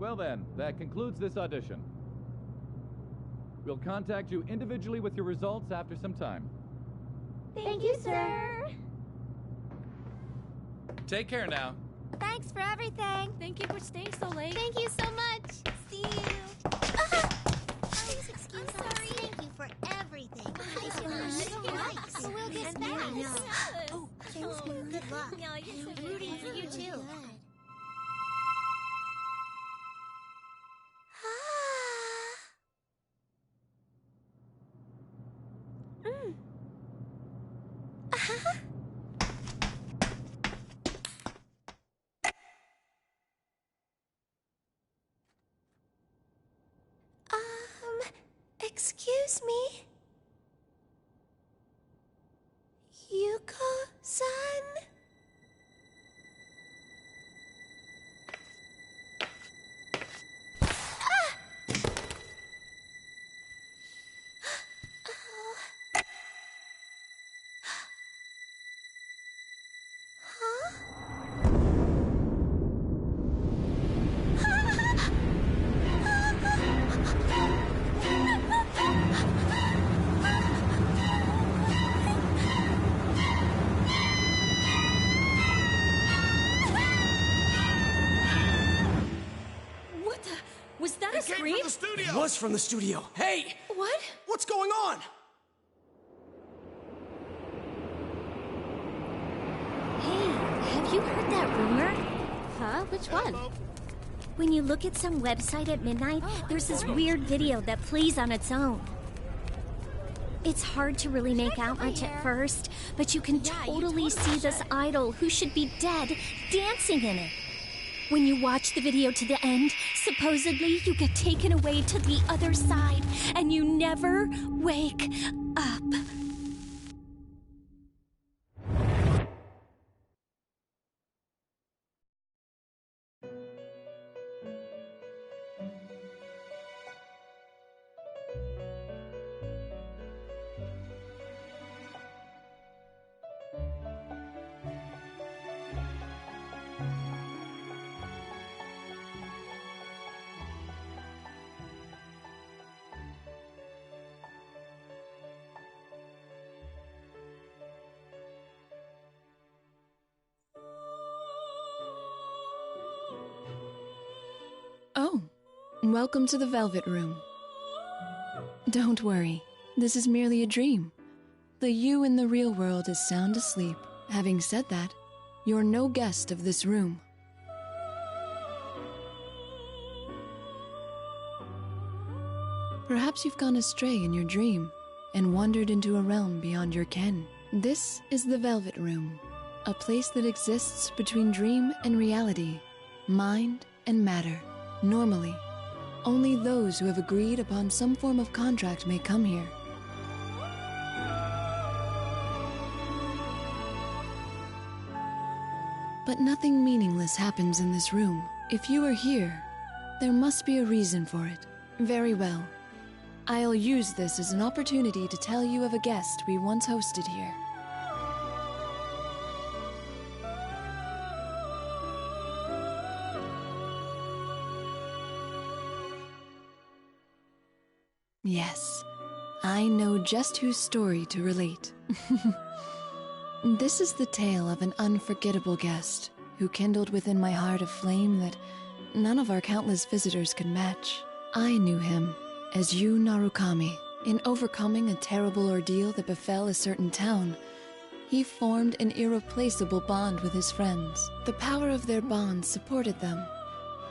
Well then, that concludes this audition. We'll contact you individually with your results after some time. Thank you, sir. Take care now. Thanks for everything. Thank you for staying so late. Thank you so much. See you. Please excuse us. Sorry. Thank you for everything. We'll get back. Oh, thanks, Mom. Good luck. No, you're so I'm rooting for you, too. Excuse me? Yuko-san? Was that a scream? From the studio. It was from the studio. Hey! What? What's going on? Hey, have you heard that rumor? Huh? Which one? When you look at some website at midnight, there's this weird video that plays on its own. It's hard to really make out much at first, but you can totally see this idol who should be dead dancing in it. When you watch the video to the end, supposedly you get taken away to the other side, and you never wake up. Oh, welcome to the Velvet Room. Don't worry, this is merely a dream. The you in the real world is sound asleep. Having said that, you're no guest of this room. Perhaps you've gone astray in your dream and wandered into a realm beyond your ken. This is the Velvet Room, a place that exists between dream and reality, mind and matter. Normally, only those who have agreed upon some form of contract may come here. But nothing meaningless happens in this room. If you are here, there must be a reason for it. Very well. I'll use this as an opportunity to tell you of a guest we once hosted here. Yes, I know just whose story to relate. This is the tale of an unforgettable guest who kindled within my heart a flame that none of our countless visitors could match. I knew him as Yu Narukami. In overcoming a terrible ordeal that befell a certain town, he formed an irreplaceable bond with his friends. The power of their bond supported them.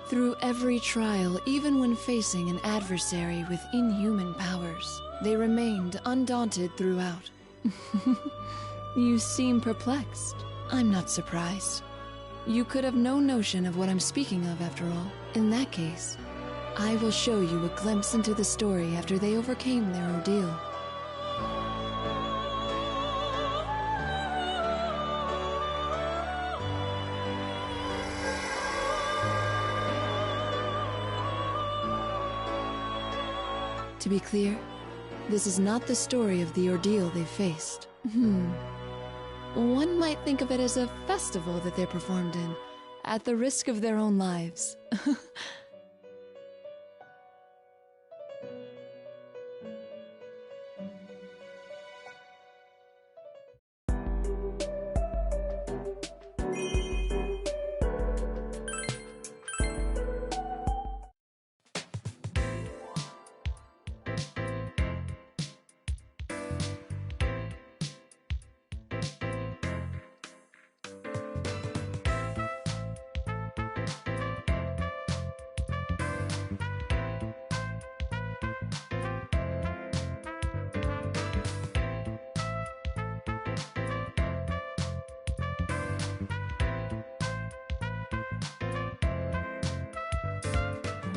Through every trial, even when facing an adversary with inhuman powers, they remained undaunted throughout. You seem perplexed. I'm not surprised. You could have no notion of what I'm speaking of, after all. In that case, I will show you a glimpse into the story after they overcame their ordeal. To be clear, this is not the story of the ordeal they faced. One might think of it as a festival that they performed in, at the risk of their own lives.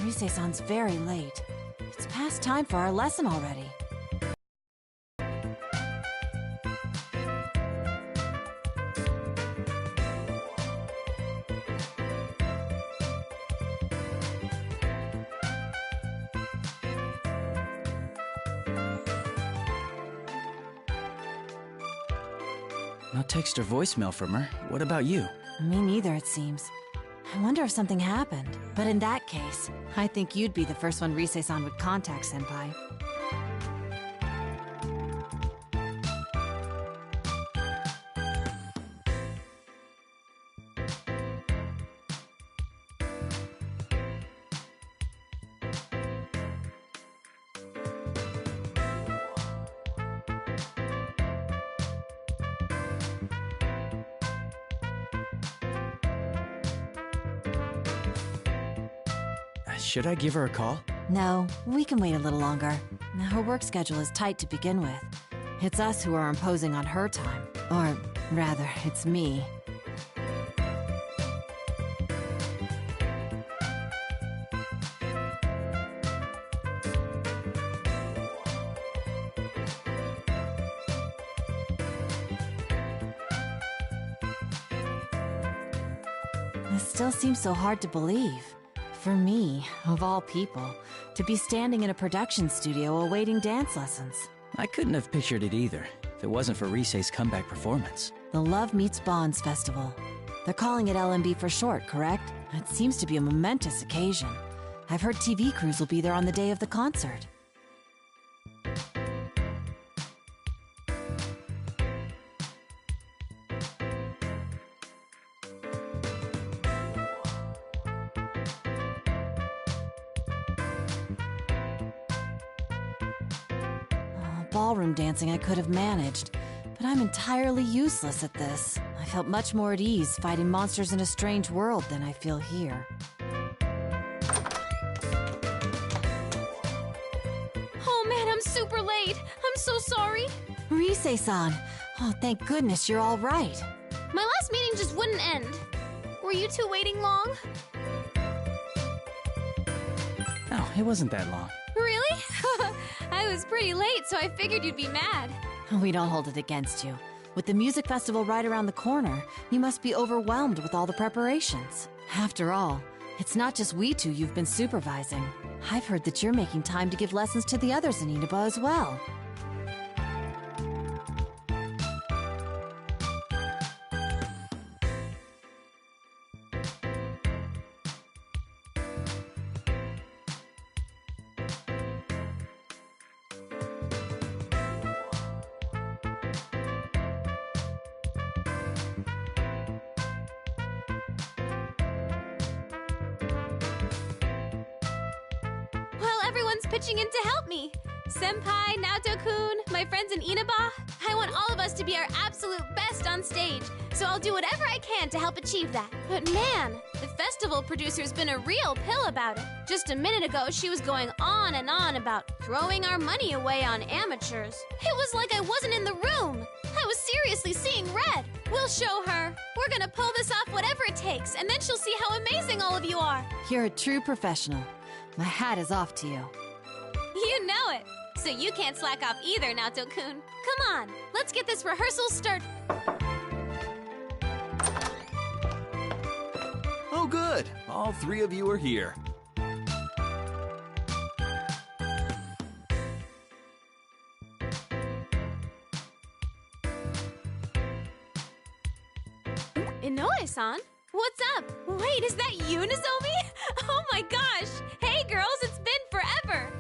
Rise-san's very late. It's past time for our lesson already. No text or voicemail from her. What about you? Me neither, it seems. I wonder if something happened. But in that case, I think you'd be the first one Rise-san would contact, Senpai. Should I give her a call? No, we can wait a little longer. Her work schedule is tight to begin with. It's us who are imposing on her time. Or, rather, it's me. This still seems so hard to believe. For me, of all people, to be standing in a production studio awaiting dance lessons. I couldn't have pictured it either, if it wasn't for Rise's comeback performance. The Love Meets Bonds Festival. They're calling it LMB for short, correct? It seems to be a momentous occasion. I've heard TV crews will be there on the day of the concert. Ballroom dancing I could have managed, but I'm entirely useless at this. I felt much more at ease fighting monsters in a strange world than I feel here. Oh man, I'm super late. I'm so sorry. Rise-san! Oh, thank goodness you're all right. My last meeting just wouldn't end. Were you two waiting long? Oh, it wasn't that long. Really? I was pretty late, so I figured you'd be mad. We don't hold it against you. With the music festival right around the corner, you must be overwhelmed with all the preparations. After all, it's not just we two you've been supervising. I've heard that you're making time to give lessons to the others in Inaba as well. Everyone's pitching in to help me. Senpai, Naoto-kun, my friends in Inaba. I want all of us to be our absolute best on stage, so I'll do whatever I can to help achieve that. But man, the festival producer's been a real pill about it. Just a minute ago, she was going on and on about throwing our money away on amateurs. It was like I wasn't in the room. I was seriously seeing red. We'll show her. We're gonna pull this off whatever it takes, and then she'll see how amazing all of you are. You're a true professional. My hat is off to you. You know it. So you can't slack off either, Naoto-kun. Come on, let's get this rehearsal started. Oh, good. All three of you are here. Inoue-san? What's up? Wait, is that you, Nozomi? Oh my gosh! Hey girls, it's been forever!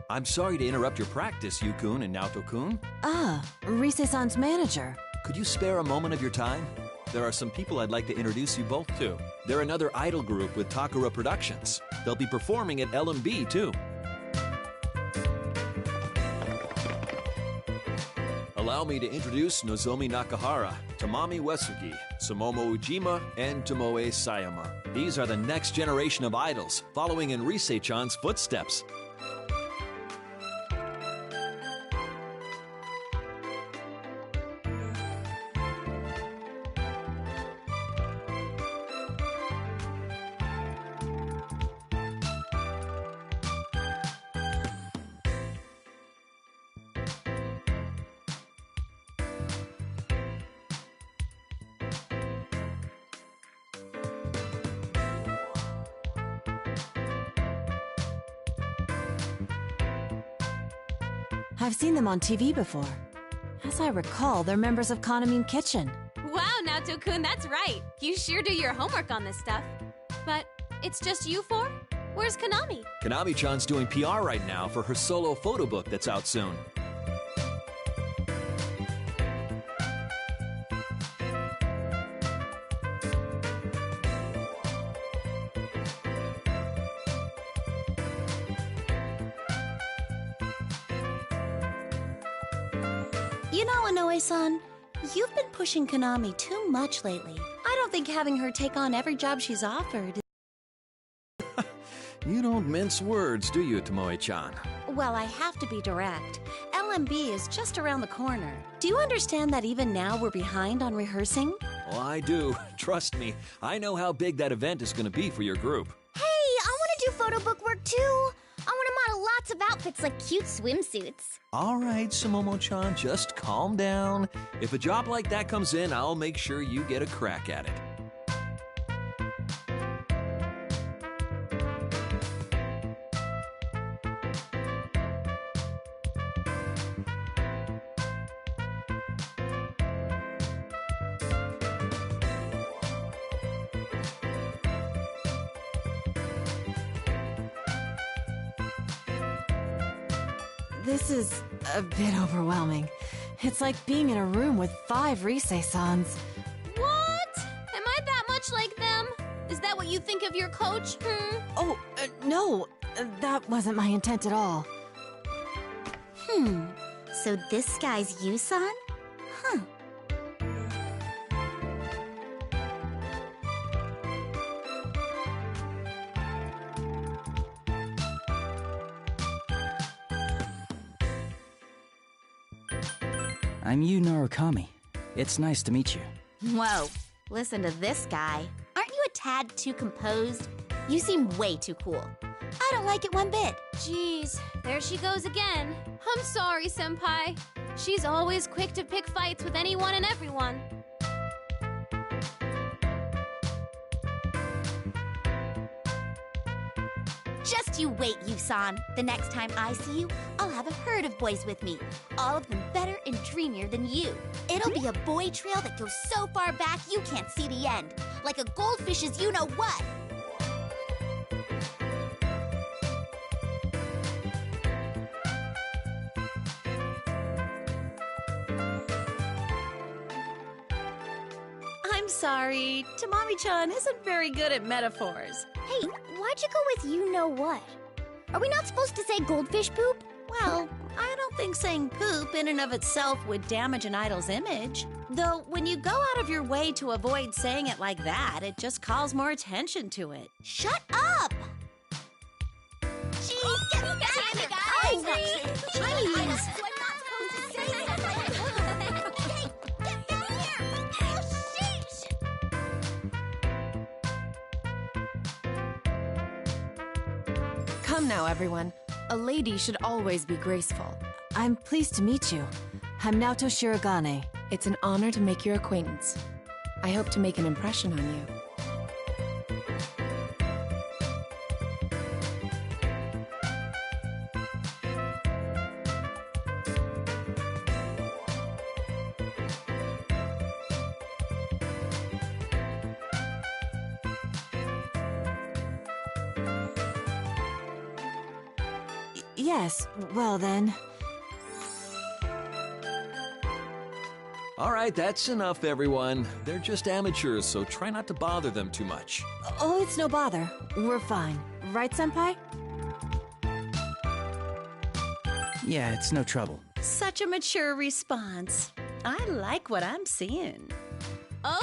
I'm sorry to interrupt your practice, Yu-kun and Naoto-kun. Ah, Rise-san's manager. Could you spare a moment of your time? There are some people I'd like to introduce you both to. They're another idol group with Takara Productions. They'll be performing at LMB, too. Allow me to introduce Nozomi Nakahara, Tamami Uesugi, Sumomo Ujima, and Tomoe Sayama. These are the next generation of idols, following in Rise-chan's footsteps. I've seen them on TV before. As I recall, they're members of Kanamine Kitchen. Wow, Naoto-kun, that's right. You sure do your homework on this stuff. But it's just you four? Where's Konami? Konami-chan's doing PR right now for her solo photo book that's out soon. You know, Inoue-san, you've been pushing Konami too much lately. I don't think having her take on every job she's offered. You don't mince words, do you, Tomoe-chan? Well, I have to be direct. LMB is just around the corner. Do you understand that even now we're behind on rehearsing? Oh, I do. Trust me, I know how big that event is going to be for your group. Hey, I want to do photo book work too. I want to model lots of outfits like cute swimsuits. All right, Sumomo-chan, just calm down. If a job like that comes in, I'll make sure you get a crack at it. This is a bit overwhelming. It's like being in a room with 5 Risei-sans. What? Am I that much like them? Is that what you think of your coach? Oh, no. That wasn't my intent at all. So this guy's Yusan? Huh. I'm Yu Narukami. It's nice to meet you. Whoa, listen to this guy. Aren't you a tad too composed? You seem way too cool. I don't like it one bit. Jeez, there she goes again. I'm sorry, Senpai. She's always quick to pick fights with anyone and everyone. Just you wait, Yusan. The next time I see you, I'll have a herd of boys with me. All of them better and dreamier than you. It'll be a boy trail that goes so far back you can't see the end. Like a goldfish's you-know-what. I'm sorry. Tamami-chan isn't very good at metaphors. Hey, why'd you go with you know what? Are we not supposed to say goldfish poop? Well, I don't think saying poop in and of itself would damage an idol's image. Though, when you go out of your way to avoid saying it like that, it just calls more attention to it. Shut up! Jeez, get back here, guys! Jeez! Come now, everyone. A lady should always be graceful. I'm pleased to meet you. I'm Naoto Shirogane. It's an honor to make your acquaintance. I hope to make an impression on you. Yes, well then. All right, that's enough, everyone. They're just amateurs, so try not to bother them too much. Oh, it's no bother. We're fine. Right, Senpai? Yeah, it's no trouble. Such a mature response. I like what I'm seeing.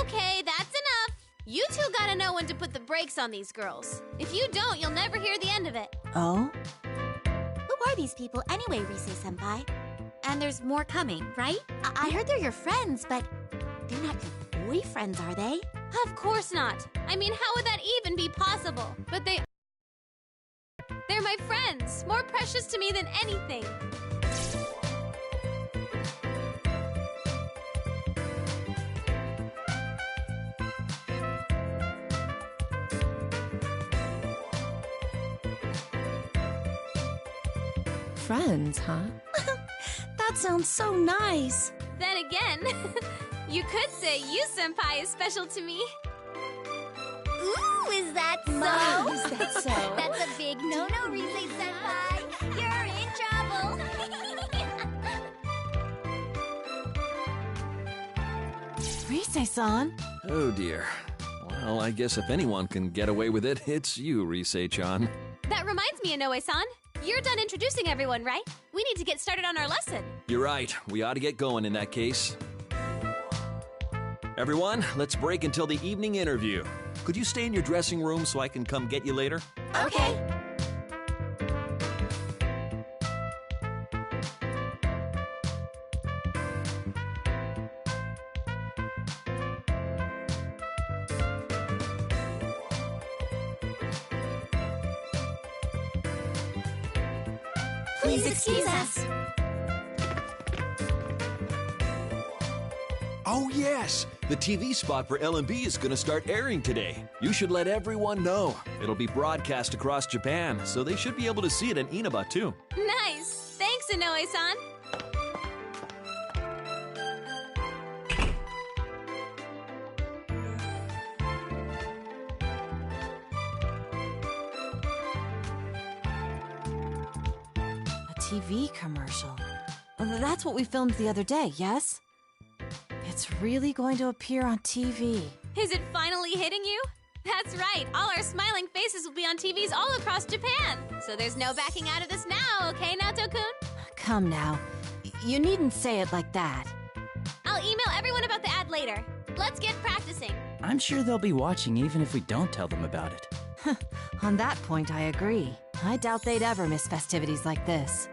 Okay, that's enough. You two gotta know when to put the brakes on these girls. If you don't, you'll never hear the end of it. Oh? Who are these people anyway, Risei-senpai? And there's more coming, right? I heard they're your friends, but they're not your boyfriends, are they? Of course not. I mean, how would that even be possible? But they're my friends, more precious to me than anything. Friends, huh? That sounds so nice. Then again, you could say you, Senpai, is special to me. Ooh, is that so? My, is that so? That's a big no-no, Rise Senpai. You're in trouble. Rise-san. Oh dear. Well, I guess if anyone can get away with it, it's you, Rise-chan. That reminds me, Inoue-san. You're done introducing everyone, right? We need to get started on our lesson. You're right. We ought to get going in that case. Everyone, let's break until the evening interview. Could you stay in your dressing room so I can come get you later? Okay. Please excuse us. Oh, yes! The TV spot for L&B is going to start airing today. You should let everyone know. It'll be broadcast across Japan, so they should be able to see it in Inaba, too. Nice! Thanks, Inoue-san. A TV commercial. That's what we filmed the other day, yes? It's really going to appear on TV. Is it finally hitting you? That's right. All our smiling faces will be on TVs all across Japan. So there's no backing out of this now, okay, Naoto-kun? Come now. You needn't say it like that. I'll email everyone about the ad later. Let's get practicing. I'm sure they'll be watching even if we don't tell them about it. On that point, I agree. I doubt they'd ever miss festivities like this.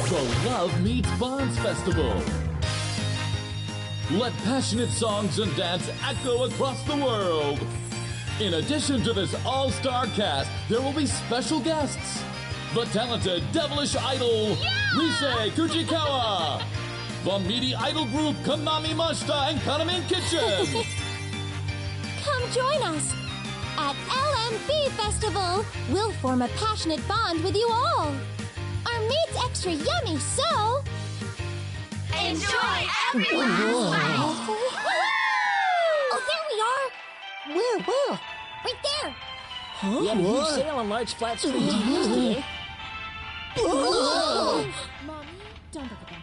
The Love Meets Bonds Festival. Let passionate songs and dance echo across the world. In addition to this all-star cast, there will be special guests. The talented devilish idol, Rise Kujikawa. The meaty idol group, Konami Mashita and Kanamin Kitchen. Come join us. At LMB Festival, we'll form a passionate bond with you all. Our meat's extra yummy, so... Enjoy everyone's smile. Oh, there we are. Where? Right there. We have a huge sale on large flat screen TVs today. Mommy, don't look at them.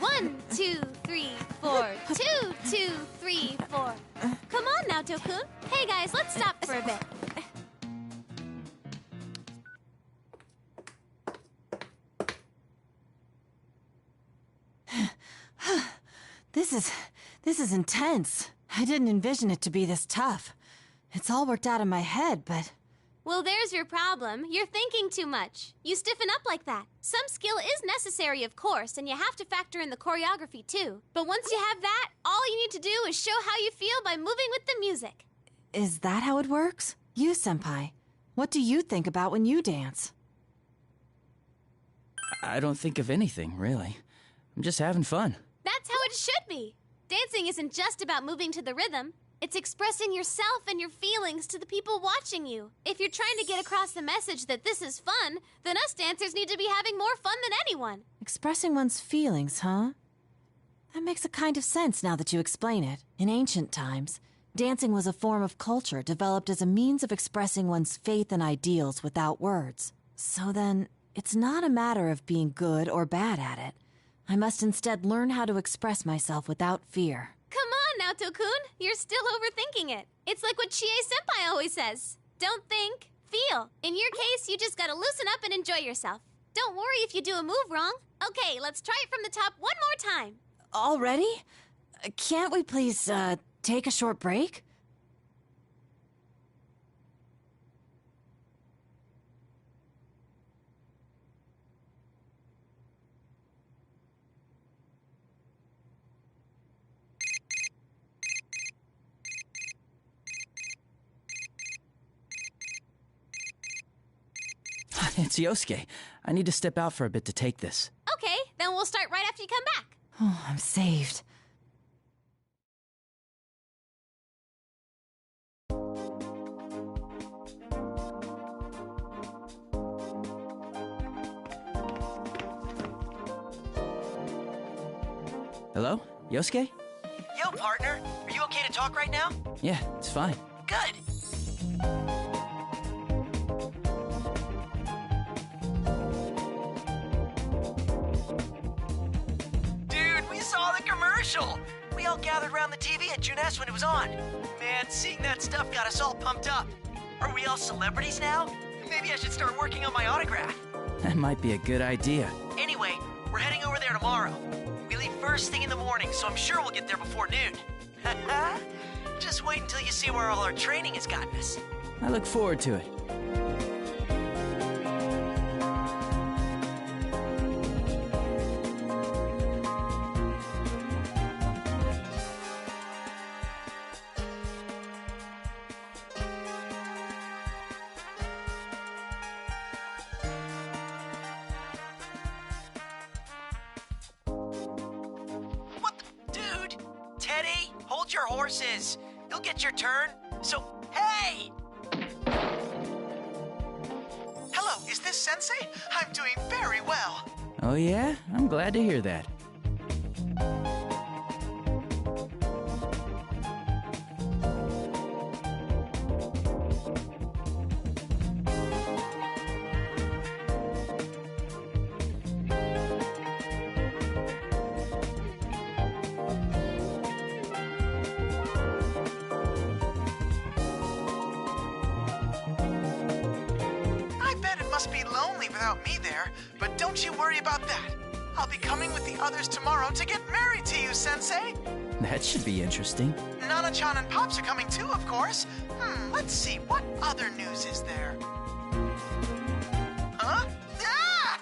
One, 2, 3, 4. 2, 2, 3, 4. Come on, Naoto-kun. Hey, guys, let's stop for a bit. This is intense. I didn't envision it to be this tough. It's all worked out in my head, but... Well, there's your problem. You're thinking too much. You stiffen up like that. Some skill is necessary, of course, and you have to factor in the choreography, too. But once you have that, all you need to do is show how you feel by moving with the music. Is that how it works? You, Senpai, what do you think about when you dance? I don't think of anything, really. I'm just having fun. That's how it should be. Dancing isn't just about moving to the rhythm. It's expressing yourself and your feelings to the people watching you. If you're trying to get across the message that this is fun, then us dancers need to be having more fun than anyone. Expressing one's feelings, huh? That makes a kind of sense now that you explain it. In ancient times, dancing was a form of culture developed as a means of expressing one's faith and ideals without words. So then, it's not a matter of being good or bad at it. I must instead learn how to express myself without fear. Come on, Naoto-kun. You're still overthinking it. It's like what Chie-senpai always says. Don't think, feel. In your case, you just gotta loosen up and enjoy yourself. Don't worry if you do a move wrong. Okay, let's try it from the top one more time. Already? Can't we please, take a short break? It's Yosuke. I need to step out for a bit to take this. Okay, then we'll start right after you come back. Oh, I'm saved. Hello? Yosuke? Yo, partner. Are you okay to talk right now? Yeah, it's fine. Good. Dude, we saw the commercial. We all gathered around the TV at Junes when it was on. Man, seeing that stuff got us all pumped up. Are we all celebrities now? Maybe I should start working on my autograph. That might be a good idea. Anyway, we're heading over there tomorrow. We leave first thing in the morning, so I'm sure we'll get there before noon. Just wait until you see where all our training has gotten us. I look forward to it. Teddy, hold your horses. You'll get your turn. So, hey! Hello, is this Sensei? I'm doing very well. Oh yeah? I'm glad to hear that. Must be lonely without me there, but don't you worry about that. I'll be coming with the others tomorrow to get married to you, Sensei. That should be interesting. Nana-chan and Pops are coming too, of course. Let's see, what other news is there? Huh? Ah!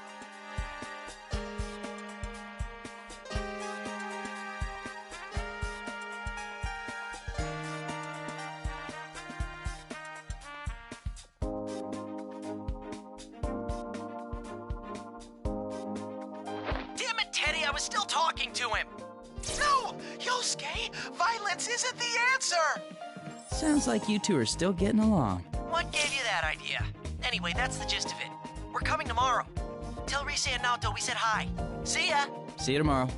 I was still talking to him. No! Yosuke, violence isn't the answer! Sounds like you two are still getting along. What gave you that idea? Anyway, that's the gist of it. We're coming tomorrow. Tell Rise and Naoto we said hi. See ya! See you tomorrow.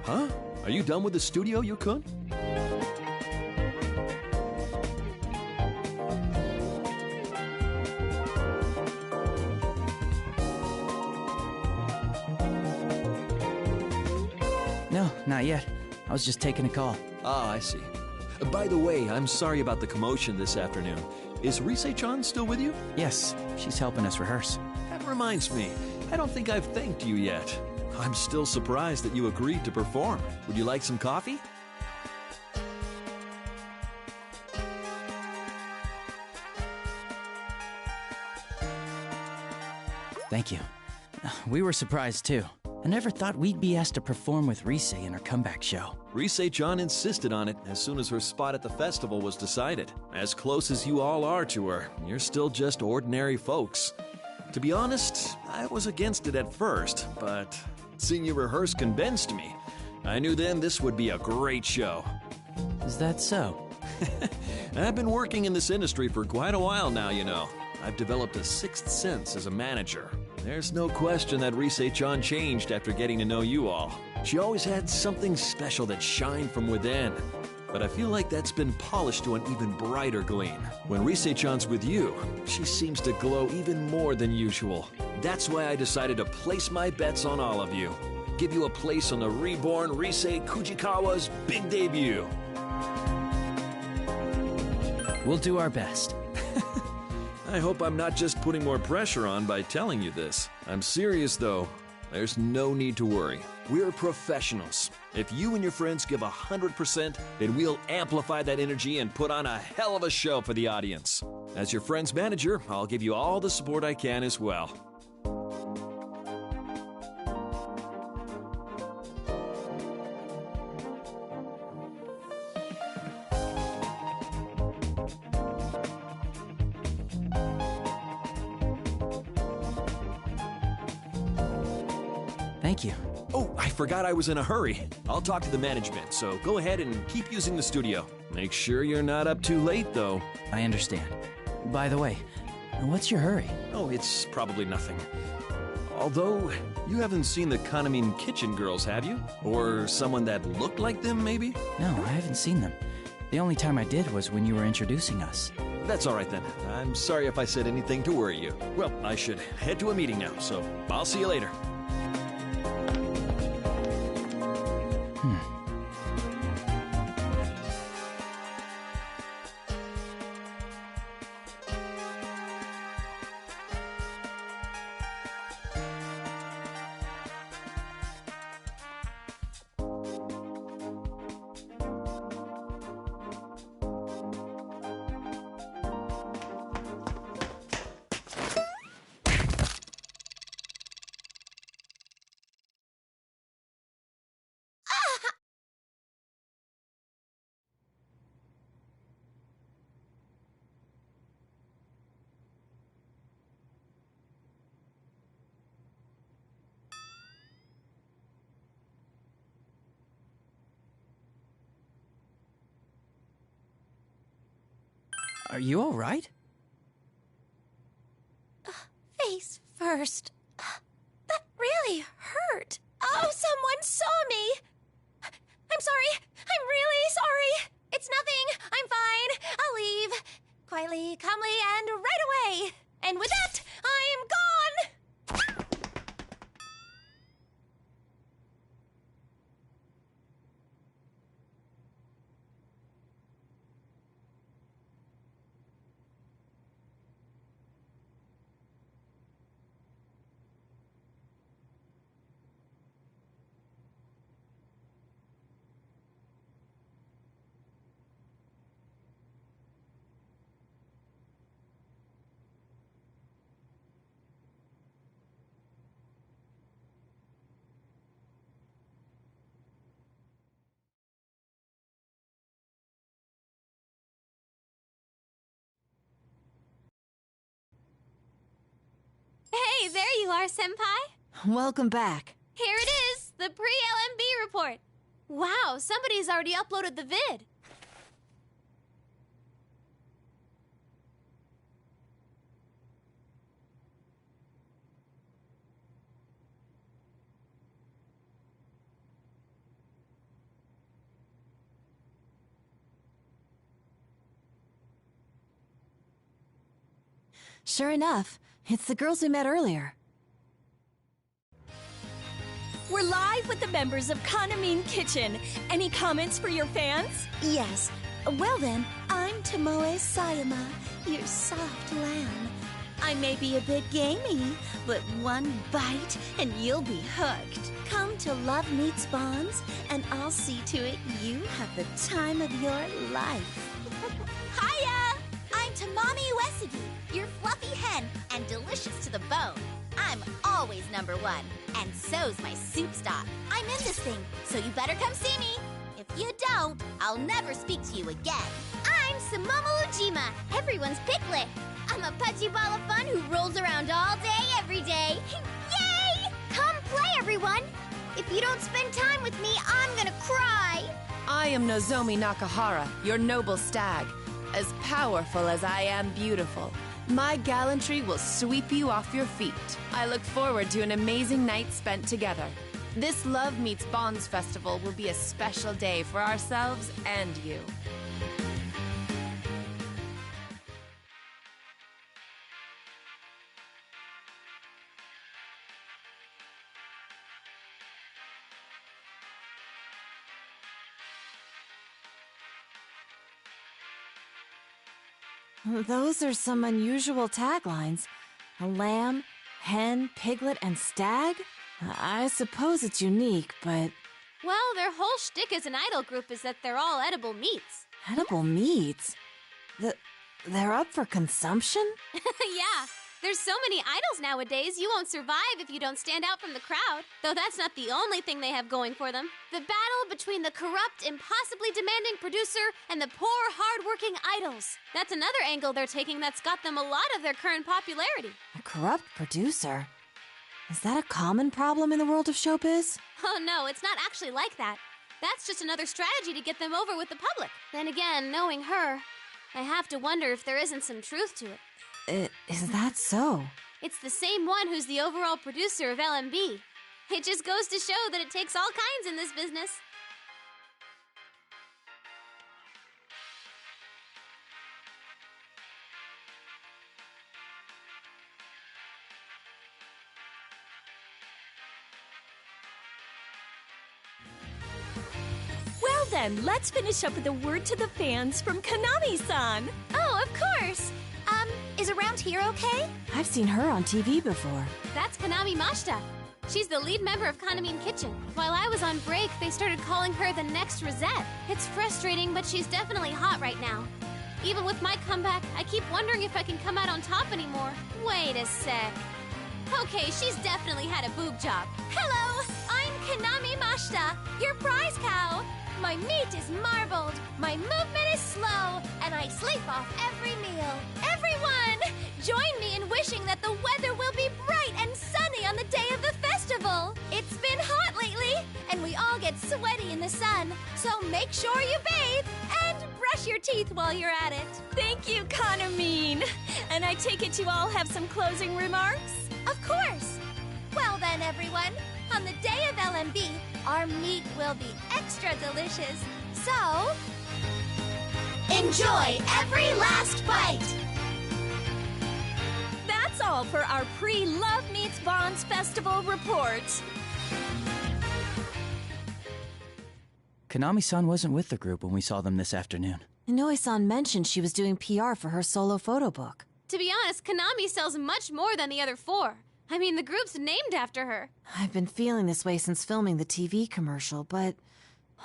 Huh? Are you done with the studio, Yukun? No, not yet. I was just taking a call. Ah, I see. By the way, I'm sorry about the commotion this afternoon. Is Rise-chan still with you? Yes, she's helping us rehearse. That reminds me, I don't think I've thanked you yet. I'm still surprised that you agreed to perform. Would you like some coffee? Thank you. We were surprised too. I never thought we'd be asked to perform with Rise in her comeback show. Rise-chan insisted on it as soon as her spot at the festival was decided. As close as you all are to her, you're still just ordinary folks. To be honest, I was against it at first, but seeing you rehearse convinced me. I knew then this would be a great show. Is that so? I've been working in this industry for quite a while now, you know. I've developed a sixth sense as a manager. There's no question that Rise-chan changed after getting to know you all. She always had something special that shined from within. but I feel like that's been polished to an even brighter gleam. When Rise-chan's with you, she seems to glow even more than usual. That's why I decided to place my bets on all of you. Give you a place on the reborn Rise Kujikawa's big debut. We'll do our best. I hope I'm not just putting more pressure on by telling you this. I'm serious though. There's no need to worry. We're professionals. If you and your friends give 100%, then we'll amplify that energy and put on a hell of a show for the audience. As your friend's manager, I'll give you all the support I can as well. Thank you. Oh, I forgot I was in a hurry. I'll talk to the management, so go ahead and keep using the studio. Make sure you're not up too late, though. I understand. By the way, what's your hurry? Oh, it's probably nothing. Although, you haven't seen the Kanamin Kitchen girls, have you? Or someone that looked like them, maybe? No, I haven't seen them. The only time I did was when you were introducing us. That's all right then. I'm sorry if I said anything to worry you. Well, I should head to a meeting now, so I'll see you later. Are you all right? Face first. That really hurt. Oh, someone saw me. I'm sorry. I'm really sorry. It's nothing. I'm fine. I'll leave. Quietly, calmly, and right away. And with that, I'm gone. Hey, there you are, Senpai. Welcome back. Here it is, the pre-LMB report. Wow, somebody's already uploaded the vid. Sure enough, it's the girls we met earlier. We're live with the members of Kanamin Kitchen. Any comments for your fans? Yes. Well then, I'm Tomoe Sayama, your soft lamb. I may be a bit gamey, but one bite and you'll be hooked. Come to Love Meets Bonds, and I'll see to it you have the time of your life. Hiya! I'm Tamami Uesugi, your fluffy hen, and delicious to the bone. I'm always number one, and so's my soup stock. I'm in this thing, so you better come see me. If you don't, I'll never speak to you again. I'm Sumomo Ujima, everyone's piglet. I'm a pudgy ball of fun who rolls around all day, every day. Yay! Come play, everyone. If you don't spend time with me, I'm gonna cry. I am Nozomi Nakahara, your noble stag. As powerful as I am beautiful, my gallantry will sweep you off your feet. I look forward to an amazing night spent together. This Love Meets Bonds festival will be a special day for ourselves and you. Those are some unusual taglines. A lamb, hen, piglet, and stag? I suppose it's unique, but... Well, their whole shtick as an idol group is that they're all edible meats. Edible meats? They're up for consumption? Yeah, there's so many idols nowadays, you won't survive if you don't stand out from the crowd. Though that's not the only thing they have going for them. The battle between the corrupt, impossibly demanding producer and the poor, hard-working idols. That's another angle they're taking that's got them a lot of their current popularity. A corrupt producer? Is that a common problem in the world of showbiz? Oh no, it's not actually like that. That's just another strategy to get them over with the public. Then again, knowing her, I have to wonder if there isn't some truth to it. Is that so? It's the same one who's the overall producer of LMB. It just goes to show that it takes all kinds in this business. Well then, let's finish up with a word to the fans from Konami-san. Oh, of course! Is around here okay? I've seen her on TV before. That's Konami Mashita. She's the lead member of Kanamine Kitchen. While I was on break, they started calling her the next Rosette. It's frustrating, but she's definitely hot right now. Even with my comeback, I keep wondering if I can come out on top anymore. Wait a sec. Okay, she's definitely had a boob job. Hello, I'm Konami Mashita, your prize cow. My meat is marbled, my movement is slow, and I sleep off every meal. Everyone, join me in wishing that the weather will be bright and sunny on the day of the festival. It's been hot lately, and we all get sweaty in the sun, so make sure you bathe and brush your teeth while you're at it. Thank you, Konamine. And I take it you all have some closing remarks? Of course. Well then, everyone, on the day of LMB, our meat will be extra delicious. So, enjoy every last bite! That's all for our pre-Love Meets Bonds Festival report. Konami-san wasn't with the group when we saw them this afternoon. Inoue-san mentioned she was doing PR for her solo photo book. To be honest, Konami sells much more than the other four. I mean, the group's named after her. I've been feeling this way since filming the TV commercial, but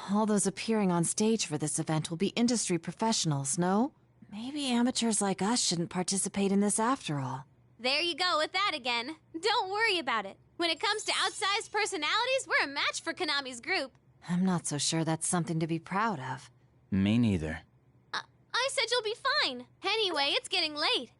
all those appearing on stage for this event will be industry professionals, no? Maybe amateurs like us shouldn't participate in this after all. There you go with that again. Don't worry about it. When it comes to outsized personalities, we're a match for Konami's group. I'm not so sure that's something to be proud of. Me neither. I said you'll be fine. Anyway, it's getting late.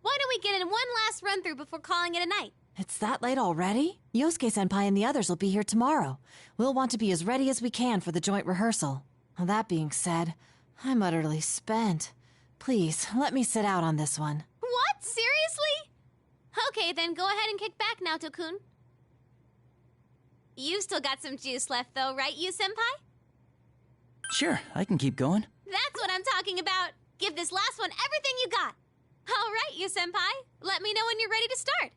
Why don't we get in one last run-through before calling it a night? It's that late already? Yosuke-senpai and the others will be here tomorrow. We'll want to be as ready as we can for the joint rehearsal. Well, that being said, I'm utterly spent. Please, let me sit out on this one. What? Seriously? Okay, then go ahead and kick back now, Tokun. You've still got some juice left, though, right, you-senpai? Sure, I can keep going. That's what I'm talking about. Give this last one everything you got. All right, you-senpai. Let me know when you're ready to start.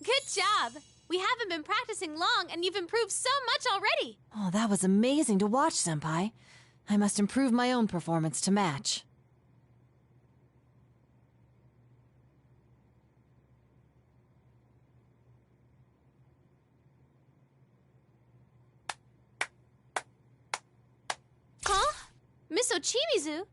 Good job! We haven't been practicing long, and you've improved so much already! Oh, that was amazing to watch, senpai. I must improve my own performance to match. Huh? Miss Ochimizu?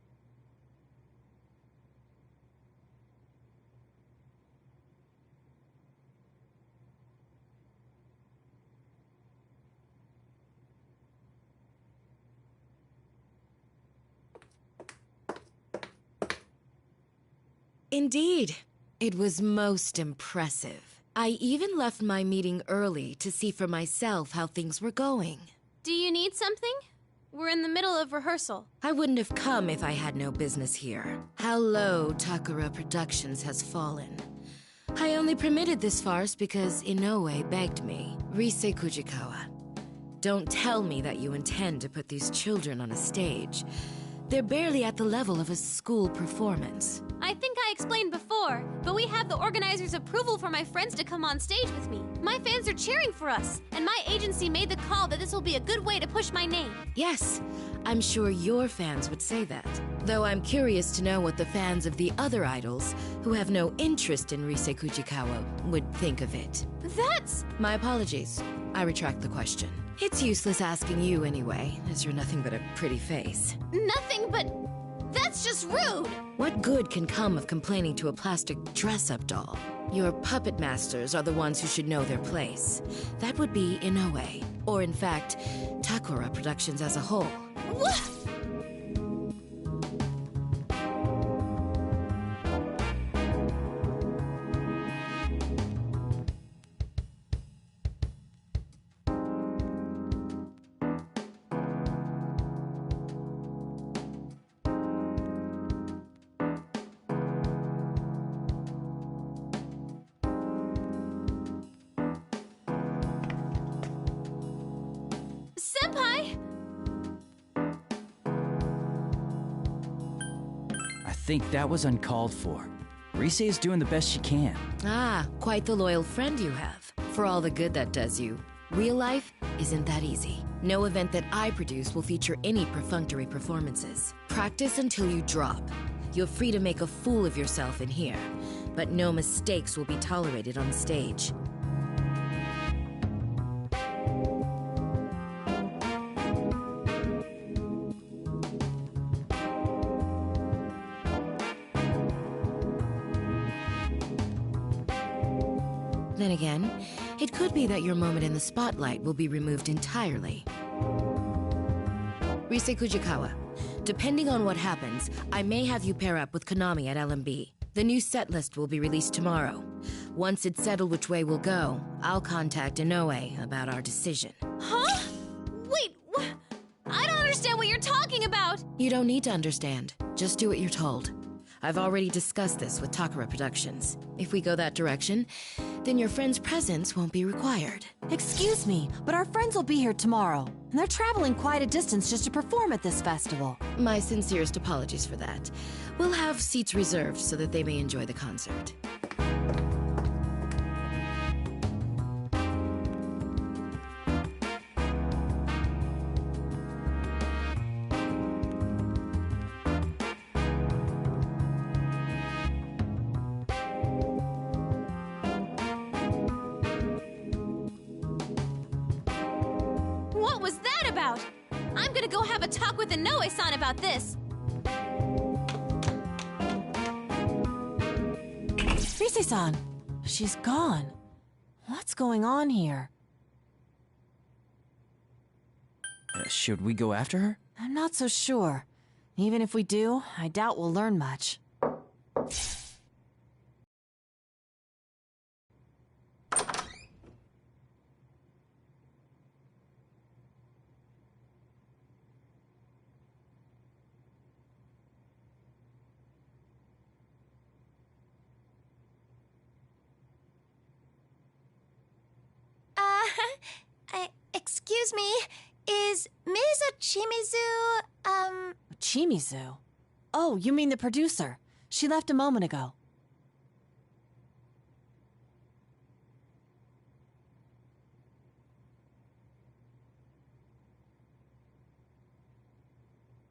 Indeed. It was most impressive. I even left my meeting early to see for myself how things were going. Do you need something? We're in the middle of rehearsal. I wouldn't have come if I had no business here. How low Takara Productions has fallen. I only permitted this farce because Inoue begged me. Rise Kujikawa, don't tell me that you intend to put these children on a stage. They're barely at the level of a school performance. I think I explained before, but we have the organizers' approval for my friends to come on stage with me. My fans are cheering for us, and my agency made the call that this will be a good way to push my name. Yes, I'm sure your fans would say that. Though I'm curious to know what the fans of the other idols, who have no interest in Rise Kujikawa, would think of it. That's... My apologies. I retract the question. It's useless asking you anyway, as you're nothing but a pretty face. Nothing but... That's just rude! What good can come of complaining to a plastic dress-up doll? Your puppet masters are the ones who should know their place. That would be Inoue, or in fact, Takara Productions as a whole. What? Senpai! I think that was uncalled for. Rise is doing the best she can. Ah, quite the loyal friend you have. For all the good that does you. Real life isn't that easy. No event that I produce will feature any perfunctory performances. Practice until you drop. You're free to make a fool of yourself in here, but no mistakes will be tolerated on stage. Then again, it could be that your moment in the spotlight will be removed entirely. Rise Kujikawa, depending on what happens, I may have you pair up with Konami at LMB. The new set list will be released tomorrow. Once it's settled which way we'll go, I'll contact Inoue about our decision. Huh? Wait, I don't understand what you're talking about! You don't need to understand. Just do what you're told. I've already discussed this with Takara Productions. If we go that direction, then your friend's presence won't be required. Excuse me, but our friends will be here tomorrow, and they're traveling quite a distance just to perform at this festival. My sincerest apologies for that. We'll have seats reserved so that they may enjoy the concert. What was that about? I'm gonna go have a talk with Inoue-san about this. Rise-san, she's gone. What's going on here? Should we go after her? I'm not so sure. Even if we do, I doubt we'll learn much. Excuse me, is Ms. Chimizu, Chimizu? Oh, you mean the producer. She left a moment ago.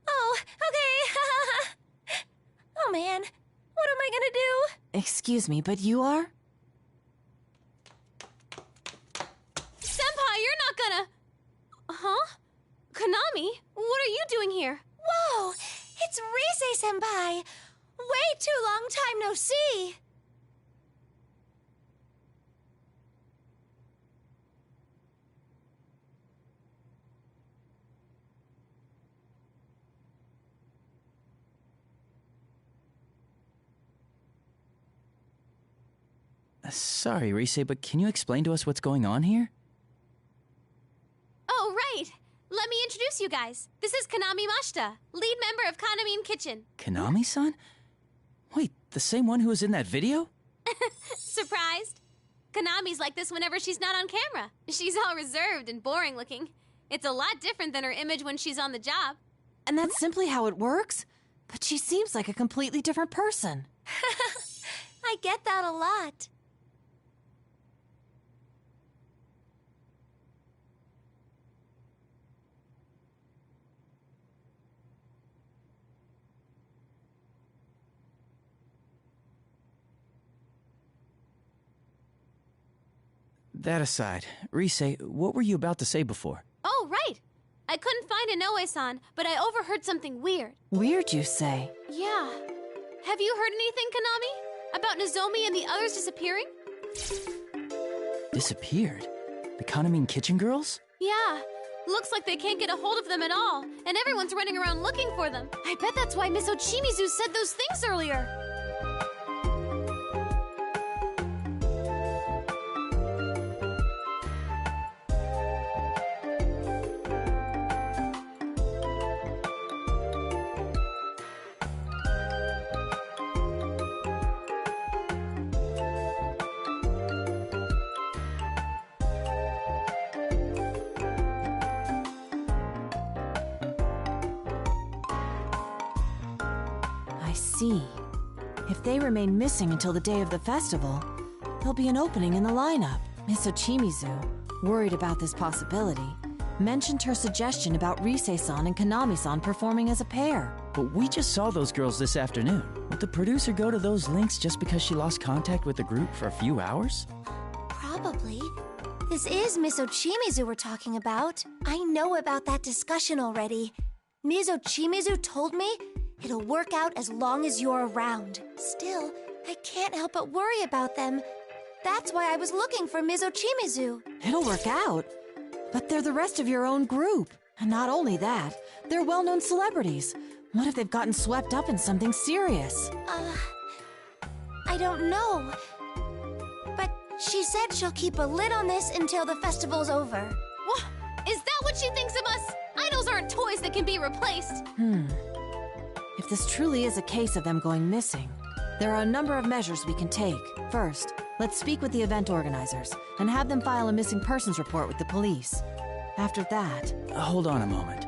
Oh, okay. Oh man, what am I gonna do? Excuse me, but you are? Senpai, you're not gonna... Huh? Konami, what are you doing here? Whoa, it's Rise-senpai. Way too long time no see. Sorry, Rise, but can you explain to us what's going on here? Oh, right. Let me introduce you guys. This is Kanami Mashita, lead member of Kanami Kitchen. Kanami-san? Wait, the same one who was in that video? Surprised? Kanami's like this whenever she's not on camera. She's all reserved and boring looking. It's a lot different than her image when she's on the job. And that's simply how it works? But she seems like a completely different person. I get that a lot. That aside, Rise, what were you about to say before? Oh, right. I couldn't find Inoue-san, but I overheard something weird. Weird, you say? Yeah. Have you heard anything, Kanami? About Nozomi and the others disappearing? Disappeared? The Kanami Kitchen girls? Yeah. Looks like they can't get a hold of them at all, and everyone's running around looking for them. I bet that's why Miss Ochimizu said those things earlier. I see. If they remain missing until the day of the festival, there'll be an opening in the lineup. Miss Ochimizu, worried about this possibility, mentioned her suggestion about Rise-san and Kanami-san performing as a pair. But we just saw those girls this afternoon. Would the producer go to those links just because she lost contact with the group for a few hours? Probably. This is Miss Ochimizu we're talking about. I know about that discussion already. Ms. Ochimizu told me it'll work out as long as you're around. Still, I can't help but worry about them. That's why I was looking for Ms. Ochimizu. It'll work out. But they're the rest of your own group. And not only that, they're well-known celebrities. What if they've gotten swept up in something serious? I don't know. But she said she'll keep a lid on this until the festival's over. What? Is that what she thinks of us? Idols aren't toys that can be replaced. If this truly is a case of them going missing, there are a number of measures we can take. First, let's speak with the event organizers and have them file a missing persons report with the police. After that... Hold on a moment.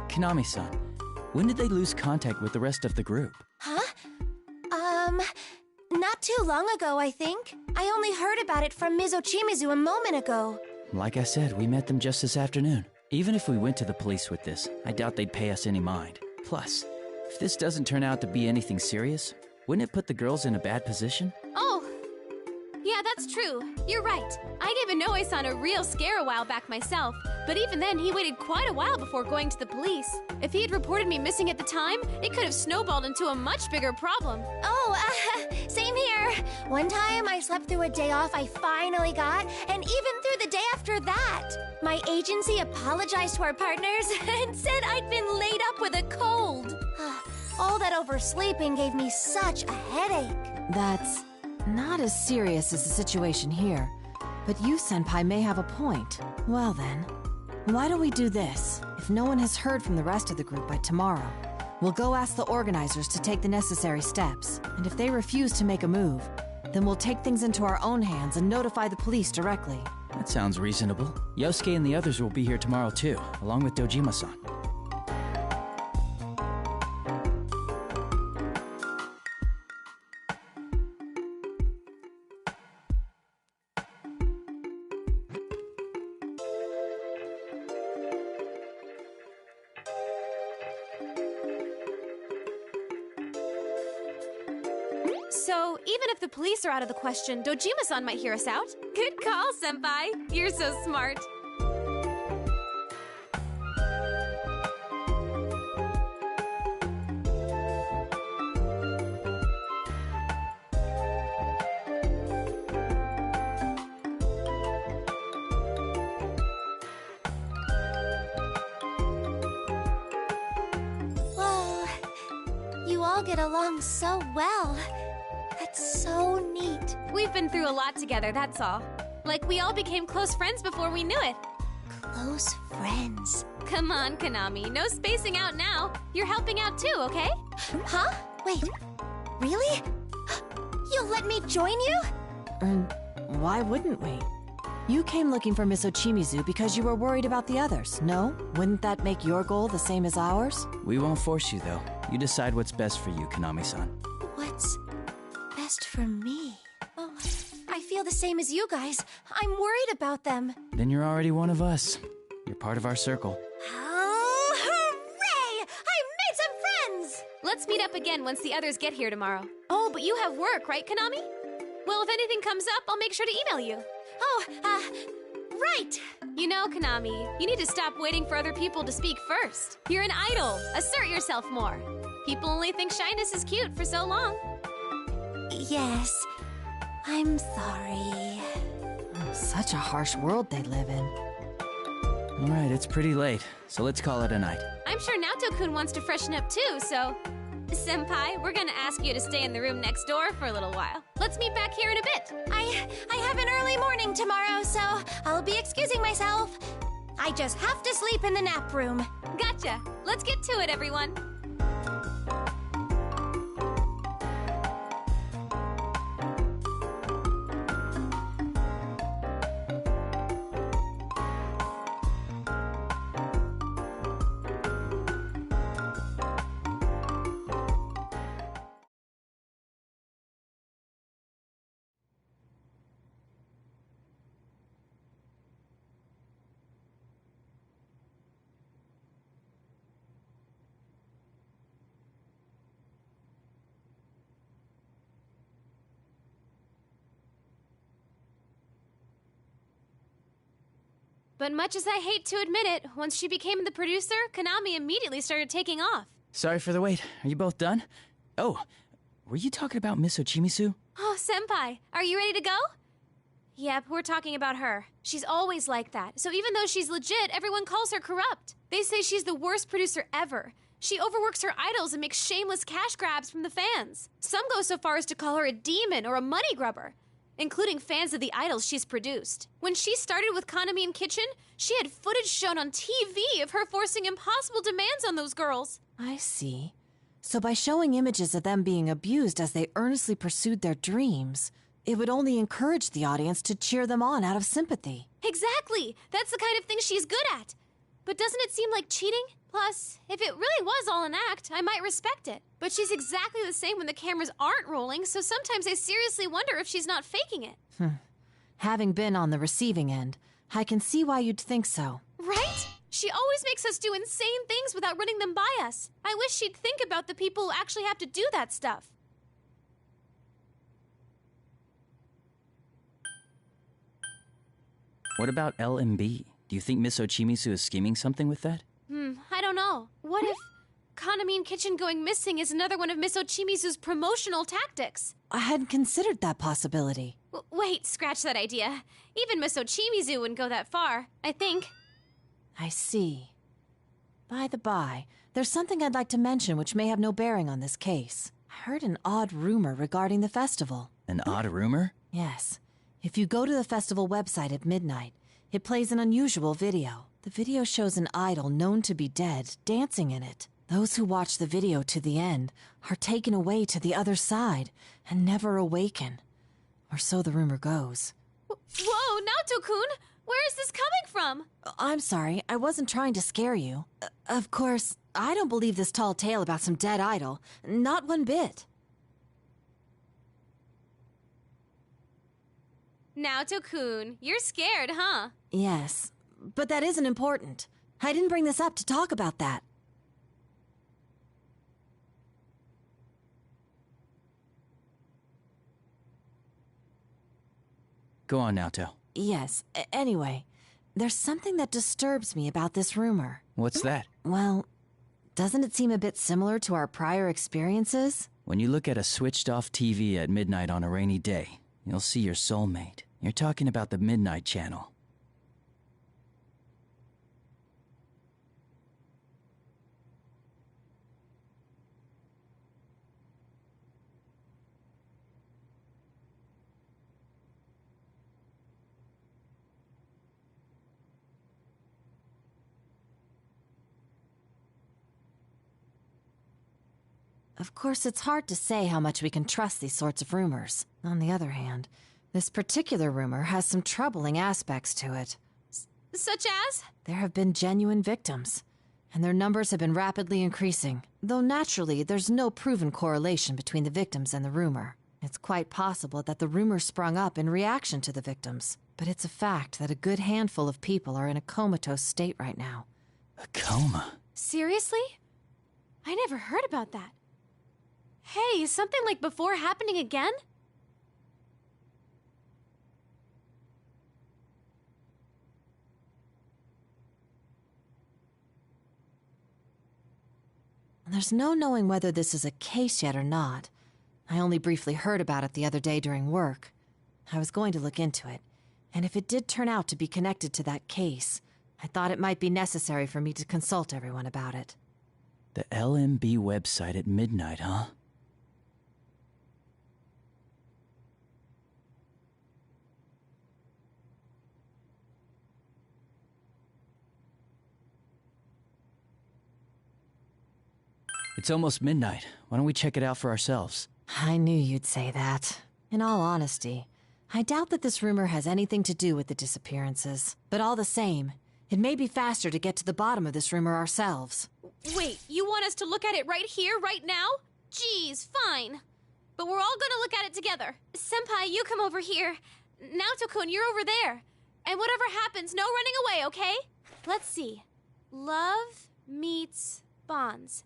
Kanami-san, when did they lose contact with the rest of the group? Huh? Not too long ago, I think. I only heard about it from Ms. Ochimizu a moment ago. Like I said, we met them just this afternoon. Even if we went to the police with this, I doubt they'd pay us any mind. Plus, if this doesn't turn out to be anything serious, wouldn't it put the girls in a bad position? Oh, yeah, that's true. You're right. I gave Inoue-san a real scare a while back myself, but even then he waited quite a while before going to the police. If he had reported me missing at the time, it could have snowballed into a much bigger problem. Oh, same here. One time I slept through a day off I finally got, and even through the day after that. My agency apologized to our partners and said I'd been laid up with a cold. All that oversleeping gave me such a headache. That's not as serious as the situation here, but you, Senpai, may have a point. Well then, why don't we do this? If no one has heard from the rest of the group by tomorrow, we'll go ask the organizers to take the necessary steps, and if they refuse to make a move, then we'll take things into our own hands and notify the police directly. That sounds reasonable. Yosuke and the others will be here tomorrow too, along with Dojima-san. So, even if the police are out of the question, Dojima-san might hear us out. Good call, Senpai. You're so smart. all get along so well. That's so neat. We've been through a lot together, that's all. Like we all became close friends before we knew it. Close friends. Come on, Konami. No spacing out now. You're helping out too, okay? Huh? Wait. Really? You'll let me join you? Why wouldn't we? You came looking for Miss Ochimizu because you were worried about the others, no? Wouldn't that make your goal the same as ours? We won't force you, though. You decide what's best for you, Konami-san. What's best for me? Oh, I feel the same as you guys. I'm worried about them. Then you're already one of us. You're part of our circle. Oh, hooray! I made some friends! Let's meet up again once the others get here tomorrow. Oh, but you have work, right, Konami? Well, if anything comes up, I'll make sure to email you. Oh, right! You know, Konami, you need to stop waiting for other people to speak first. You're an idol. Assert yourself more. People only think shyness is cute for so long. Yes, I'm sorry. Such a harsh world they live in. All right, it's pretty late, so let's call it a night. I'm sure Naoto-kun wants to freshen up too, so... Senpai, we're gonna ask you to stay in the room next door for a little while. Let's meet back here in a bit. I have an early morning tomorrow, so I'll be excusing myself. I just have to sleep in the nap room. Gotcha. Let's get to it, everyone. But much as I hate to admit it, once she became the producer, Konami immediately started taking off. Sorry for the wait. Are you both done? Oh, were you talking about Miss Ochimizu? Oh, Senpai, are you ready to go? Yep, we're talking about her. She's always like that, so even though she's legit, everyone calls her corrupt. They say she's the worst producer ever. She overworks her idols and makes shameless cash grabs from the fans. Some go so far as to call her a demon or a money grubber, including fans of the idols she's produced. When she started with Konami in Kitchen, she had footage shown on TV of her forcing impossible demands on those girls. I see. So by showing images of them being abused as they earnestly pursued their dreams, it would only encourage the audience to cheer them on out of sympathy. Exactly! That's the kind of thing she's good at. But doesn't it seem like cheating? Plus, if it really was all an act, I might respect it. But she's exactly the same when the cameras aren't rolling, so sometimes I seriously wonder if she's not faking it. Having been on the receiving end, I can see why you'd think so. Right? She always makes us do insane things without running them by us. I wish she'd think about the people who actually have to do that stuff. What about LMB? Do you think Miss Ochimizu is scheming something with that? I don't know. What if Konami in Kitchen going missing is another one of Miss Ochimizu's promotional tactics? I hadn't considered that possibility. Wait, scratch that idea. Even Miss Ochimizu wouldn't go that far, I think. I see. By the by, there's something I'd like to mention which may have no bearing on this case. I heard an odd rumor regarding the festival. An odd rumor? Yes. If you go to the festival website at midnight, it plays an unusual video. The video shows an idol known to be dead dancing in it. Those who watch the video to the end are taken away to the other side and never awaken. Or so the rumor goes. Whoa, Naoto-kun! Where is this coming from? I'm sorry, I wasn't trying to scare you. Of course, I don't believe this tall tale about some dead idol. Not one bit. Naoto-kun, you're scared, huh? Yes, but that isn't important. I didn't bring this up to talk about that. Go on, Naoto. Yes, anyway, there's something that disturbs me about this rumor. What's that? Well, doesn't it seem a bit similar to our prior experiences? When you look at a switched-off TV at midnight on a rainy day, you'll see your soulmate. You're talking about the Midnight Channel. Of course, it's hard to say how much we can trust these sorts of rumors. On the other hand, this particular rumor has some troubling aspects to it. Such as? There have been genuine victims, and their numbers have been rapidly increasing. Though naturally, there's no proven correlation between the victims and the rumor. It's quite possible that the rumor sprung up in reaction to the victims, but it's a fact that a good handful of people are in a comatose state right now. A coma? Seriously? I never heard about that. Hey, is something like before happening again? There's no knowing whether this is a case yet or not. I only briefly heard about it the other day during work. I was going to look into it, and if it did turn out to be connected to that case, I thought it might be necessary for me to consult everyone about it. The LMB website at midnight, huh? It's almost midnight. Why don't we check it out for ourselves? I knew you'd say that. In all honesty, I doubt that this rumor has anything to do with the disappearances. But all the same, it may be faster to get to the bottom of this rumor ourselves. Wait, you want us to look at it right here, right now? Geez, fine. But we're all gonna look at it together. Senpai, you come over here. Naoto-kun, you're over there. And whatever happens, no running away, okay? Let's see. Love meets bonds.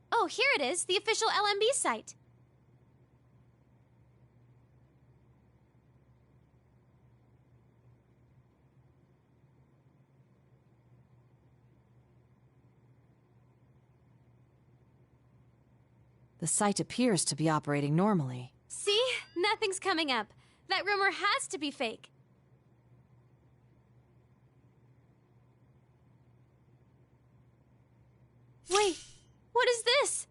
Oh, here it is, the official LMB site. The site appears to be operating normally. See? Nothing's coming up. That rumor has to be fake. Wait, what is this?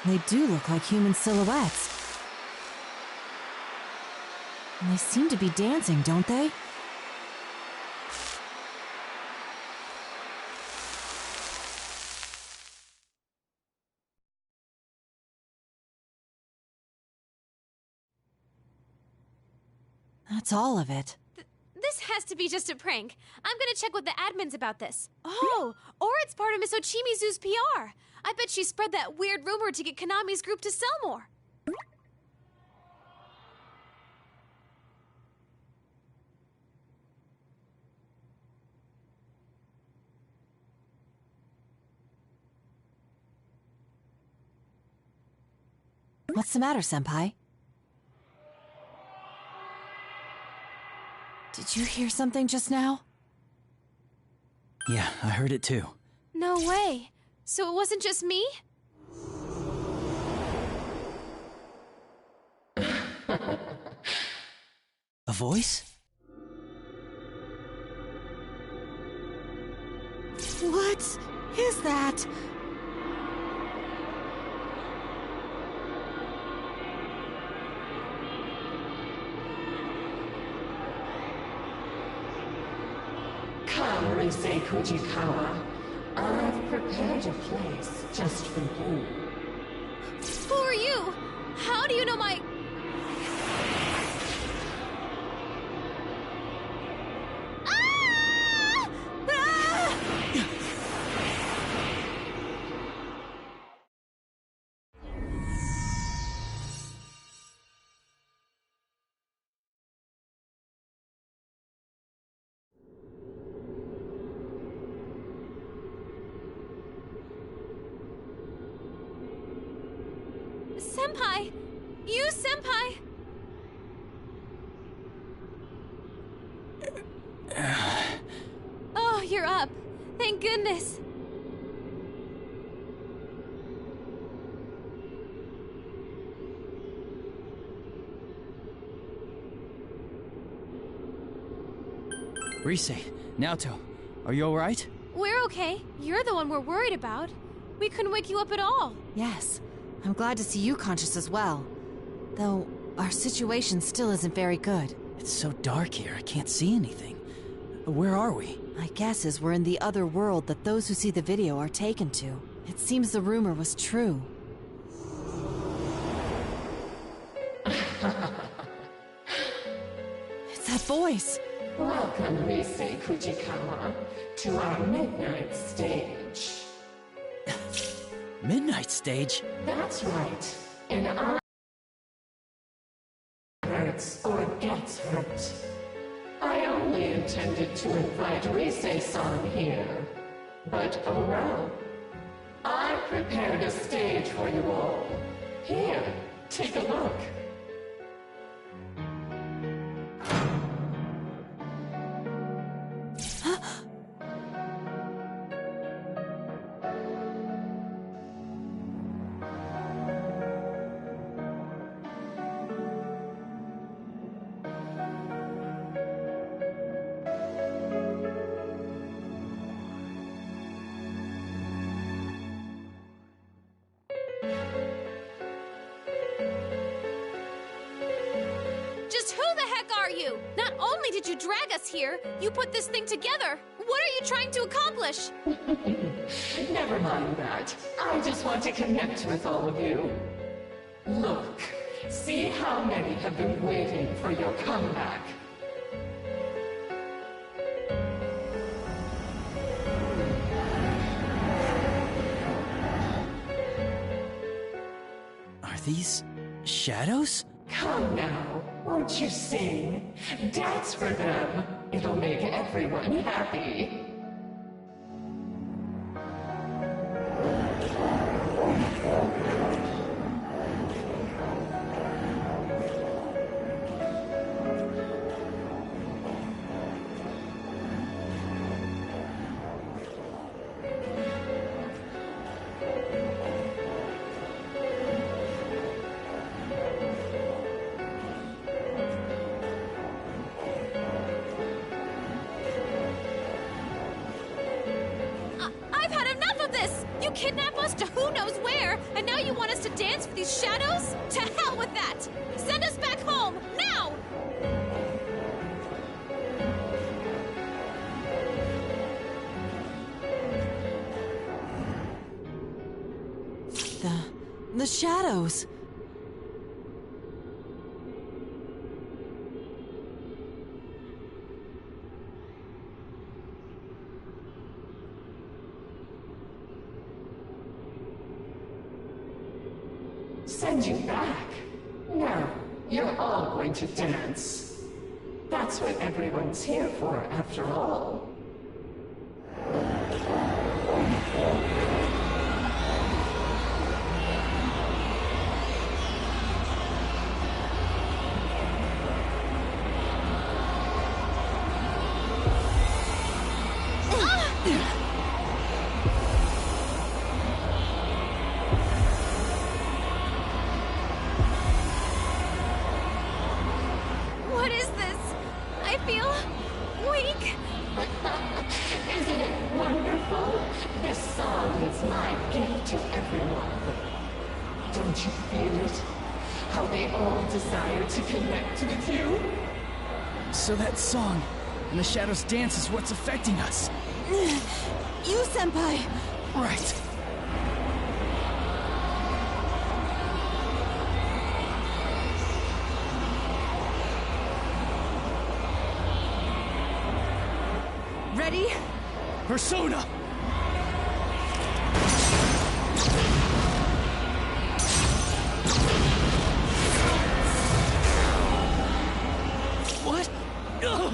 They do look like human silhouettes. And they seem to be dancing, don't they? That's all of it. This has to be just a prank. I'm gonna check with the admins about this. Oh, or it's part of Miss Ochimizu's PR. I bet she spread that weird rumor to get Konami's group to sell more. What's the matter, Senpai? Did you hear something just now? Yeah, I heard it too. No way. So it wasn't just me? A voice? What is that? Come, Risei Kujikawa. I've prepared a place just for you. Who are you? How do you know my... Ah! Ah! Senpai! You, Senpai! Oh, you're up. Thank goodness. Rise, Naoto, are you alright? We're okay. You're the one we're worried about. We couldn't wake you up at all. Yes, I'm glad to see you conscious as well. Though, our situation still isn't very good. It's so dark here, I can't see anything. Where are we? My guess is we're in the other world that those who see the video are taken to. It seems the rumor was true. It's that voice! Welcome, Rise Kujikawa, to our midnight stage. Midnight stage? That's right. In our hurts or gets hurt. I only intended to invite Rise-san here. But oh well. I prepared a stage for you all. Here, take a look. Just who the heck are you? Not only did you drag us here, you put this thing together. What are you trying to accomplish? Never mind that. I just want to connect with all of you. Look, see how many have been waiting for your comeback. Are these shadows? Come now, won't you sing? Dance for them. It'll make everyone happy. I've had enough of this! You kidnap us to who knows where, and now you want us to dance for these shadows? To hell with that! Send us back home, now! The shadows! Send you back? No, you're all going to dance. That's what everyone's here for, after all. What is this? I feel weak. Isn't it wonderful? This song is my gift to everyone. Don't you feel it? How they all desire to connect with you? So that song and the shadows dance is what's affecting us. You, Senpai! Right. Ready? Persona! What? Ugh!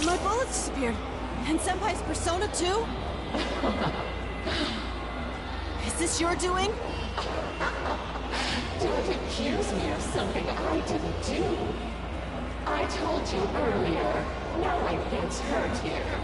My bullet disappeared. And Senpai's persona too? Is this your doing? Don't accuse me of something I didn't do. I told you earlier, no one gets hurt here.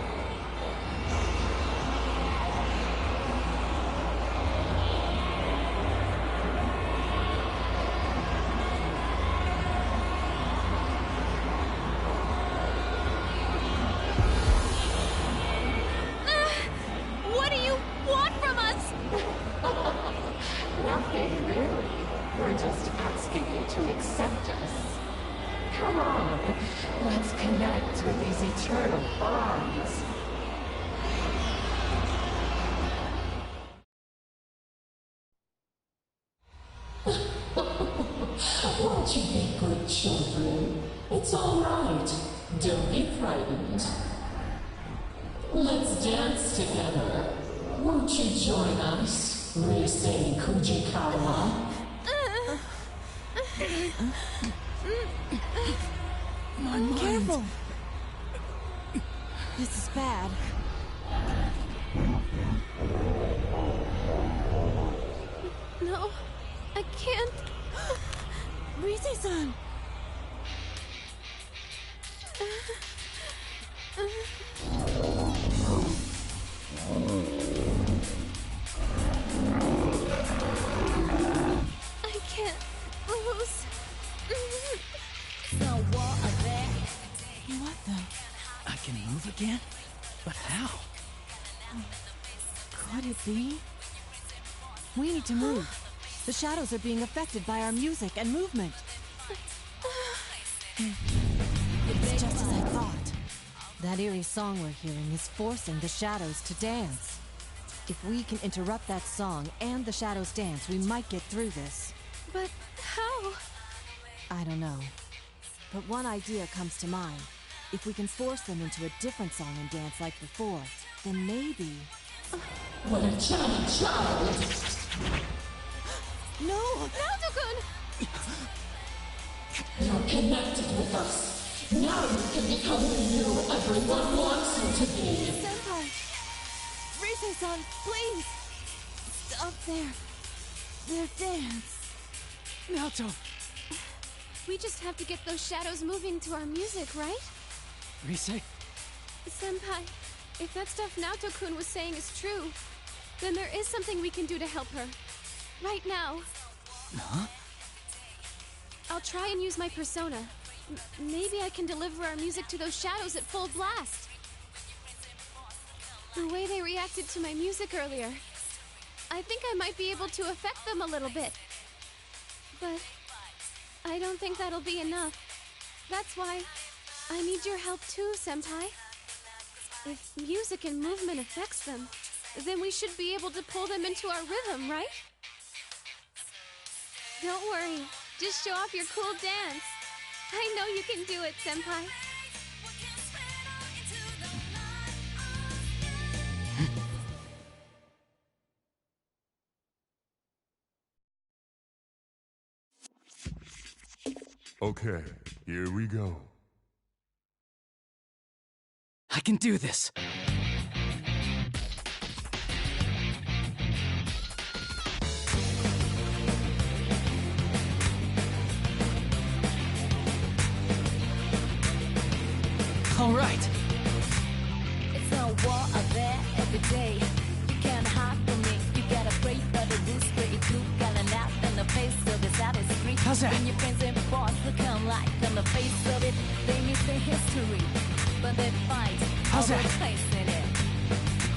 connect with these eternal bonds. Won't you be good children? It's all right. Don't be frightened. Let's dance together. Won't you join us, Risei Kujikawa? My mind. Careful! This is bad. No, I can't. Risei-san! I can't lose. What the? I can move again? But how? Could it be? We need to move. The shadows are being affected by our music and movement. It's just as I thought. That eerie song we're hearing is forcing the shadows to dance. If we can interrupt that song and the shadows dance, we might get through this. But how? I don't know. But one idea comes to mind. If we can force them into a different song and dance like before, then maybe... What a child! No! Naoto-kun! You're connected with us. Now you can become the you everyone wants you to be. Senpai! Risei-san, please! Stop their dance. Naoto! We just have to get those shadows moving to our music, right? Risei? Senpai, if that stuff Naoto-kun was saying is true, then there is something we can do to help her. Right now. Huh? I'll try and use my persona. Maybe I can deliver our music to those shadows at full blast. The way they reacted to my music earlier, I think I might be able to affect them a little bit. But I don't think that'll be enough. That's why I need your help too, Senpai. If music and movement affects them, then we should be able to pull them into our rhythm, right? Don't worry. Just show off your cool dance. I know you can do it, Senpai. Okay, here we go. I can do this! All right. It's a war out there every day. You can't hide from me. You gotta pray for the rules, but you got an out in the face of this out is free. How's that? When your friends and boss look like on the face of it, they miss their history, but they fight. How's all that? the place in it.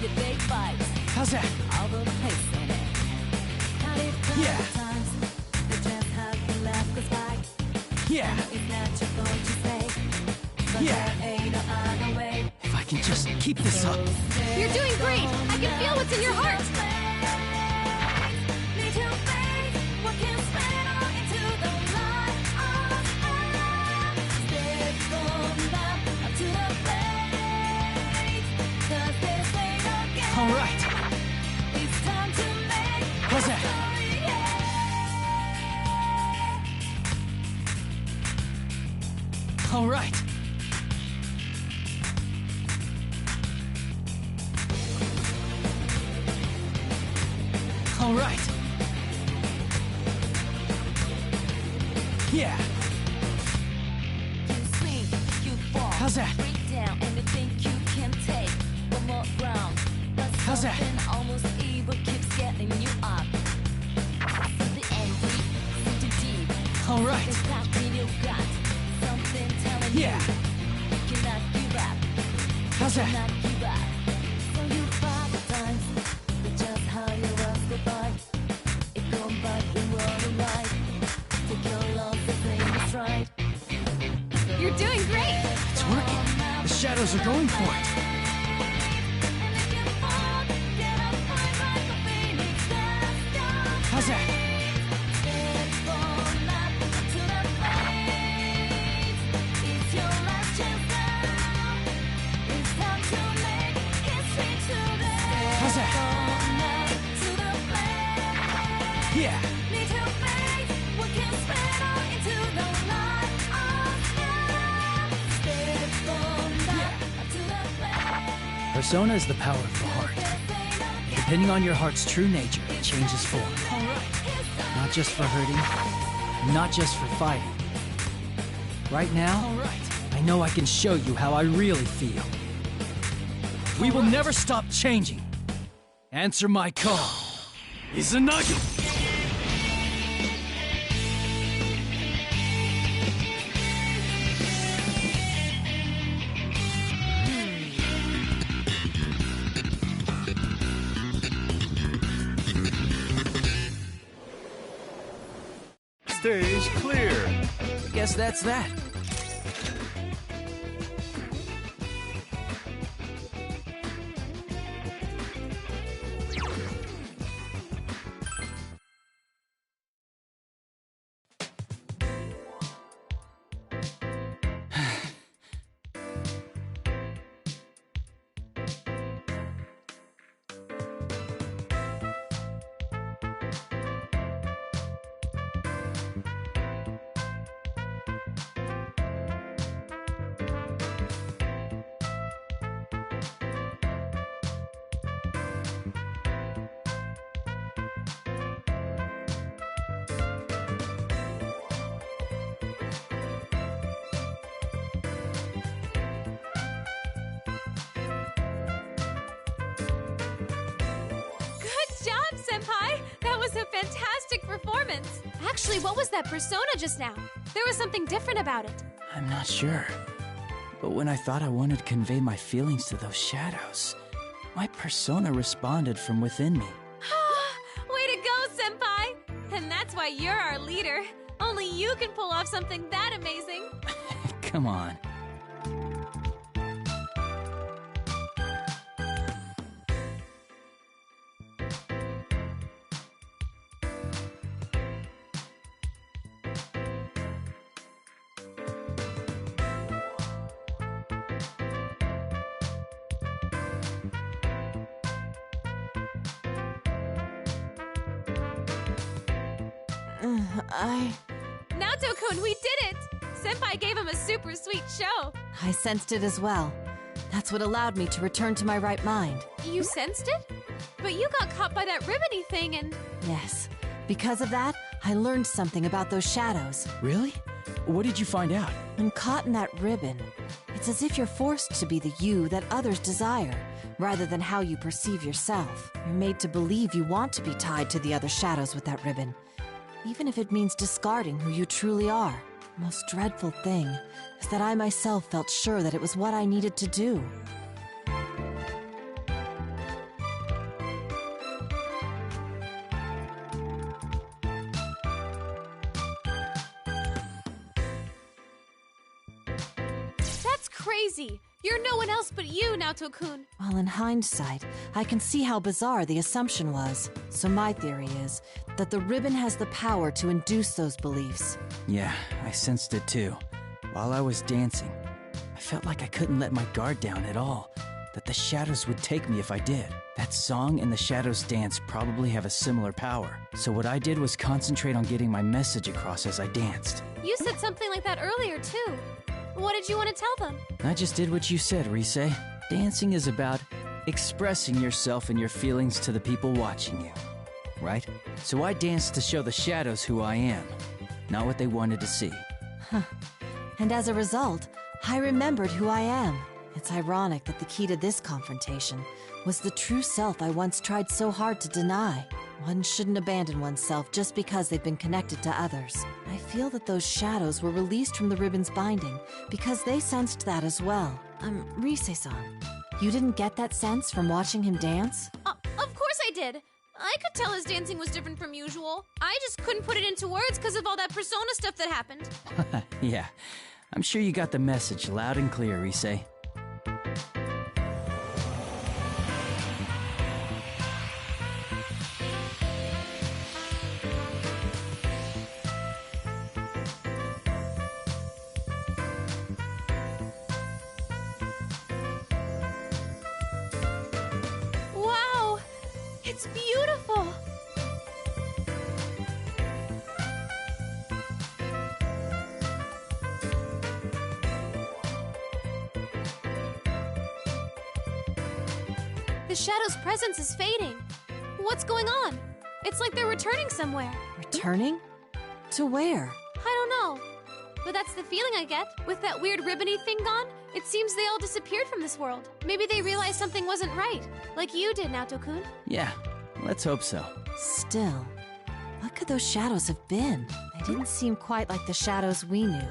Yeah, they fight. How's that? All the place in it. Yeah. Times, they just hug and laugh 'cause fight. Yeah. It's not you're going to say. But Yeah. there ain't no other way. If I can just keep this up. You're doing great! I can feel what's in your heart! All right. How's that? All right. All right. Yeah. You swing, you fall. How's that? Break down anything you can take. One more round. But How's that? something almost evil keeps getting you up. Something angry, something deep. All right. Something stuck in your gut. Something telling Yeah. you cannot give up. How's that? Cannot give up. So you fight the times. But just how you was the fight. It gone back and run right. Take your love, the thing is right. You're doing great! It's working. shadows are going for it. How's that? How's that? Yeah. Persona is the power of the heart. Depending on your heart's true nature, it changes form. Not just for hurting, not just for fighting. Right now, I know I can show you how I really feel. We will never stop changing. Answer my call. Izanagi! Stage clear. Guess that's that. Fantastic performance! Actually, what was that persona just now? There was something different about it. I'm not sure. But when I thought I wanted to convey my feelings to those shadows, my persona responded from within me. Way to go, Senpai! And that's why you're our leader. Only you can pull off something that amazing. Come on. Naoto-kun, we did it! Senpai gave him a super sweet show. I sensed it as well. That's what allowed me to return to my right mind. You sensed it? But you got caught by that ribbony thing and... Yes. Because of that, I learned something about those shadows. Really? What did you find out? When caught in that ribbon, it's as if you're forced to be the you that others desire, rather than how you perceive yourself. You're made to believe you want to be tied to the other shadows with that ribbon, even if it means discarding who you truly are. The most dreadful thing is that I myself felt sure that it was what I needed to do. That's crazy! You're no one else but you, Naoto-kun. Well, in hindsight, I can see how bizarre the assumption was. So my theory is that the ribbon has the power to induce those beliefs. Yeah, I sensed it too. While I was dancing, I felt like I couldn't let my guard down at all, that the shadows would take me if I did. That song and the shadows dance probably have a similar power. So what I did was concentrate on getting my message across as I danced. You said something like that earlier, too. What did you want to tell them? I just did what you said, Rise. Dancing is about expressing yourself and your feelings to the people watching you, right? So I danced to show the shadows who I am, not what they wanted to see. Huh. And as a result, I remembered who I am. It's ironic that the key to this confrontation was the true self I once tried so hard to deny. One shouldn't abandon oneself just because they've been connected to others. I feel that those shadows were released from the ribbon's binding because they sensed that as well. Rise-san, you didn't get that sense from watching him dance? Of course I did. I could tell his dancing was different from usual. I just couldn't put it into words because of all that persona stuff that happened. Yeah, I'm sure you got the message loud and clear, Rise. The shadow's presence is fading. What's going on? It's like they're returning somewhere. Returning? To where? I don't know. But that's the feeling I get. With that weird ribbony thing gone, it seems they all disappeared from this world. Maybe they realized something wasn't right, like you did, Naoto-kun. Yeah, let's hope so. Still, what could those shadows have been? They didn't seem quite like the shadows we knew.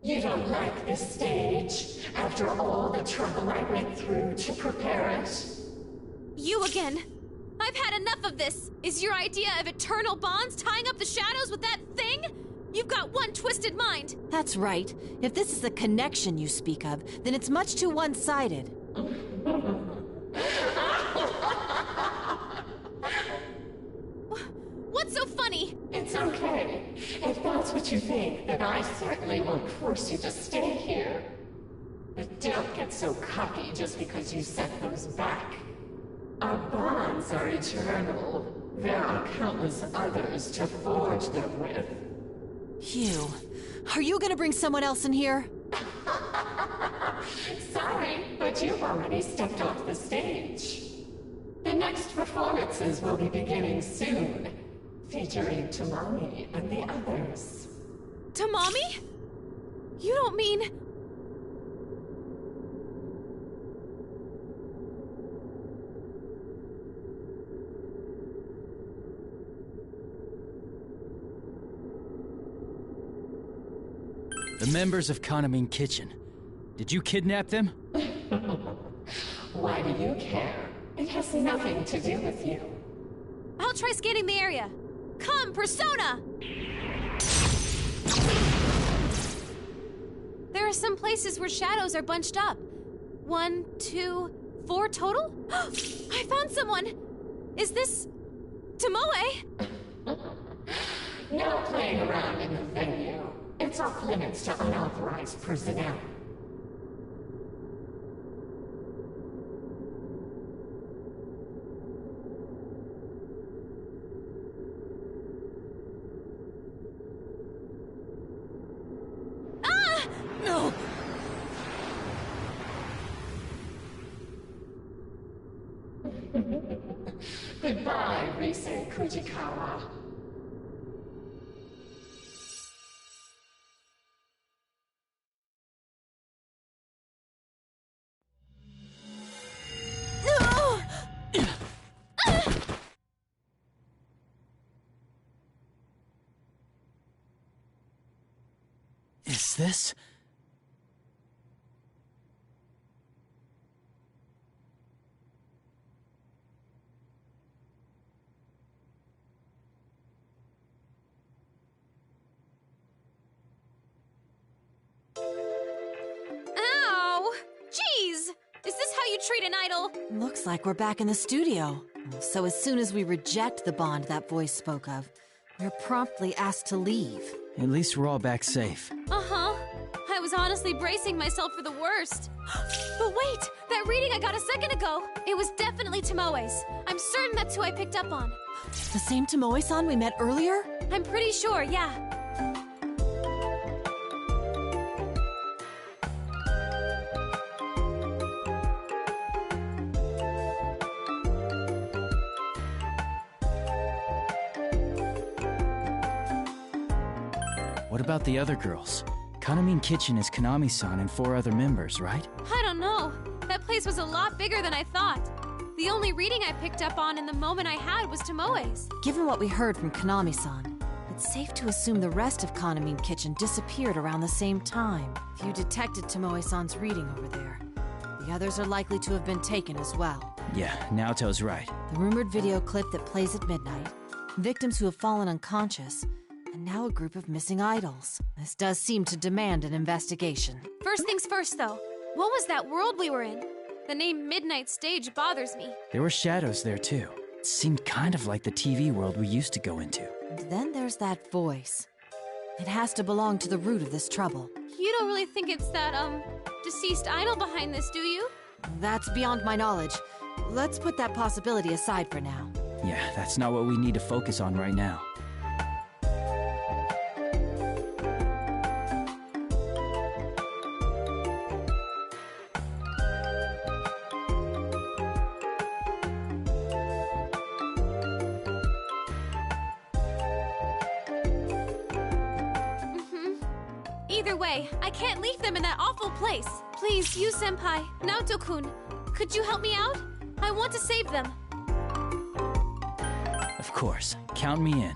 You don't like this stage, after all the trouble I went through to prepare it? You again! I've had enough of this! Is your idea of eternal bonds tying up the shadows with that thing? You've got one twisted mind! That's right. If this is the connection you speak of, then it's much too one-sided. What's so funny? It's okay. If that's what you think, then I certainly won't force you to stay here. But don't get so cocky just because you set those back. Our bonds are eternal. There are countless others to forge them with. Hugh, are you gonna bring someone else in here? Sorry, but you've already stepped off the stage. The next performances will be beginning soon, featuring Tamami and the others. Tamami? You don't mean... The members of Kanamine Kitchen. Did you kidnap them? Why do you care? It has nothing to do with you. I'll try scanning the area. Come, Persona! There are some places where shadows are bunched up. 1, 2, 4 total? I found someone! Is this... Tomoe? No playing around in the venue. It's off limits to unauthorized personnel. Ah! No! Goodbye, Rise Kujikawa. Is this... Ow! Jeez! Is this how you treat an idol? Looks like we're back in the studio. So as soon as we reject the bond that voice spoke of, we're promptly asked to leave. At least we're all back safe. Uh-huh. I was honestly bracing myself for the worst. But wait! That reading I got a second ago! It was definitely Tomoe's. I'm certain that's who I picked up on. The same Tomoe-san we met earlier? I'm pretty sure, yeah. What about the other girls? Kanamine Kitchen is Kanami-san and 4 other members, right? I don't know. That place was a lot bigger than I thought. The only reading I picked up on in the moment I had was Tomoe's. Given what we heard from Kanami-san, it's safe to assume the rest of Kanamine Kitchen disappeared around the same time. If you detected Tomoe-san's reading over there, the others are likely to have been taken as well. Yeah, Naoto's right. The rumored video clip that plays at midnight, victims who have fallen unconscious, and now a group of missing idols. This does seem to demand an investigation. First things first, though. What was that world we were in? The name Midnight Stage bothers me. There were shadows there, too. It seemed kind of like the TV world we used to go into. And then there's that voice. It has to belong to the root of this trouble. You don't really think it's that, deceased idol behind this, do you? That's beyond my knowledge. let's put that possibility aside for now. Yeah, that's not what we need to focus on right now. Either way, I can't leave them in that awful place. Please, you senpai, Naoto-kun, could you help me out? I want to save them. Of course. Count me in.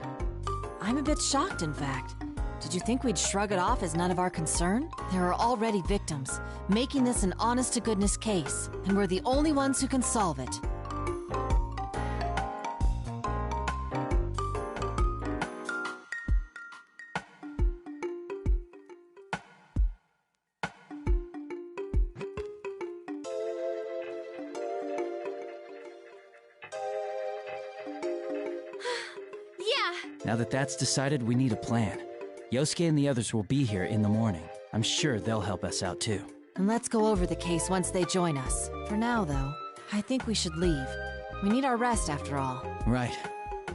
I'm a bit shocked, in fact. Did you think we'd shrug it off as none of our concern? There are already victims, making this an honest-to-goodness case, and we're the only ones who can solve it. Now that that's decided, we need a plan. Yosuke and the others will be here in the morning. I'm sure they'll help us out too. And let's go over the case once they join us. For now, though, I think we should leave. We need our rest after all. Right.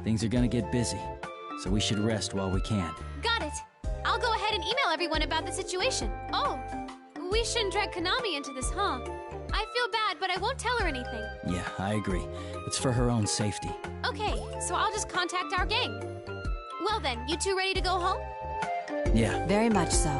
Things are gonna get busy, so we should rest while we can. Got it. I'll go ahead and email everyone about the situation. Oh, we shouldn't drag Konami into this, huh? I feel bad, but I won't tell her anything. Yeah, I agree. It's for her own safety. Okay, so I'll just contact our gang. Well then, you two ready to go home? Yeah. Very much so.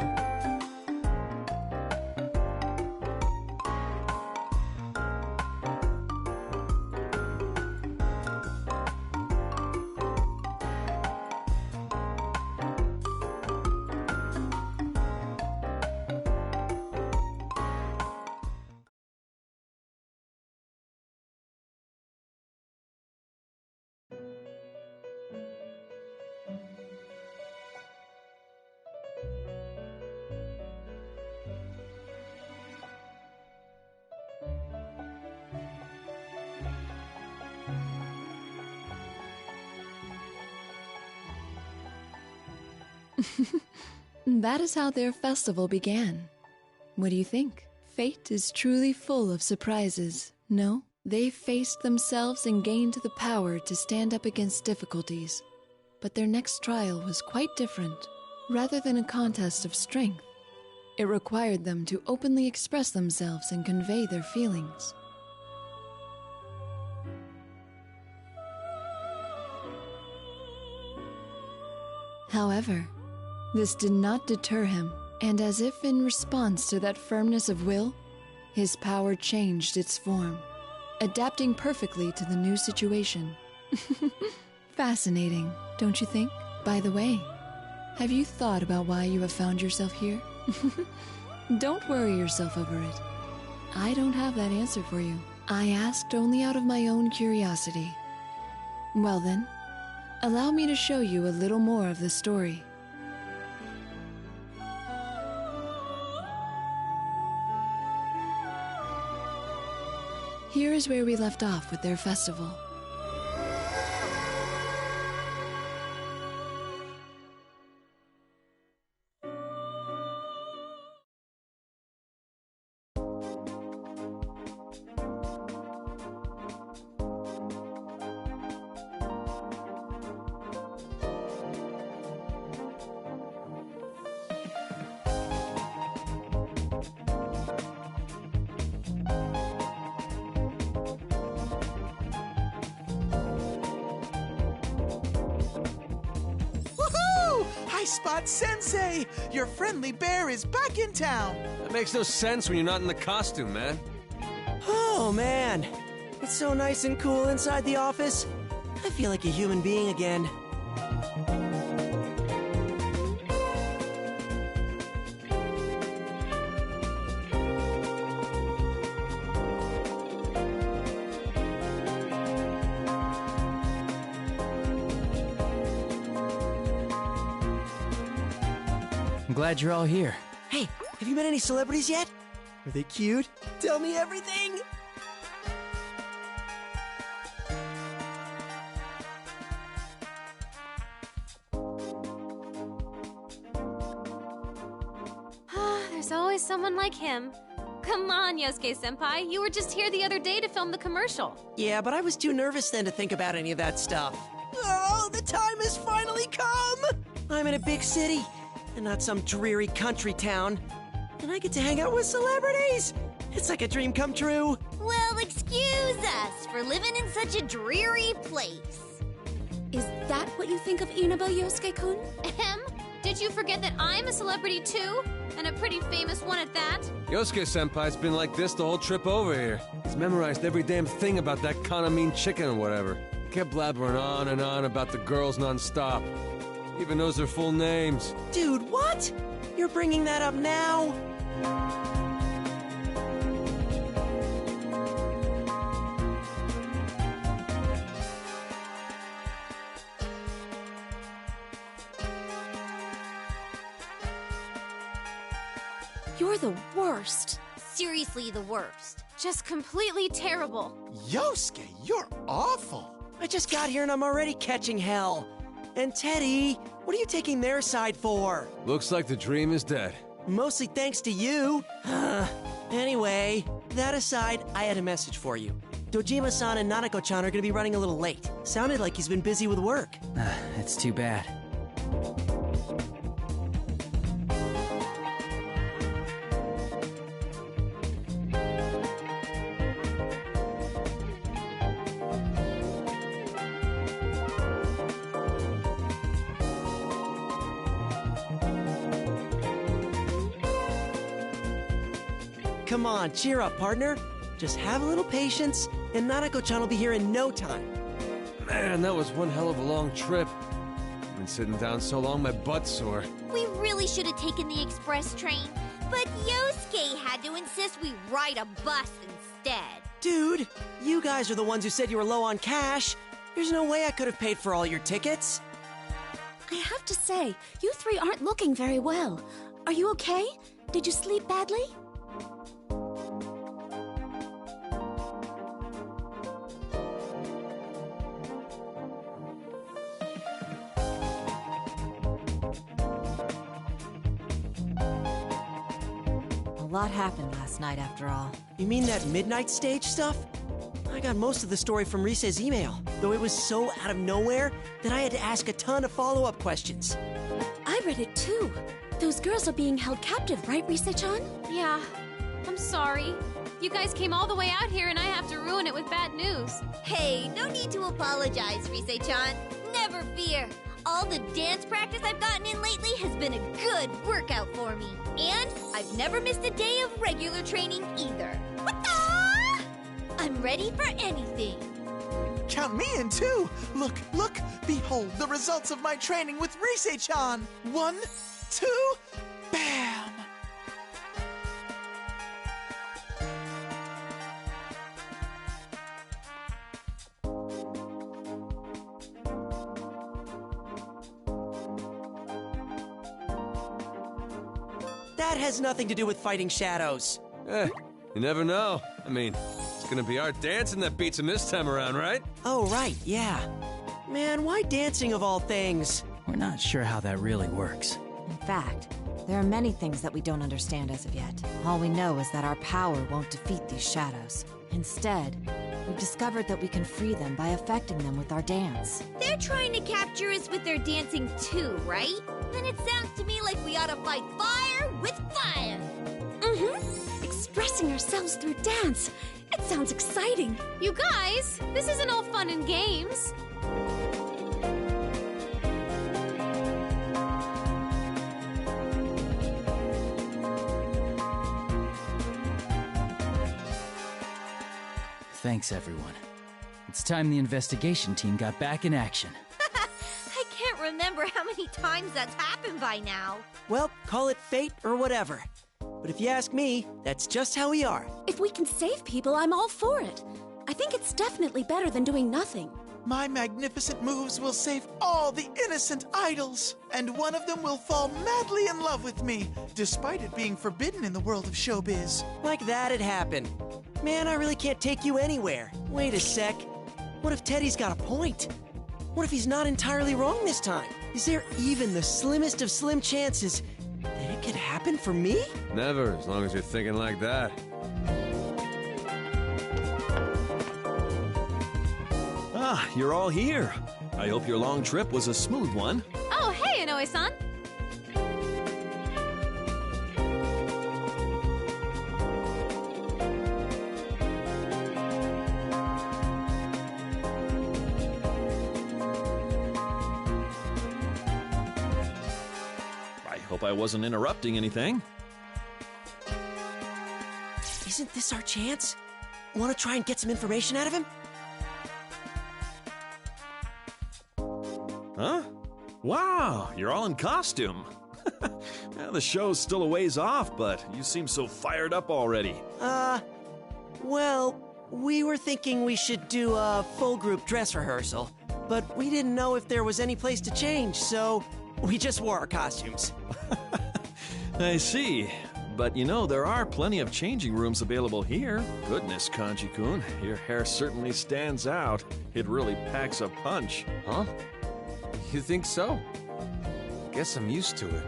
That is how their festival began. What do you think? Fate is truly full of surprises, no? They faced themselves and gained the power to stand up against difficulties. But their next trial was quite different. Rather than a contest of strength, it required them to openly express themselves and convey their feelings. However, this did not deter him, and as if in response to that firmness of will, his power changed its form, adapting perfectly to the new situation. Fascinating, don't you think? By the way, have you thought about why you have found yourself here? Don't worry yourself over it. I don't have that answer for you. I asked only out of my own curiosity. Well then, allow me to show you a little more of the story. Here is where we left off with their festival. Spot Sensei! Your friendly bear is back in town! That makes no sense when you're not in the costume, man. Oh, man. It's so nice and cool inside the office. I feel like a human being again. Glad you're all here. Hey, have you met any celebrities yet? Are they cute? Tell me everything! There's always someone like him. come on, Yosuke-senpai. You were just here the other day to film the commercial. Yeah, but I was too nervous then to think about any of that stuff. Oh, the time has finally come! I'm in a big city, and not some dreary country town. And I get to hang out with celebrities! It's like a dream come true. Well, excuse us for living in such a dreary place. Is that what you think of Inaba, Yosuke-kun? Did you forget that I'm a celebrity too? And a pretty famous one at that? Yosuke-senpai's been like this the whole trip over here. He's memorized every damn thing about that Kanamine chicken or whatever. Kept blabbering on and on about the girls non-stop. Even knows their full names. Dude, what? You're bringing that up now? You're the worst. Seriously, the worst. Just completely terrible. Yosuke, you're awful. I just got here and I'm already catching hell. And Teddy, what are you taking their side for? Looks like the dream is dead. Mostly thanks to you. Anyway, that aside, I had a message for you. Dojima-san and Nanako-chan are gonna be running a little late. Sounded like he's been busy with work. That's too bad. Come on, cheer up, partner. Just have a little patience, and Nanako-chan will be here in no time. Man, that was one hell of a long trip. I've been sitting down so long, my butt's sore. We really should have taken the express train, but Yosuke had to insist we ride a bus instead. Dude, you guys are the ones who said you were low on cash. There's no way I could have paid for all your tickets. I have to say, you three aren't looking very well. Are you okay? Did you sleep badly? A lot happened last night, after all. You mean that midnight stage stuff? I got most of the story from Rise's email, though it was so out of nowhere that I had to ask a ton of follow-up questions. I read it too. Those girls are being held captive, right, Rise-chan? Yeah. I'm sorry. You guys came all the way out here and I have to ruin it with bad news. Hey, no need to apologize, Rise-chan. Never fear. All the dance practice I've gotten in lately has been a good workout for me. And I've never missed a day of regular training either. What the? I'm ready for anything. Count me in too. Look, look. Behold the results of my training with Rise-chan. 1, 2, bam. That has nothing to do with fighting shadows. You never know. I mean, it's gonna be our dancing that beats him this time around, right? Oh, right, yeah. Man, why dancing of all things? We're not sure how that really works. In fact, there are many things that we don't understand as of yet. All we know is that our power won't defeat these shadows. Instead, we've discovered that we can free them by affecting them with our dance. They're trying to capture us with their dancing too, right? Then it sounds to me like we ought to fight fire with fire. Mm-hmm. Expressing ourselves through dance. It sounds exciting. You guys, this isn't all fun and games. Thanks, everyone. It's time the investigation team got back in action. I can't remember how many times that's happened by now. Well, call it fate or whatever. But if you ask me, that's just how we are. If we can save people, I'm all for it. I think it's definitely better than doing nothing. My magnificent moves will save all the innocent idols, and one of them will fall madly in love with me, despite it being forbidden in the world of showbiz. Like that'd happen. Man, I really can't take you anywhere. Wait a sec. What if Teddy's got a point? What if he's not entirely wrong this time? Is there even the slimmest of slim chances that it could happen for me? Never, as long as you're thinking like that. Ah, you're all here. I hope your long trip was a smooth one. Oh, hey, Inoue-san. I hope I wasn't interrupting anything. Isn't this our chance? Want to try and get some information out of him? Huh? Wow, you're all in costume. Well, the show's still a ways off, but you seem so fired up already. Well, we were thinking we should do a full group dress rehearsal, but we didn't know if there was any place to change, so we just wore our costumes. I see. But you know, there are plenty of changing rooms available here. Goodness, Kanji-kun, your hair certainly stands out. It really packs a punch. Huh? You think so? Guess I'm used to it.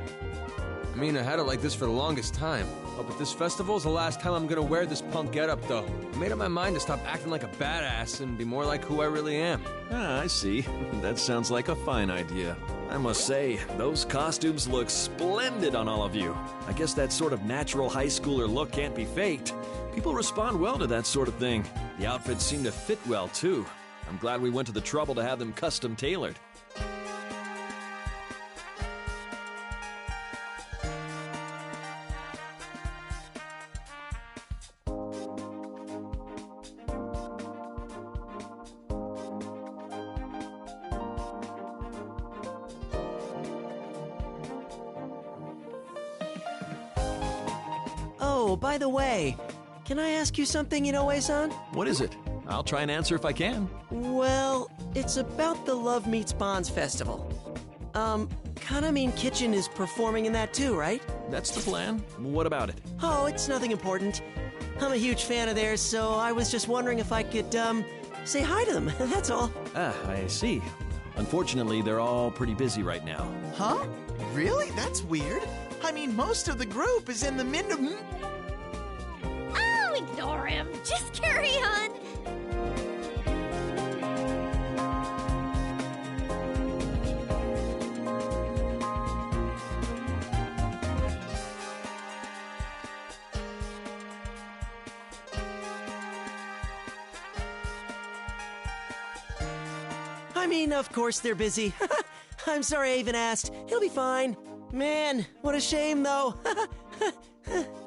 I mean, I had it like this for the longest time. Oh, but this festival's the last time I'm gonna wear this punk getup, though. I made up my mind to stop acting like a badass and be more like who I really am. Ah, I see. That sounds like a fine idea. I must say, those costumes look splendid on all of you. I guess that sort of natural high schooler look can't be faked. People respond well to that sort of thing. The outfits seem to fit well, too. I'm glad we went to the trouble to have them custom tailored. Oh, by the way, can I ask you something, Inoue-san? What is it? I'll try and answer if I can. Well, it's about the Love Meets Bonds festival. Kanamine Kitchen is performing in that too, right? That's the plan. What about it? Oh, it's nothing important. I'm a huge fan of theirs, so I was just wondering if I could, say hi to them, that's all. Ah, I see. Unfortunately, they're all pretty busy right now. Huh? Really? That's weird. I mean, most of the group is in the Oh, ignore him. Just carry on. I mean, of course they're busy. I'm sorry I even asked. He'll be fine. Man, what a shame, though.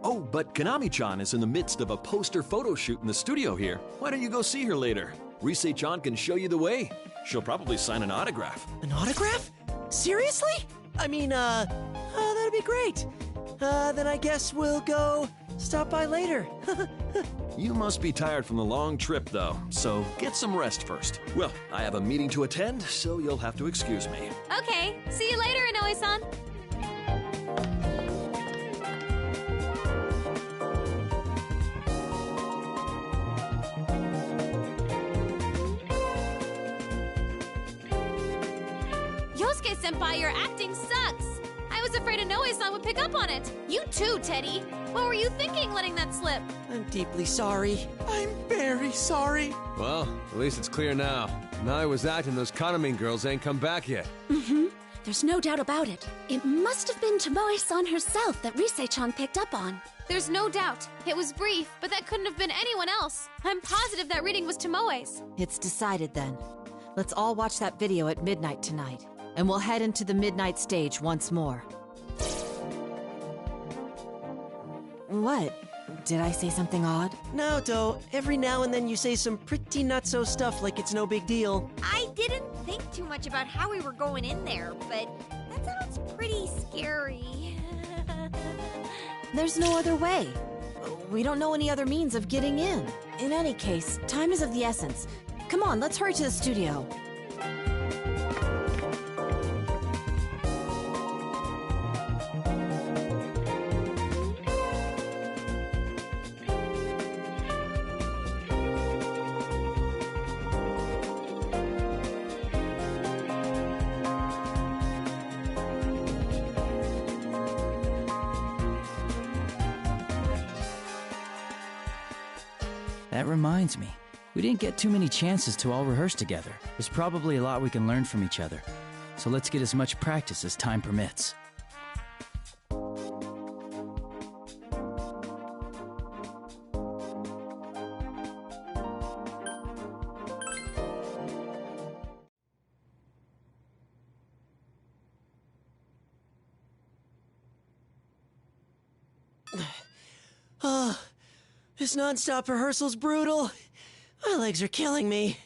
Oh, but Konami-chan is in the midst of a poster photo shoot in the studio here. Why don't you go see her later? Rise-chan can show you the way. She'll probably sign an autograph. An autograph? Seriously? I mean, that'd be great. Then I guess we'll go stop by later. You must be tired from the long trip, though, so get some rest first. Well, I have a meeting to attend, so you'll have to excuse me. Okay, see you later, Inoue-san. Yosuke-senpai, your acting sucks. I was afraid Inoue-san would pick up on it. You too, Teddy. What were you thinking letting that slip? I'm deeply sorry. I'm very sorry. Well, at least it's clear now. Now I was acting, those Kanamine girls ain't come back yet. Mm-hmm. There's no doubt about it. It must have been Tomoe-san herself that Rise-chan picked up on. There's no doubt. It was brief, but that couldn't have been anyone else. I'm positive that reading was Tomoe's. It's decided then. Let's all watch that video at midnight tonight, and we'll head into the midnight stage once more. What? Did I say something odd? No, Do. Every now and then you say some pretty nutso stuff like it's no big deal. I didn't think too much about how we were going in there, but that sounds pretty scary. There's no other way. We don't know any other means of getting in. In any case, time is of the essence. Come on, let's hurry to the studio. That reminds me. We didn't get too many chances to all rehearse together. There's probably a lot we can learn from each other. So let's get as much practice as time permits. This non-stop rehearsal's brutal. My legs are killing me.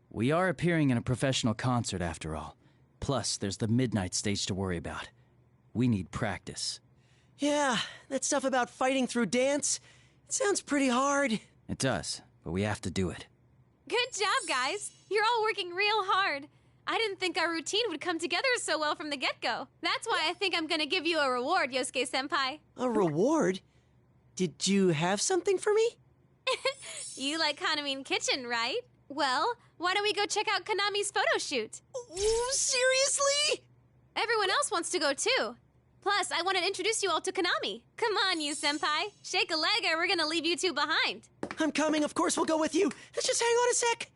We are appearing in a professional concert after all. Plus, there's the midnight stage to worry about. We need practice. Yeah, that stuff about fighting through dance, it sounds pretty hard. It does, but we have to do it. Good job, guys. You're all working real hard. I didn't think our routine would come together so well from the get-go. That's why I think I'm gonna give you a reward, Yosuke-senpai. A reward? Did you have something for me? You like Hanami Kitchen, right? Well, why don't we go check out Konami's photo shoot? Ooh, seriously? Everyone else wants to go too. Plus, I want to introduce you all to Konami. Come on, you senpai. Shake a leg or we're gonna leave you two behind. I'm coming, of course we'll go with you. Let's just hang on a sec.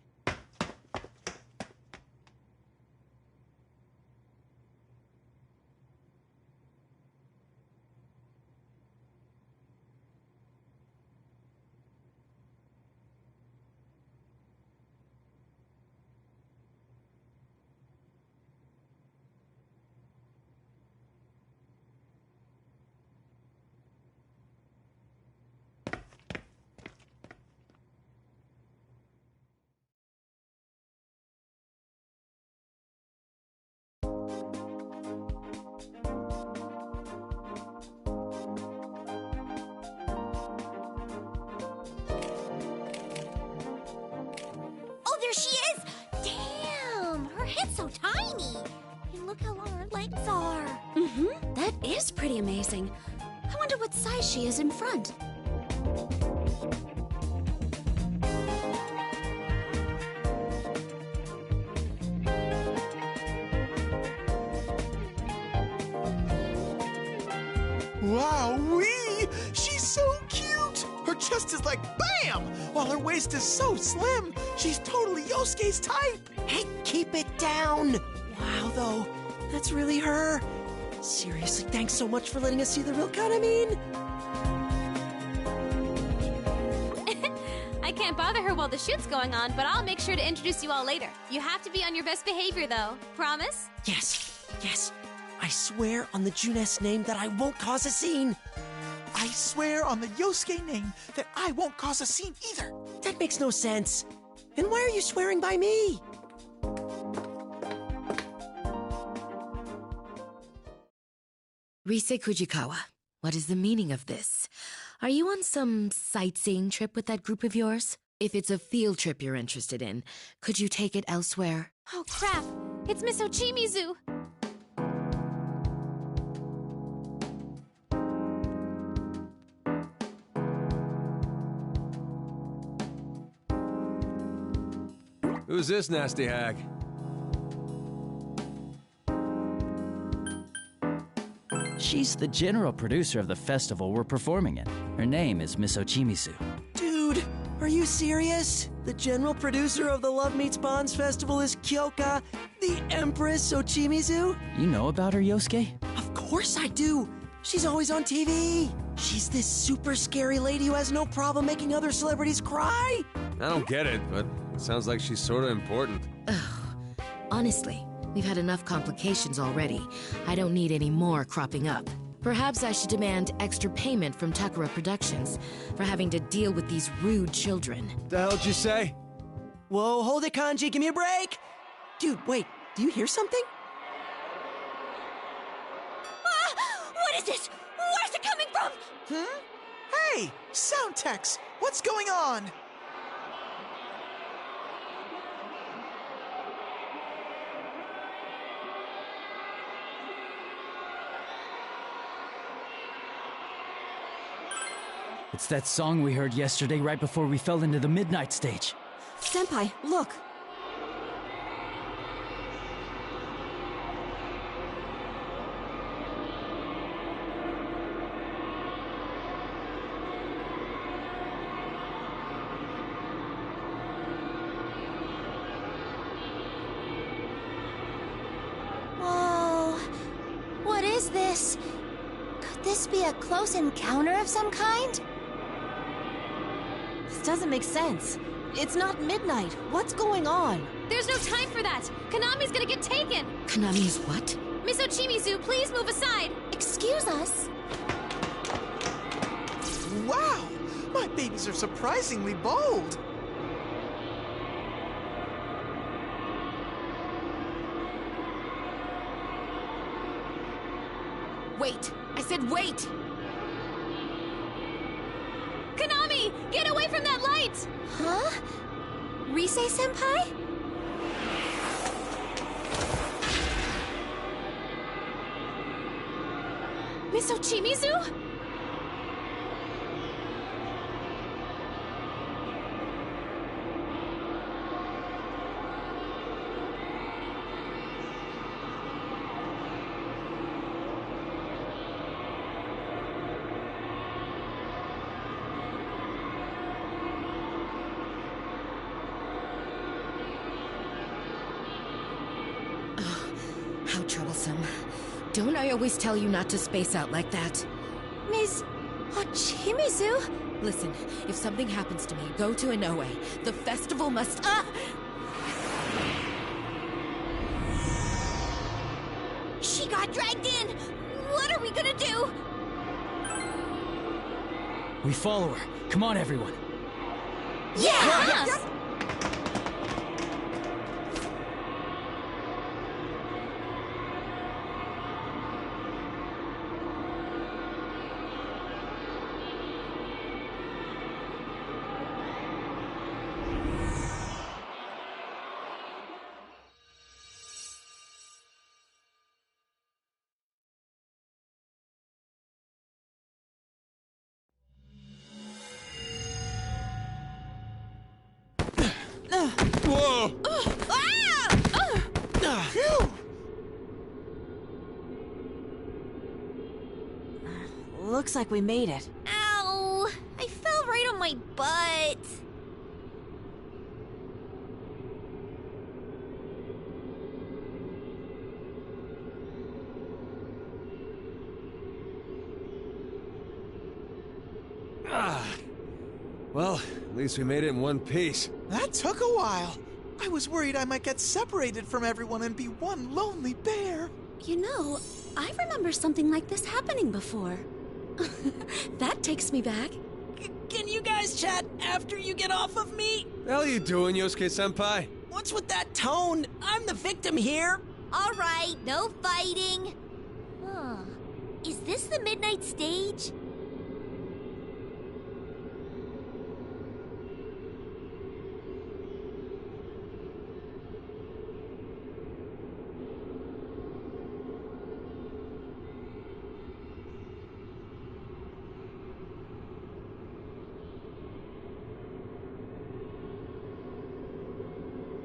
There she is! Damn! Her head's so tiny! And look how long her legs are! Mm-hmm. That is pretty amazing. I wonder what size she is in front. Wow-wee! She's so cute! Her chest is like BAM! While her waist is so slim, she's totally Yosuke's type! Hey, keep it down! Wow, though, that's really her. Seriously, thanks so much for letting us see the real Kanamine. I can't bother her while the shoot's going on, but I'll make sure to introduce you all later. You have to be on your best behavior, though. Promise? Yes, yes. I swear on the Junes name that I won't cause a scene. I swear on the Yosuke name that I won't cause a scene either. That makes no sense. And why are you swearing by me? Rise Kujikawa, what is the meaning of this? Are you on some sightseeing trip with that group of yours? If it's a field trip you're interested in, could you take it elsewhere? Oh, crap. It's Miss Ochimizu. Who's this nasty hag? She's the general producer of the festival we're performing in. Her name is Miss Ochimizu. Dude, are you serious? The general producer of the Love Meets Bonds Festival is Kyoka, the Empress Ochimizu? You know about her, Yosuke? Of course I do. She's always on TV. She's this super scary lady who has no problem making other celebrities cry. I don't get it, but it sounds like she's sort of important. Ugh. Honestly, we've had enough complications already. I don't need any more cropping up. Perhaps I should demand extra payment from Takara Productions for having to deal with these rude children. The hell'd you say? Whoa, hold it, Kanji, give me a break! Dude, wait, do you hear something? What is this? Where's it coming from? Hey, sound techs, what's going on? It's that song we heard yesterday right before we fell into the midnight stage. Senpai, look! Whoa. What is this? Could this be a close encounter of some kind? This doesn't make sense. It's not midnight. What's going on? There's no time for that! Konami's gonna get taken! Konami's what? Miss Ochimizu, please move aside! Excuse us? Wow! My babies are surprisingly bold! Wait! I said wait! Konami! Get away from that light! Huh? Rise-senpai? Miss Ochimizu? How troublesome. Don't I always tell you not to space out like that? Ms. Ochimizu? Listen, if something happens to me, go to Inoue. The festival must... She got dragged in! What are we gonna do? We follow her. Come on, everyone. Yeah! Whoa! Phew! Looks like we made it. Ow! I fell right on my butt. Well, at least we made it in one piece. That took a while. I was worried I might get separated from everyone and be one lonely bear. You know, I remember something like this happening before. That takes me back. Can you guys chat after you get off of me? The hell are you doing, Yosuke-senpai? What's with that tone? I'm the victim here. All right, no fighting. Huh. Is this the midnight stage?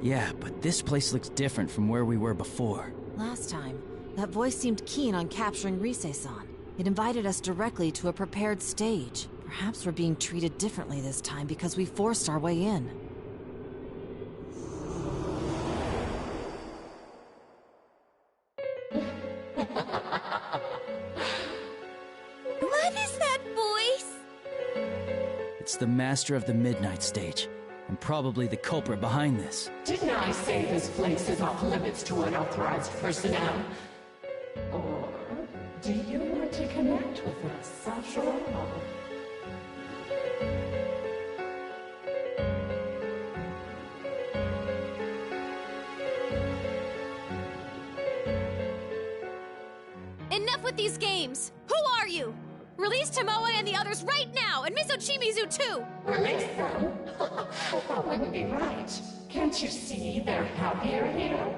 Yeah, but this place looks different from where we were before. Last time, that voice seemed keen on capturing Rise-san. It invited us directly to a prepared stage. Perhaps we're being treated differently this time because we forced our way in. What is that voice? It's the master of the Midnight Stage, and probably the culprit behind this. Didn't I say this place is off limits to unauthorized personnel? Or do you want to connect with us after all? Enough with these games! Who are you? Release Tomoe and the others right now, and Miss Ochimizu too! Release them? That wouldn't be right. Can't you see they're happier here?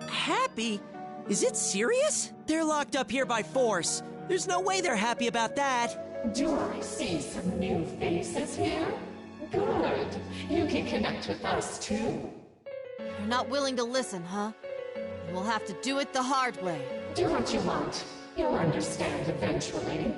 Happy? Is it serious? They're locked up here by force. There's no way they're happy about that. Do I see some new faces here? Good. You can connect with us, too. You're not willing to listen, huh? We'll have to do it the hard way. Do what you want. You'll understand eventually.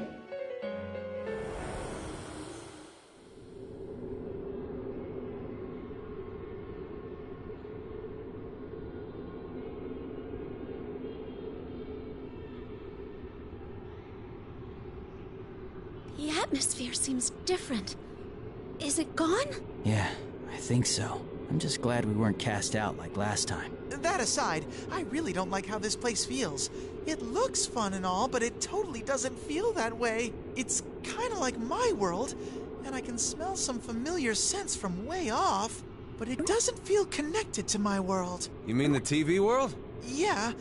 The atmosphere seems different. Is it gone? Yeah, I think so. I'm just glad we weren't cast out like last time. That aside, I really don't like how this place feels. It looks fun and all, but it totally doesn't feel that way. It's kind of like my world, and I can smell some familiar scents from way off, but it doesn't feel connected to my world. You mean the TV world? Yeah,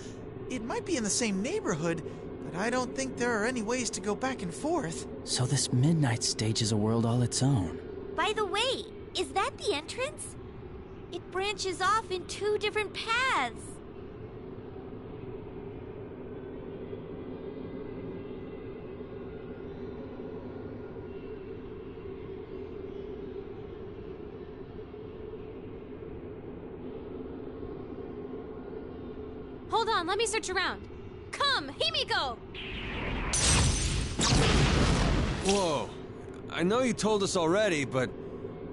it might be in the same neighborhood, but I don't think there are any ways to go back and forth. So this midnight stage is a world all its own. By the way, is that the entrance? It branches off in 2 different paths. Hold on, let me search around. Come, Himiko! Whoa. I know you told us already, but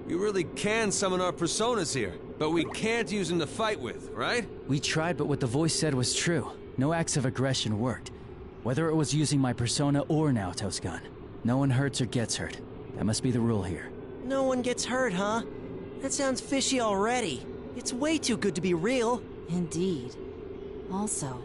you really can summon our personas here. But we can't use them to fight with, right? We tried, but what the voice said was true. No acts of aggression worked. Whether it was using my persona or Naoto's gun. No one hurts or gets hurt. That must be the rule here. No one gets hurt, huh? That sounds fishy already. It's way too good to be real. Indeed. Also,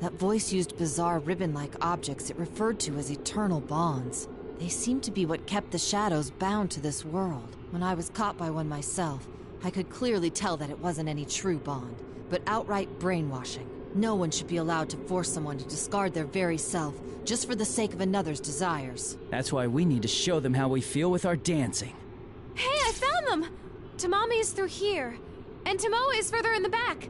that voice used bizarre ribbon-like objects it referred to as eternal bonds. They seemed to be what kept the shadows bound to this world. When I was caught by one myself, I could clearly tell that it wasn't any true bond, but outright brainwashing. No one should be allowed to force someone to discard their very self just for the sake of another's desires. That's why we need to show them how we feel with our dancing. Hey, I found them! Tamami is through here, and Tomoe is further in the back.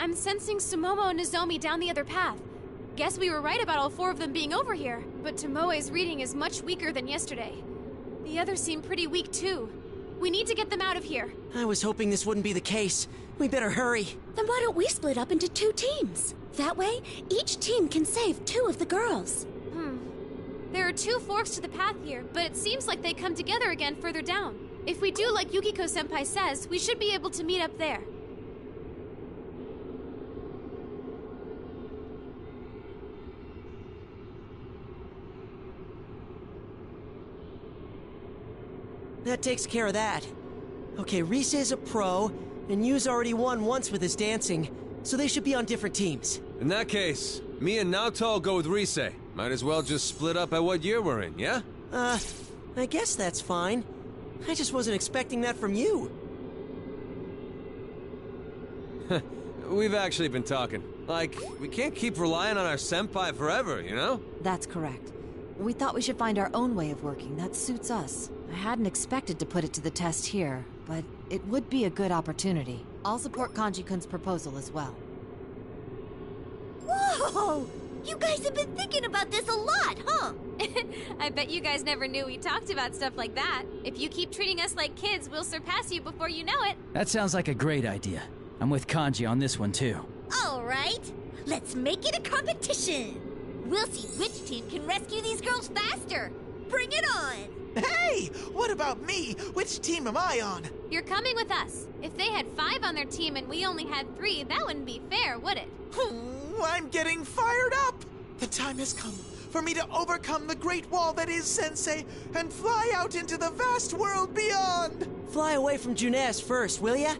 I'm sensing Sumomo and Nozomi down the other path. Guess we were right about all 4 of them being over here. But Tomoe's reading is much weaker than yesterday. The others seem pretty weak too. We need to get them out of here. I was hoping this wouldn't be the case. We better hurry. Then why don't we split up into 2 teams? That way, each team can save 2 of the girls. There are 2 forks to the path here, but it seems like they come together again further down. If we do like Yukiko-senpai says, we should be able to meet up there. That takes care of that. Okay, Rise is a pro, and Yu's already won once with his dancing, so they should be on different teams. In that case, me and Naoto will go with Rise. Might as well just split up at what year we're in, yeah? I guess that's fine. I just wasn't expecting that from you. We've actually been talking. Like, we can't keep relying on our senpai forever, you know? That's correct. We thought we should find our own way of working that suits us. I hadn't expected to put it to the test here, but it would be a good opportunity. I'll support Kanji-kun's proposal as well. Whoa! You guys have been thinking about this a lot, huh? I bet you guys never knew we talked about stuff like that. If you keep treating us like kids, we'll surpass you before you know it. That sounds like a great idea. I'm with Kanji on this one too. All right, let's make it a competition. We'll see which team can rescue these girls faster. Bring it on! Hey! What about me? Which team am I on? You're coming with us. If they had 5 on their team and we only had 3, that wouldn't be fair, would it? I'm getting fired up! The time has come for me to overcome the great wall that is Sensei and fly out into the vast world beyond! Fly away from Junes first, will ya?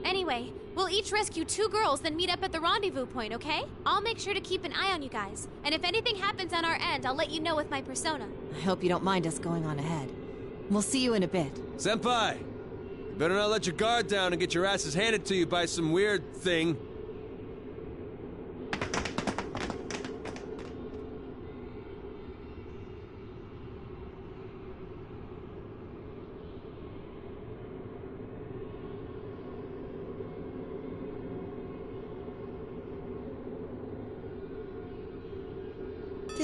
Anyway, we'll each rescue 2 girls, then meet up at the rendezvous point, okay? I'll make sure to keep an eye on you guys. And if anything happens on our end, I'll let you know with my persona. I hope you don't mind us going on ahead. We'll see you in a bit. Senpai! You better not let your guard down and get your asses handed to you by some weird thing.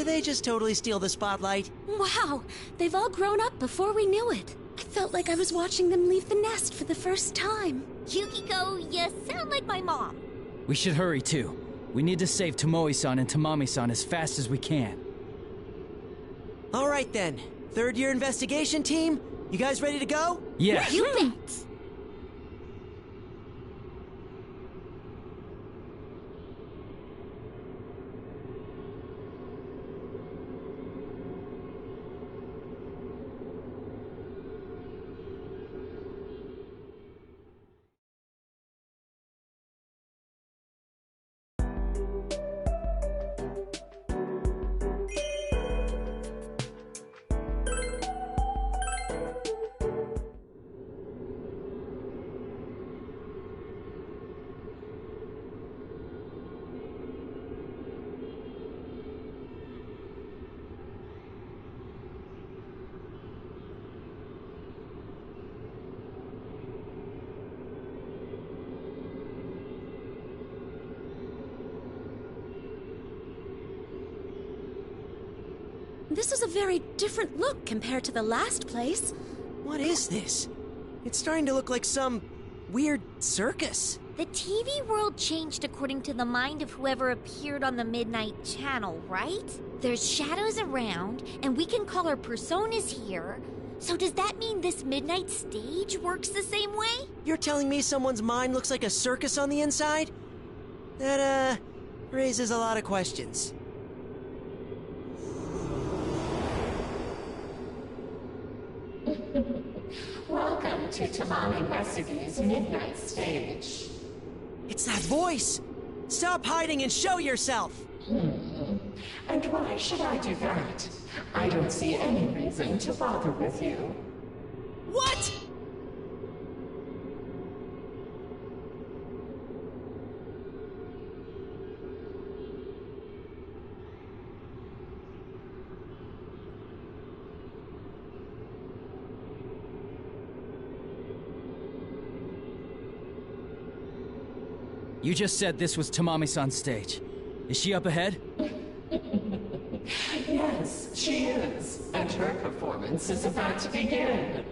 did they just totally steal the spotlight? Wow, they've all grown up before we knew it. I felt like I was watching them leave the nest for the first time. Yukiko, you sound like my mom. We should hurry, too. We need to save Tomoe-san and Tamami-san as fast as we can. All right, then. Third-year investigation team, you guys ready to go? Yeah. You bet. This is a very different look compared to the last place. What is this? It's starting to look like some weird circus. The TV world changed according to the mind of whoever appeared on the Midnight Channel, right? There's shadows around, and we can call our personas here. So does that mean this Midnight stage works the same way? You're telling me someone's mind looks like a circus on the inside? That, raises a lot of questions. Welcome to Tamami Wesugi's Midnight Stage. It's that voice! Stop hiding and show yourself! And why should I do that? I don't see any reason to bother with you. What?! You just said this was Tamami-san's stage. Is she up ahead? Yes, she is. And her performance is about to begin.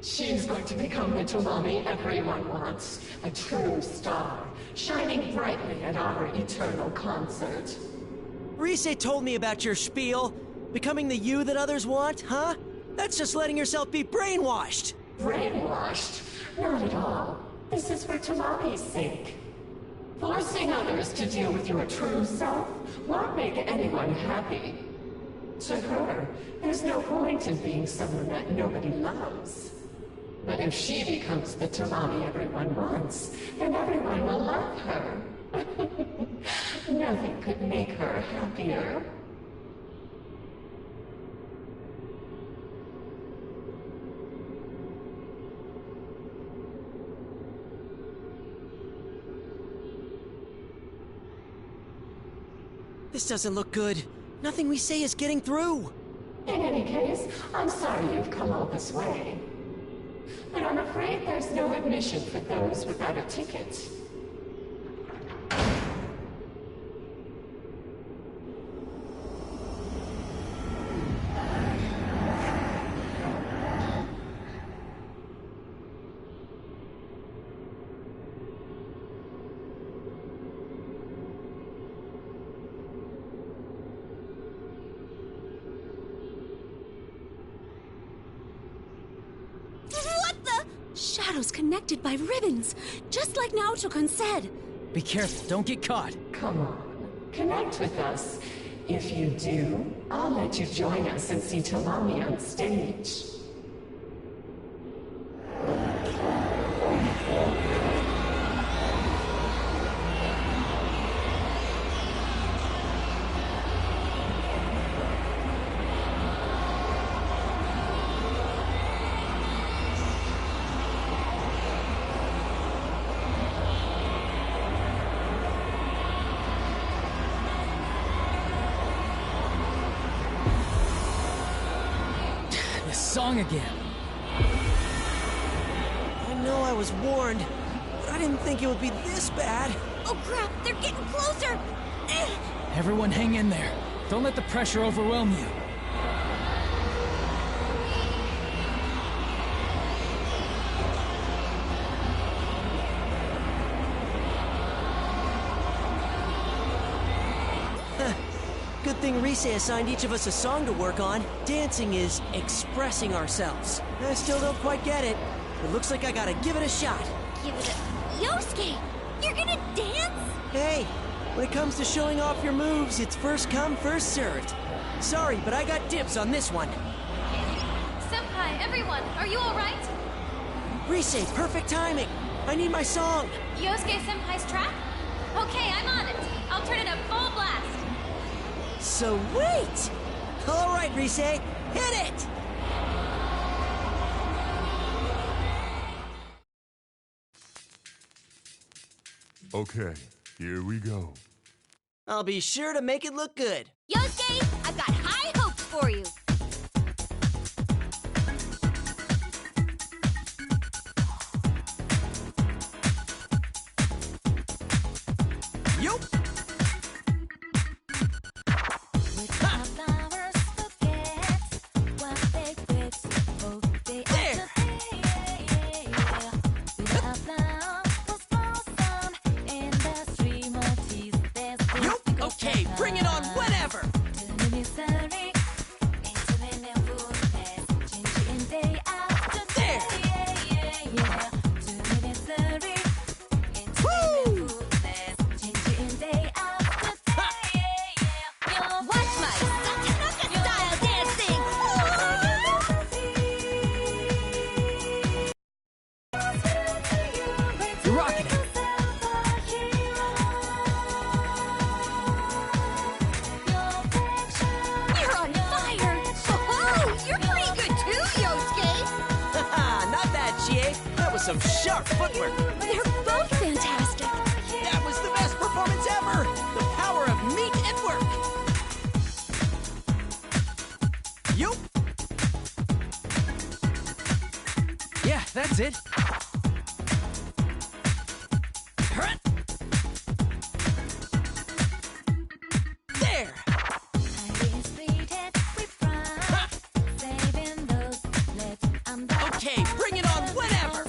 She's going to become the Tamami everyone wants. A true star, shining brightly at our eternal concert. Rise told me about your spiel. Becoming the you that others want, huh? That's just letting yourself be brainwashed. Brainwashed? Not at all. This is for Tamami's sake. Forcing others to deal with your true self won't make anyone happy. To her, there's no point in being someone that nobody loves. But if she becomes the Tamami everyone wants, then everyone will love her. Nothing could make her happier. This doesn't look good. Nothing we say is getting through. In any case, I'm sorry you've come all this way. But I'm afraid there's no admission for those without a ticket. Shadows connected by ribbons, just like Naoto-kun said. Be careful, don't get caught. Come on, connect with us. If you do, I'll let you join us and see Tamami on stage. Song again. I know I was warned, but I didn't think it would be this bad. Oh crap, they're getting closer! Everyone hang in there. Don't let the pressure overwhelm you. Good thing Rise assigned each of us a song to work on. Dancing is expressing ourselves. I still don't quite get it. It looks like I gotta give it a shot. Give it a... Yosuke! You're gonna dance? Hey, when it comes to showing off your moves, it's first come, first served. Sorry, but I got dibs on this one. Senpai, everyone, are you alright? Rise, perfect timing. I need my song. Yosuke Senpai's track? Okay, I'm on it. I'll turn it up full blast. Sweet! All right, Rise, hit it! Okay, here we go. I'll be sure to make it look good. Yosuke, I've got high hopes for you. Yup! Okay, bring it on whenever! Some sharp footwork. They're both fantastic. That was the best performance ever. The power of meat and work. Yup. Yeah, that's it. There. Okay, bring it on whenever.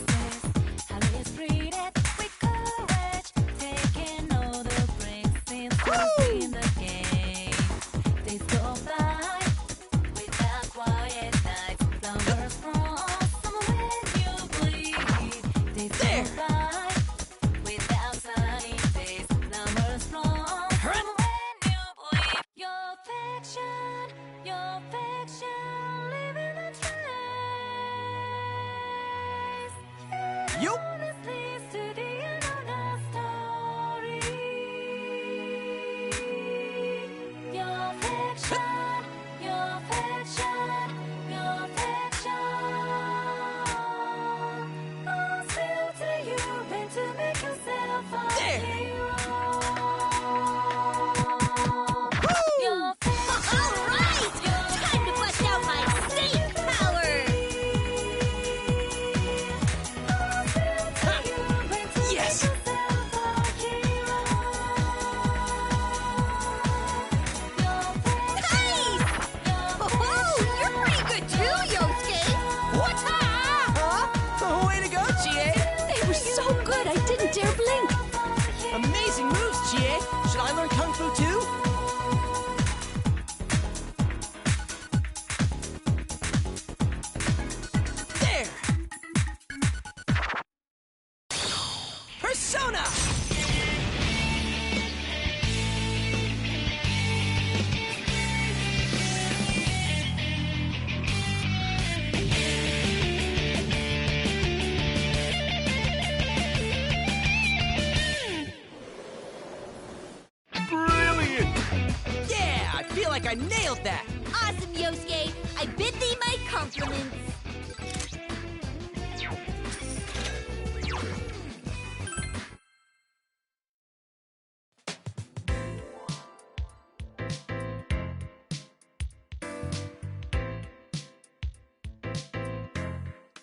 I nailed that! Awesome, Yosuke! I bid thee my compliments!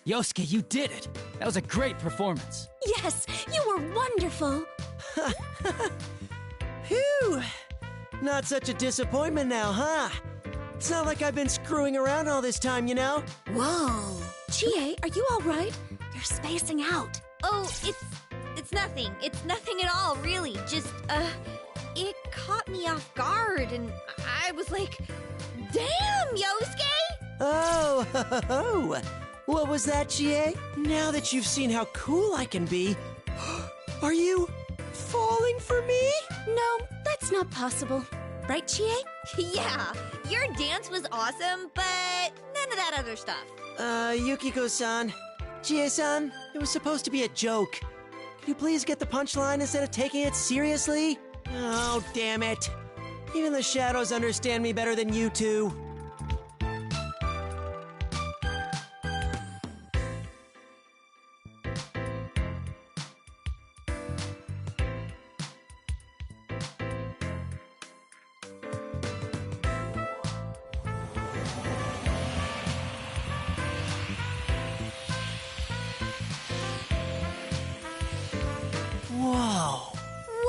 Yosuke, you did it! That was a great performance. Yes, you were wonderful! Phew! Not such a disappointment now, huh? It's not like I've been screwing around all this time, you know? Whoa. Chie, are you all right? You're spacing out. Oh, it's nothing. It's nothing at all, really. Just, it caught me off guard, and I was like, damn, Yosuke! Oh, what was that, Chie? Now that you've seen how cool I can be, are you falling for me? No, that's not possible. Right, Chie? Yeah, your dance was awesome, but none of that other stuff. Yukiko-san, Chie-san, it was supposed to be a joke. Could you please get the punchline instead of taking it seriously? Oh, damn it. Even the shadows understand me better than you two. Whoa.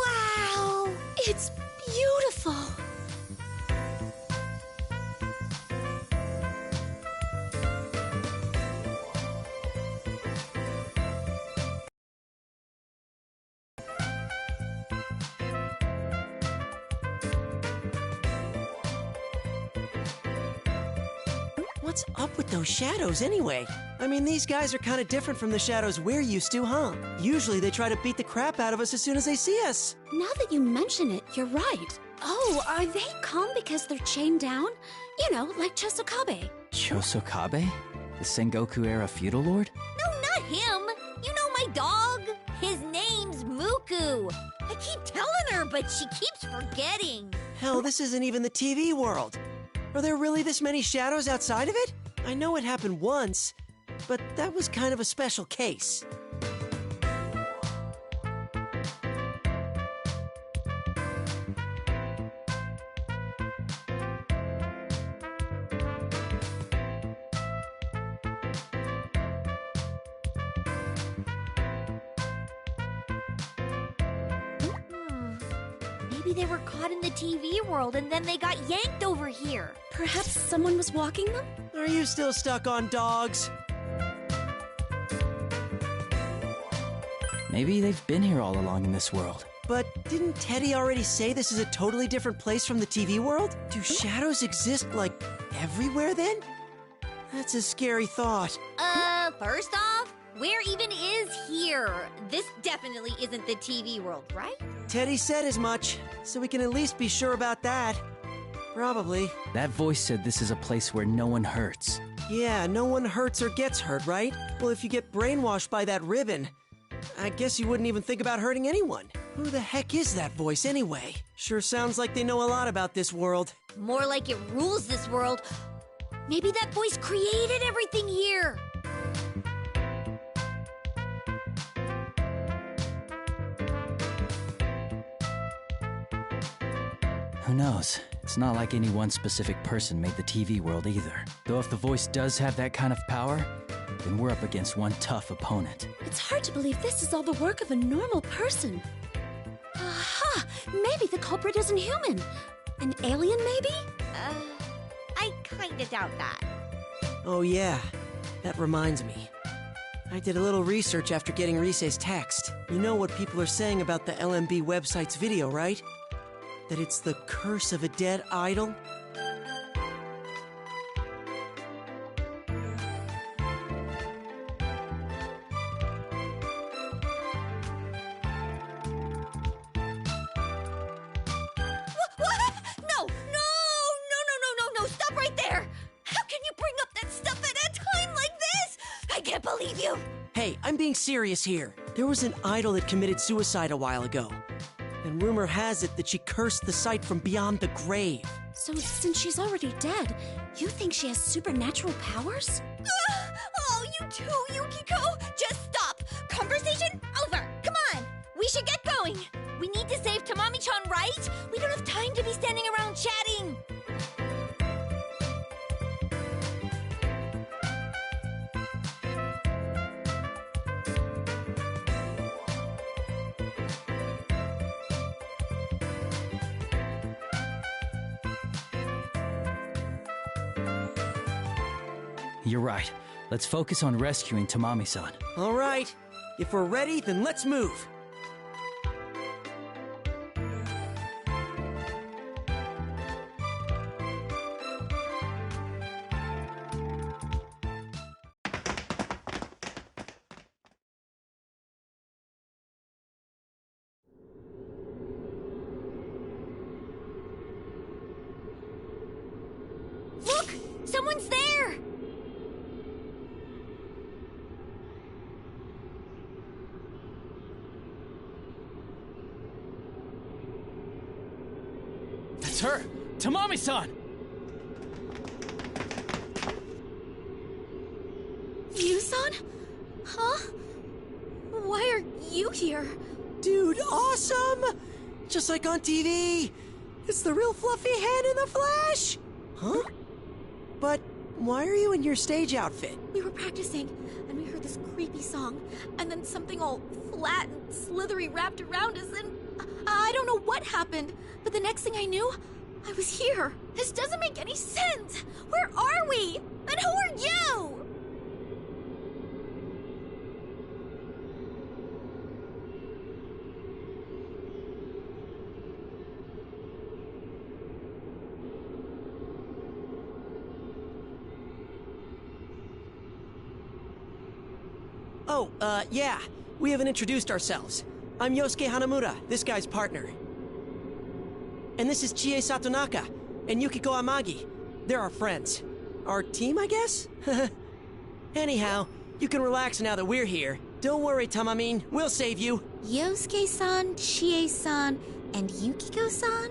Wow! It's beautiful! What's up with those shadows anyway? I mean, these guys are kind of different from the shadows we're used to, huh? Usually they try to beat the crap out of us as soon as they see us. Now that you mention it, you're right. Oh, are they calm because they're chained down? You know, like Chosokabe. Chosokabe? The Sengoku-era feudal lord? No, not him. You know my dog. His name's Muku. I keep telling her, but she keeps forgetting. Hell, this isn't even the TV world. Are there really this many shadows outside of it? I know it happened once, but that was kind of a special case. Maybe they were caught in the TV world and then they got yanked over here. Perhaps someone was walking them? Are you still stuck on dogs? Maybe they've been here all along in this world. But didn't Teddy already say this is a totally different place from the TV world? Do shadows exist, like, everywhere then? That's a scary thought. First off, where even is here? This definitely isn't the TV world, right? Teddy said as much, so we can at least be sure about that. Probably. That voice said this is a place where no one hurts. Yeah, no one hurts or gets hurt, right? Well, if you get brainwashed by that ribbon, I guess you wouldn't even think about hurting anyone. Who the heck is that voice anyway? Sure sounds like they know a lot about this world. More like it rules this world. Maybe that voice created everything here. Who knows? It's not like any one specific person made the TV world either. Though if the voice does have that kind of power, then we're up against one tough opponent. It's hard to believe this is all the work of a normal person. Aha! Maybe the culprit isn't human. An alien, maybe? I kinda doubt that. Oh yeah, that reminds me. I did a little research after getting Risei's text. You know what people are saying about the LMB website's video, right? That it's the curse of a dead idol? No, stop right there! How can you bring up that stuff at a time like this? I can't believe you! Hey, I'm being serious here. There was an idol that committed suicide a while ago. And rumor has it that she cursed the site from beyond the grave. So since she's already dead, you think she has supernatural powers? Oh, you too, Yukiko! Just stop! Conversation over! Come on! We should get going! We need to save Tamami-chan, right? We don't have time to be standing around chatting! You're right. Let's focus on rescuing Tamami-san. All right. If we're ready, then let's move. Look! Someone's there! That's her! Tamami-san! You-san? Huh? Why are you here? Dude, awesome! Just like on TV! It's the real fluffy hand in the flesh! Huh? But why are you in your stage outfit? We were practicing, and we heard this creepy song, and then something all flat and slithery wrapped around us, and I don't know what happened, but the next thing I knew, I was here. This doesn't make any sense! Where are we? And who are you? Oh, yeah. We haven't introduced ourselves. I'm Yosuke Hanamura, this guy's partner. And this is Chie Satonaka and Yukiko Amagi. They're our friends. Our team, I guess? Anyhow, you can relax now that we're here. Don't worry, Tamamine. We'll save you. Yosuke-san, Chie-san, and Yukiko-san?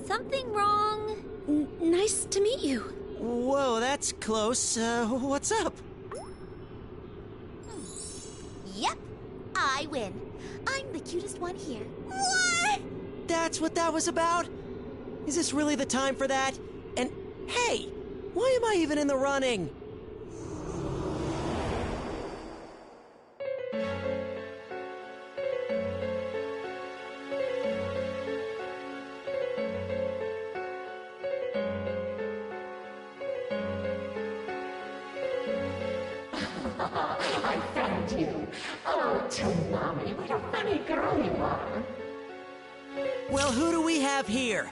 Something wrong? Nice to meet you. Whoa, that's close. What's up? Yep, I win. I'm the cutest one here. What? That's what that was about? Is this really the time for that? And hey, why am I even in the running? I found you. Oh, Tamami, what a funny girl you are. Well, who do we have here?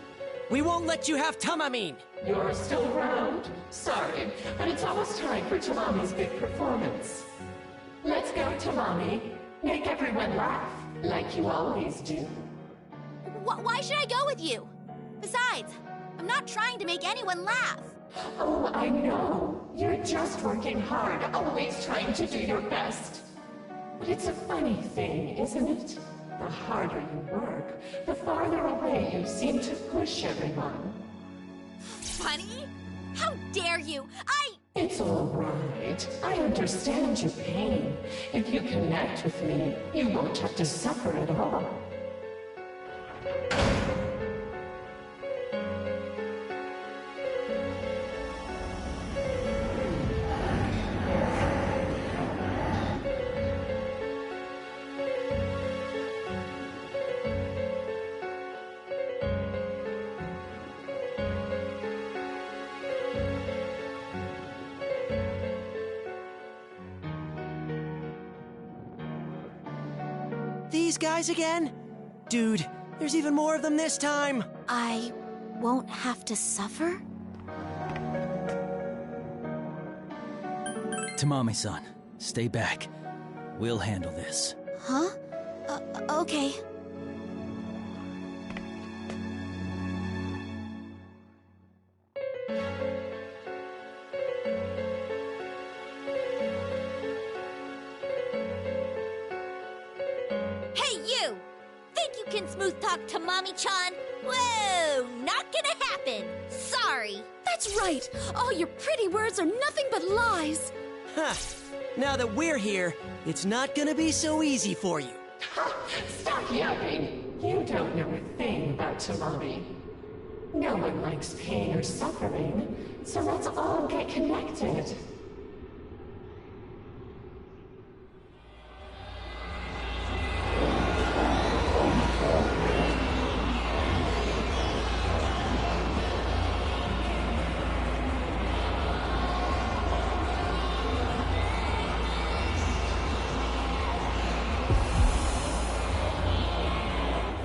We won't let you have Tamamine. You're still around? Sorry, but it's almost time for Tamami's big performance. Let's go, Tamami. Make everyone laugh, like you always do. Why should I go with you? Besides, I'm not trying to make anyone laugh. Oh, I know. You're just working hard, always trying to do your best. But it's a funny thing, isn't it? The harder you work, the farther away you seem to push everyone. Funny? How dare you? It's all right. I understand your pain. If you connect with me, you won't have to suffer at all. These guys again? Dude, there's even more of them this time. I won't have to suffer? Tamami-san, stay back. We'll handle this. Huh? Okay. Smooth talk to Mommy-chan? Whoa, not gonna happen. Sorry. That's right. All your pretty words are nothing but lies. Huh. Now that we're here, it's not gonna be so easy for you. Stop yapping. You don't know a thing about Tamami. No one likes pain or suffering, so let's all get connected.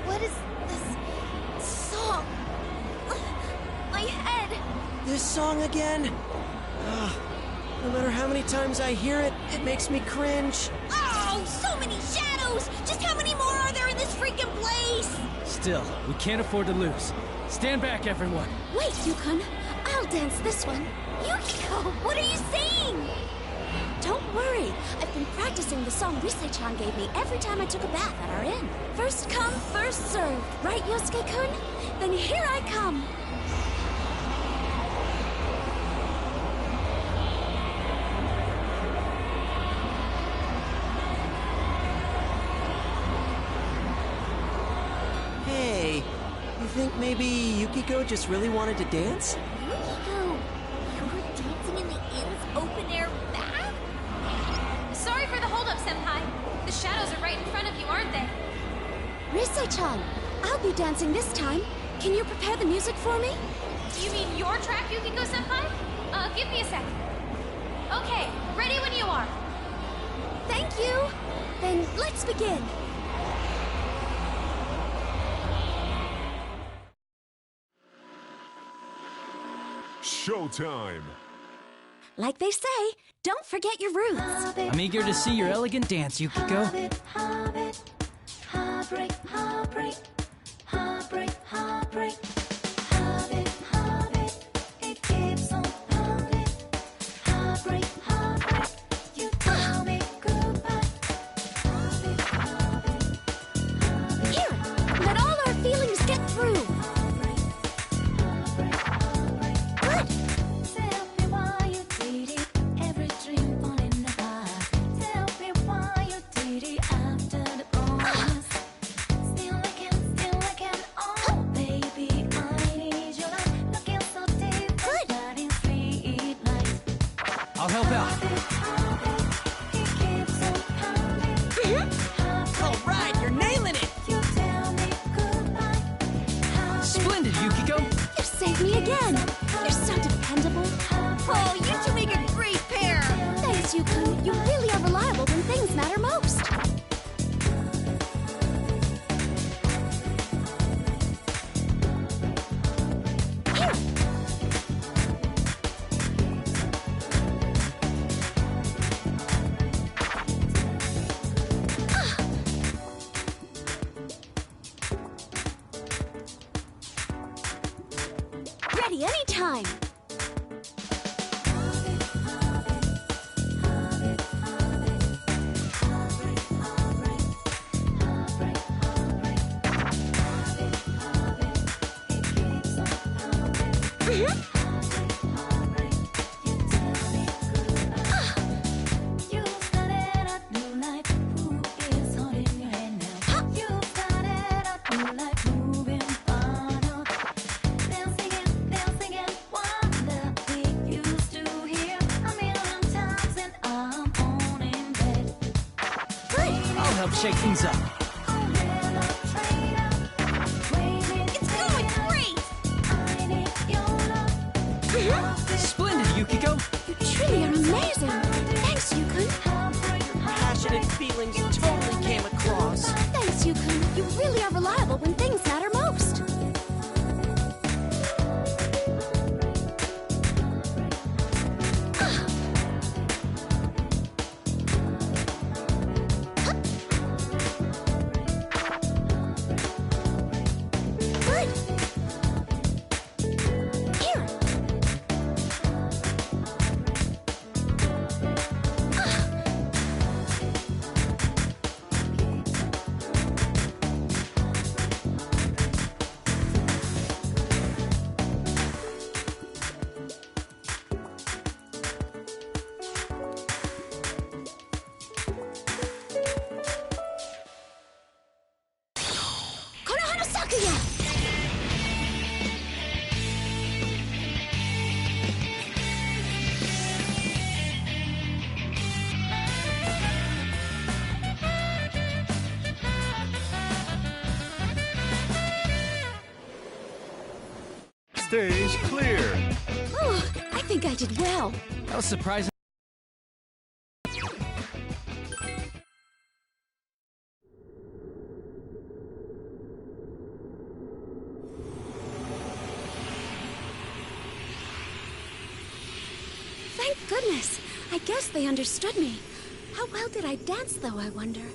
What is this song? My head! This song again? No matter how many times I hear it, it makes me cringe. Oh, so many shadows! Just how many more are there in this freaking place? Still, we can't afford to lose. Stand back, everyone. Wait, Yukon. I'll dance this one. Yukiko, what are you saying? Don't worry. I've been practicing the song Rise-chan gave me every time I took a bath at our inn. First come, first served. Right, Yosuke-kun? Then here I come. Hey, you think maybe Yukiko just really wanted to dance? Yukiko, you were dancing in the inn's open-air bath? Sorry for the holdup, Senpai. The shadows are right in front of you, aren't they? Rise-chan, I'll be dancing this time. Can you prepare the music for me? You mean your track, Yukiko-senpai? Give me a sec. Okay, ready when you are. Thank you. Then let's begin. Showtime! Like they say, don't forget your roots. I'm eager to see your elegant dance, Yukiko. Here, let all our feelings get through. Good. I'll help out. All right, you're nailing it! Splendid, Yukiko. You saved me again. You're so dependable. Oh, you two make a great pair. Thanks, Yukon. You really are reliable when things matter most. Here. Ready anytime. I'll help shake things up. It's going great. Splendid, Yukiko. You truly are amazing. Thanks, Yukon. Passionate feelings totally came across. Thanks, Yukon. You really are reliable when things matter most. Good. Here. Stage clear. Oh, I think I did well. That was surprising. Thank goodness. I guess they understood me. How well did I dance, though, I wonder?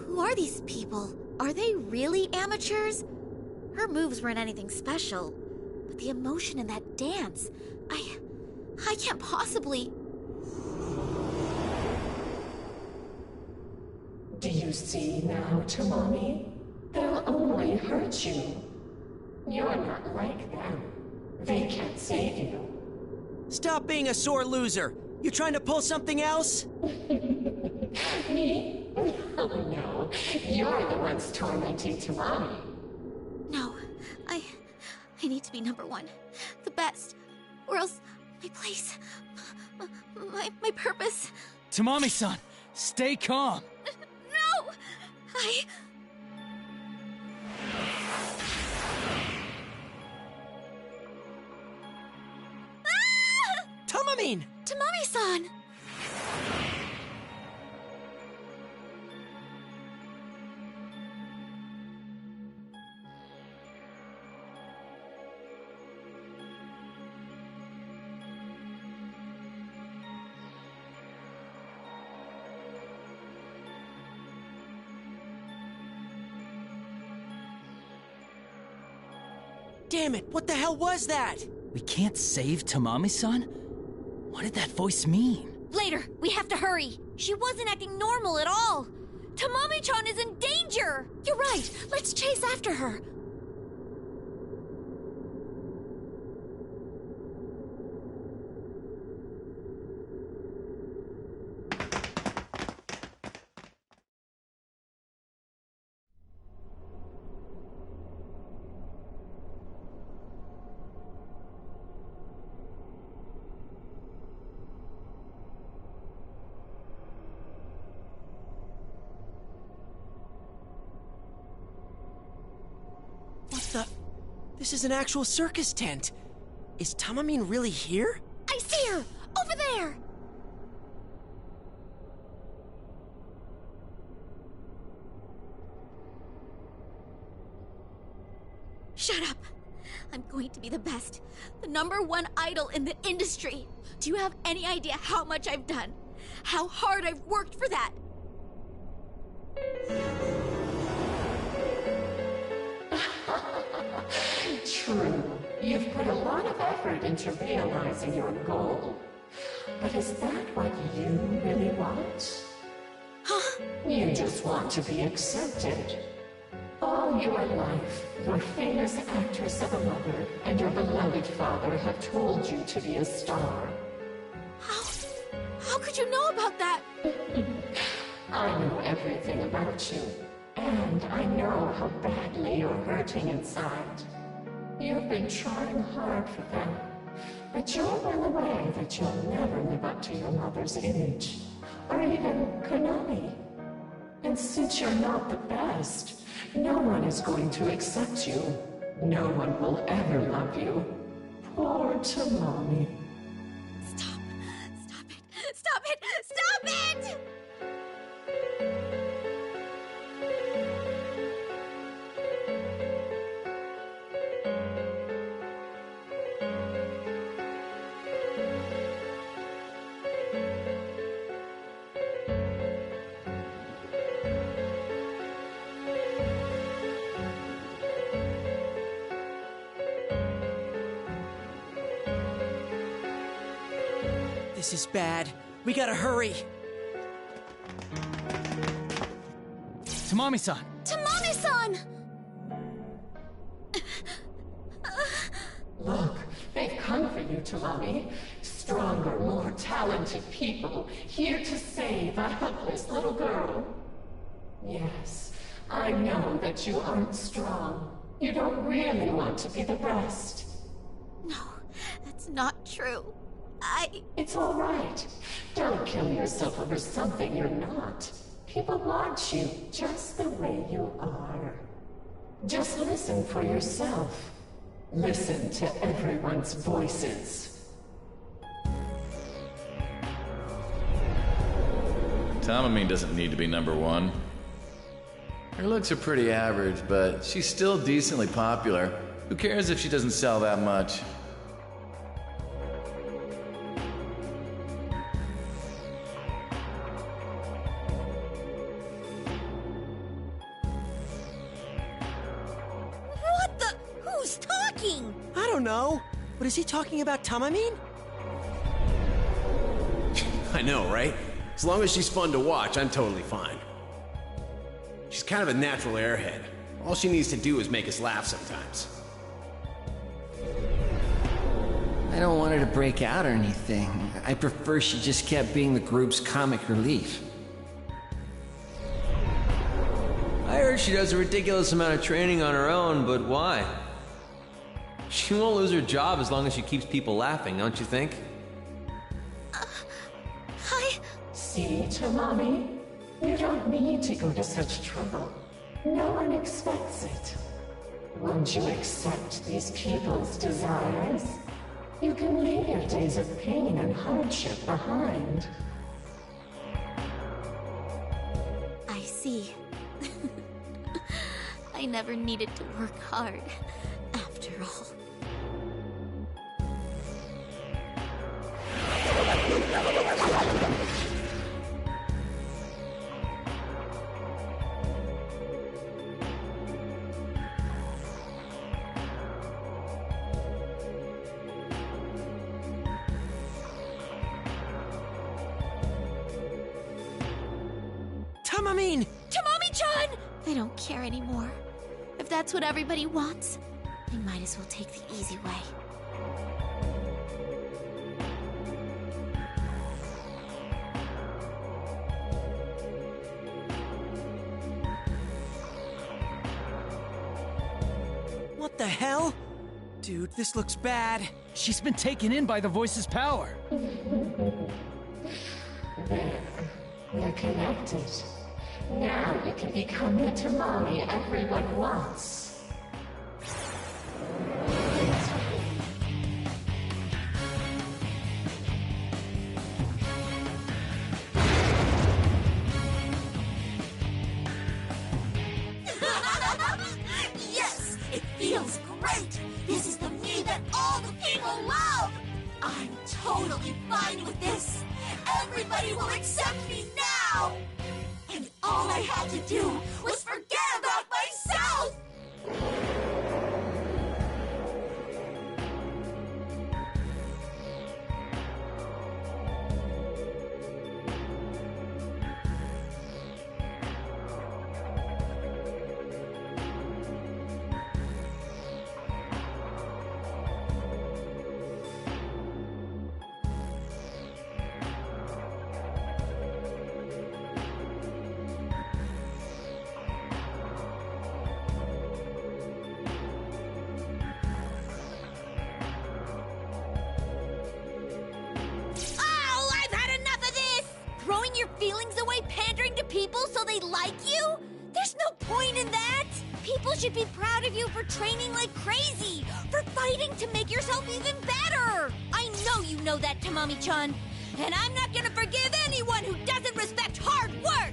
Who are these people? Are they really amateurs? Her moves weren't anything special, but the emotion in that dance, I can't possibly... Do you see now, Tamami? They'll only hurt you. You're not like them. They can't save you. Stop being a sore loser. You trying to pull something else? Me? Oh no, you're the ones tormenting Tamami. No, I need to be number one. The best. Or else my place, my purpose. Tamami-san, stay calm. No! Tamamine! Tamami-san! Damn it, what the hell was that? We can't save Tamami-san? What did that voice mean? Later, we have to hurry. She wasn't acting normal at all. Tamami-chan is in danger! You're right, let's chase after her. This is an actual circus tent. Is Tamamine really here? I see her! Over there! Shut up! I'm going to be the best. The #1 idol in the industry. Do you have any idea how much I've done? How hard I've worked for that? True, you've put a lot of effort into realizing your goal. But is that what you really want? Huh? You just want to be accepted. All your life, your famous actress of a mother and your beloved father have told you to be a star. How could you know about that? I know everything about you, and I know how badly you're hurting inside. You've been trying hard for them, but you're well aware that you'll never live up to your mother's image, or even Konami. And since you're not the best, no one is going to accept you. No one will ever love you. Poor Tamami. Stop it! Stop it! Stop it! This is bad. We gotta hurry. Tamami-san! Tamami-san! Look, they've come for you, Tamami. Stronger, more talented people, here to save a helpless little girl. Yes, I know that you aren't strong. You don't really want to be the best. No, that's not true. It's all right. Don't kill yourself over something you're not. People want you just the way you are. Just listen for yourself. Listen to everyone's voices. Tamami doesn't need to be number one. Her looks are pretty average, but she's still decently popular. Who cares if she doesn't sell that much? What the? Who's talking? I don't know. But is he talking about Tamamine? I know, right? As long as she's fun to watch, I'm totally fine. She's kind of a natural airhead. All she needs to do is make us laugh sometimes. I don't want her to break out or anything. I prefer she just kept being the group's comic relief. I heard she does a ridiculous amount of training on her own, but why? She won't lose her job as long as she keeps people laughing, don't you think? See, Tamami? You don't need to go to such trouble. No one expects it. Once you accept these people's desires, you can leave your days of pain and hardship behind. I see. I never needed to work hard, after all. Tamamine! Tamami-chan! I don't care anymore. If that's what everybody wants, I might as well take the easy way. What the hell? Dude, this looks bad. She's been taken in by the voice's power. There. We're connected. Now you can become the Tamami everyone wants. Yes! It feels great! This is the me that all the people love! I'm totally fine with this! Everybody will accept me now! And all I had to do was forget about myself! Throwing your feelings away, pandering to people so they like you? There's no point in that! People should be proud of you for training like crazy, for fighting to make yourself even better! I know you know that, Tamami-chan, and I'm not gonna forgive anyone who doesn't respect hard work!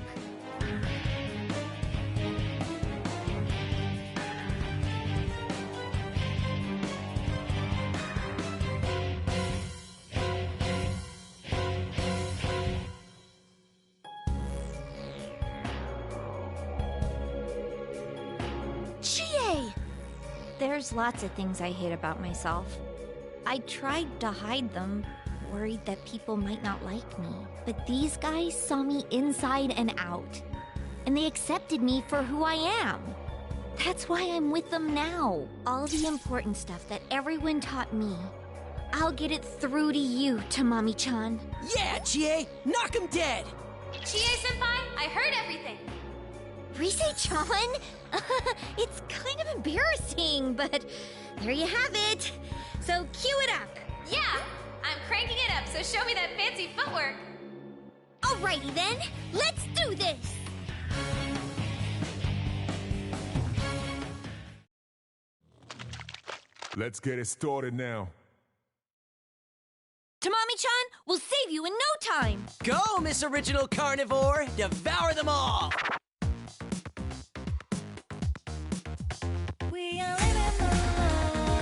There's lots of things I hate about myself. I tried to hide them worried that people might not like me. But these guys saw me inside and out. And they accepted me for who I am. That's why I'm with them now. All the important stuff that everyone taught me, I'll get it through to you, Tamami-chan. Yeah, Chie! Knock him dead! Chie-senpai, I heard everything. Rise-chan? It's kind of embarrassing, but there you have it. So cue it up. Yeah, I'm cranking it up, so show me that fancy footwork. Alrighty then, let's do this. Let's get it started now. Tamami-chan, we'll save you in no time. Go, Miss Original Carnivore! Devour them all! We are living the life.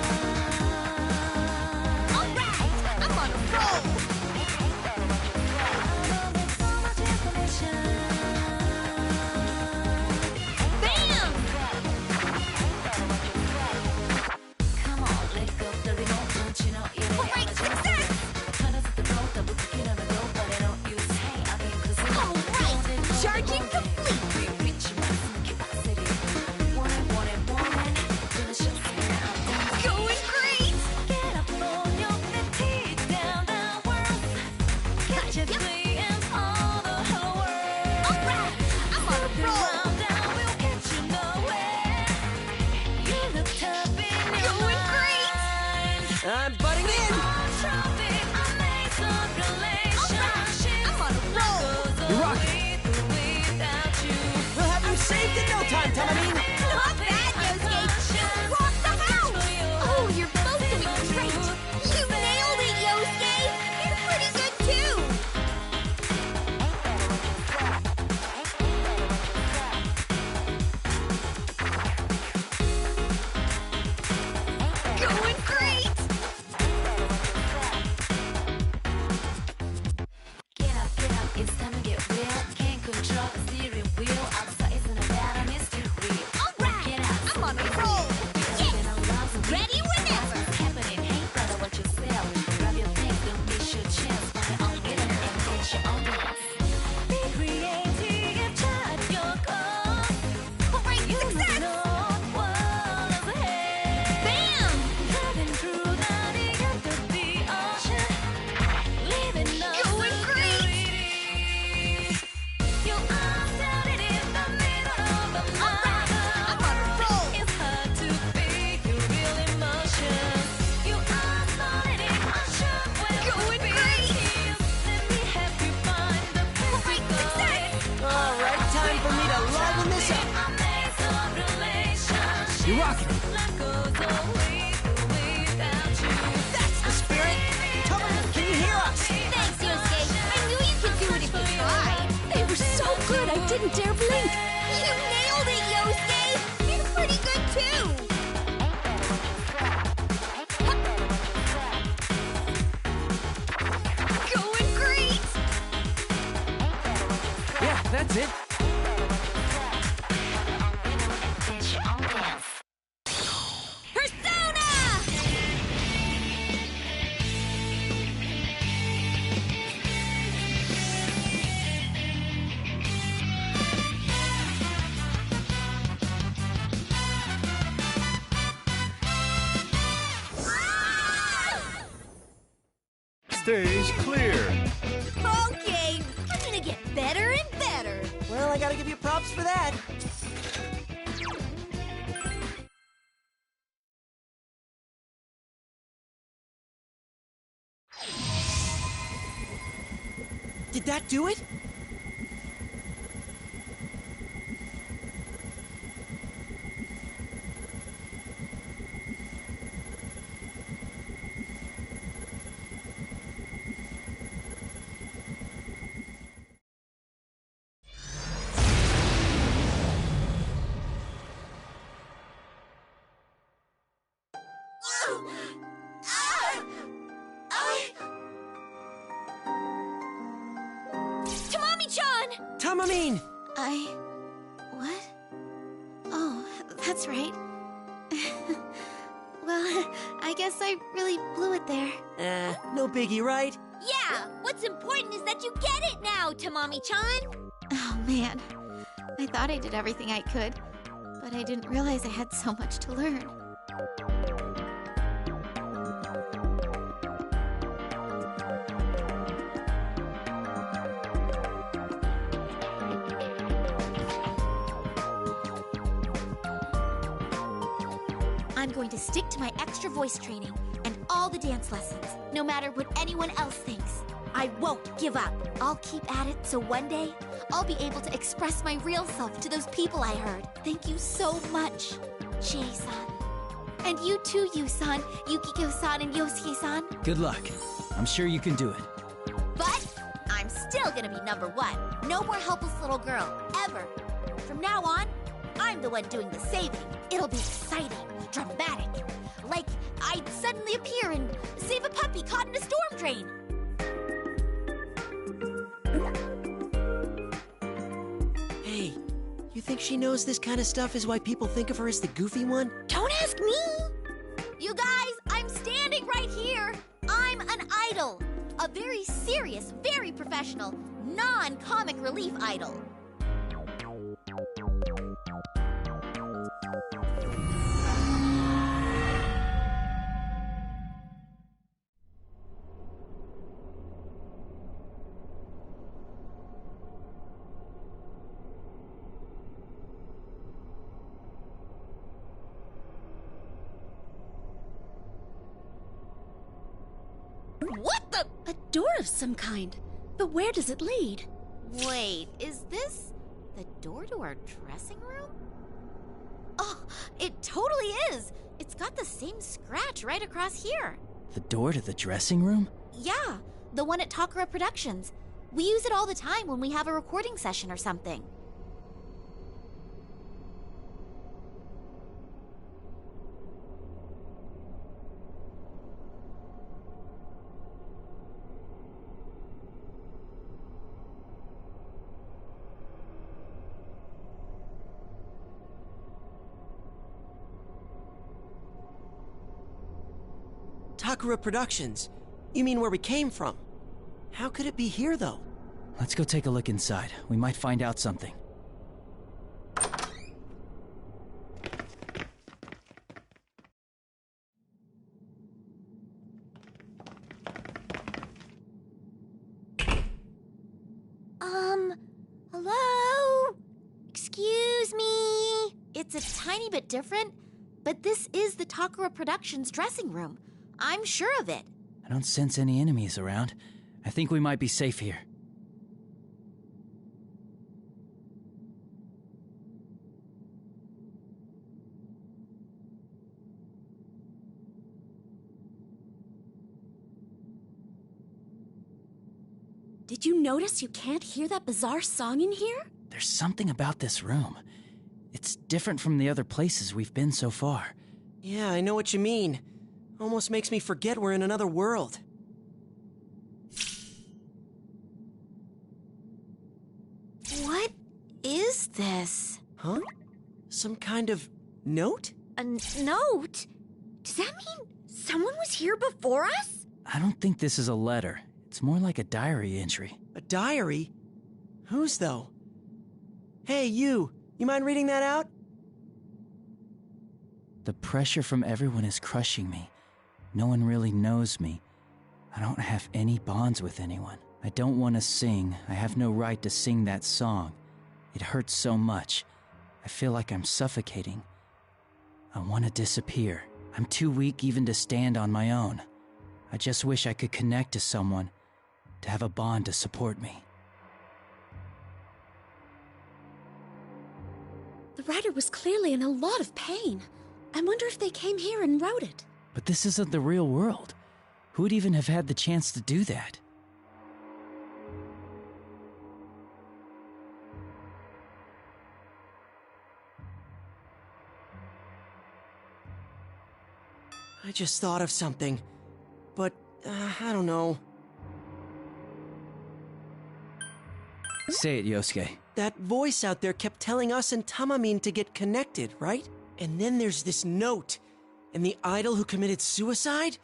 Alright, I'm on a roll. Bam! Come on, let go the remote, don't you know you alright, success! Alright, charging complete! Going great! Get up on your feet, down the world. Catch a glimpse of the whole world. Alright, I'm on a roll. We'll get you nowhere. You look tough in your going great! I'm butting in! I'm on a roll. You're rocking! We'll have you saved in no time, Tamami! Not bad, Yosuke! You rocked the house! Oh, you're both doing great! You nailed it, Yosuke! You're pretty good, too! Going great! Get up, it's time to get real. Can't control the steering wheel. Outside isn't a matter, mystery. Alright, I'm on a roll. Yeah, ready whenever. Happening, hey brother, what you feel? Grab your things, don't miss your chance. Find on, get up and get your own dance. Be creative, chart your course. Alright, success! Bam! Driving through the end of the ocean. Living up going great! You are standing in the middle of the night. I'm on a roll. It's hard to be your real emotions. You are sliding on shore going great! Let me help you find the perfect success! Alright, time for me to liven this up! You're rocking! That's the spirit! Tamami, can you hear us? Thanks, Yosuke. I knew you could do it if you tried. They were so good, I didn't dare blink. You nailed it, Yosuke. You're pretty good, too. Going great. Yeah, that's it. Persona! Stage clear. Okay, I'm gonna get better and better. Well, I gotta give you props for that. Did that do it? Tamami-chan! Tamamine! What? Oh, that's right. Well, I guess I really blew it there. No biggie, right? Yeah! What's important is that you get it now, Tamami-chan! Oh man, I thought I did everything I could, but I didn't realize I had so much to learn. I'm going to stick to my extra voice training and all the dance lessons, no matter what anyone else thinks. I won't give up. I'll keep at it so one day, I'll be able to express my real self to those people I heard. Thank you so much, Chie-san. And you too, Yu-san, Yukiko-san, and Yosuke-san. Good luck. I'm sure you can do it. But I'm still gonna be #1. No more helpless little girl, ever. From now on, I'm the one doing the saving. It'll be exciting, dramatic. Like I'd suddenly appear and save a puppy caught in a storm drain. Hey, you think she knows this kind of stuff is why people think of her as the goofy one? Don't ask me! You guys, I'm standing right here. I'm an idol. A very serious, very professional, non-comic relief idol. What the? A door of some kind. But where does it lead? Wait, is this the door to our dressing room? Oh, it totally is. It's got the same scratch right across here. The door to the dressing room? Yeah, the one at Takara Productions. We use it all the time when we have a recording session or something. Takara Productions. You mean where we came from? How could it be here, though? Let's go take a look inside. We might find out something. Hello? Excuse me? It's a tiny bit different, but this is the Takara Productions dressing room. I'm sure of it. I don't sense any enemies around. I think we might be safe here. Did you notice you can't hear that bizarre song in here? There's something about this room. It's different from the other places we've been so far. Yeah, I know what you mean. Almost makes me forget we're in another world. What is this? Huh? Some kind of note? A note? Does that mean someone was here before us? I don't think this is a letter. It's more like a diary entry. A diary? Whose, though? Hey, you mind reading that out? The pressure from everyone is crushing me. No one really knows me. I don't have any bonds with anyone. I don't want to sing. I have no right to sing that song. It hurts so much. I feel like I'm suffocating. I want to disappear. I'm too weak even to stand on my own. I just wish I could connect to someone, to have a bond to support me. The writer was clearly in a lot of pain. I wonder if they came here and wrote it. But this isn't the real world. Who would even have had the chance to do that? I just thought of something. But, I don't know. Say it, Yosuke. That voice out there kept telling us and Tamamine to get connected, right? And then there's this note. And the idol who committed suicide?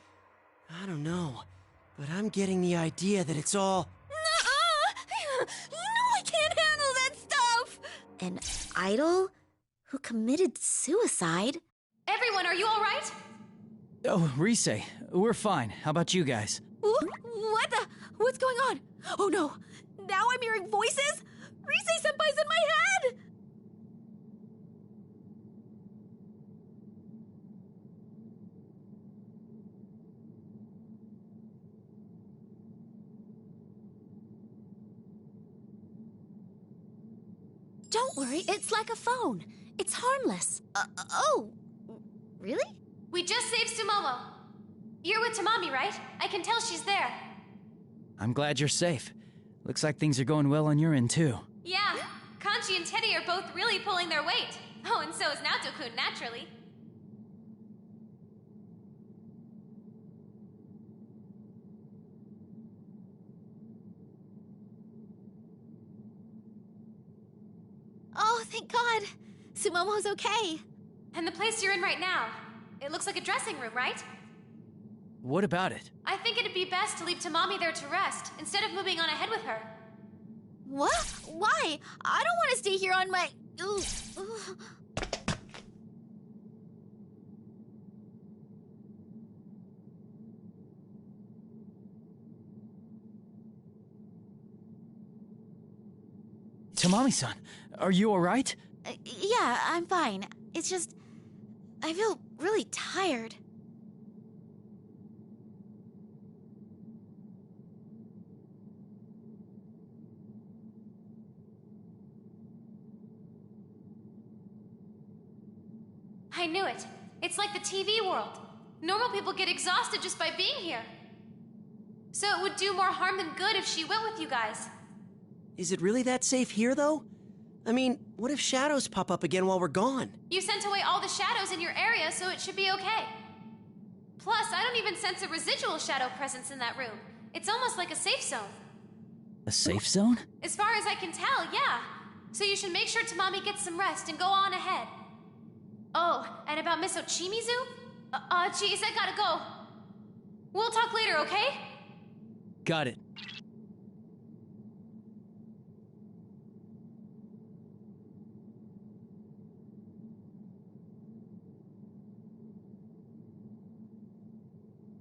I don't know. but I'm getting the idea that it's all... Nuh-uh! You know I can't handle that stuff! An idol who committed suicide? Everyone, are you all right? Oh, Rise, we're fine. How about you guys? What the? What's going on? Oh no! Now I'm hearing voices? Rise-senpai's in my head! Don't worry, it's like a phone. It's harmless. Oh, really? We just saved Sumomo. You're with Tamami, right? I can tell she's there. I'm glad you're safe. Looks like things are going well on your end, too. Yeah, Kanji and Teddy are both really pulling their weight. Oh, and so is Naoto-kun, naturally. Oh, thank God. Sumomo's okay. And the place you're in right now, it looks like a dressing room, right? What about it? I think it'd be best to leave Tamami there to rest, instead of moving on ahead with her. What? Why? I don't want to stay here on my... Ooh. Tamami-san, are you alright? Yeah, I'm fine. It's just... I feel really tired. I knew it. It's like the TV world. Normal people get exhausted just by being here. So it would do more harm than good if she went with you guys. Is it really that safe here, though? I mean, what if shadows pop up again while we're gone? You sent away all the shadows in your area, so it should be okay. Plus, I don't even sense a residual shadow presence in that room. It's almost like a safe zone. A safe zone? As far as I can tell, yeah. So you should make sure Tamami gets some rest and go on ahead. Oh, and about Miss Ochimizu? Geez, I gotta go. We'll talk later, okay? Got it.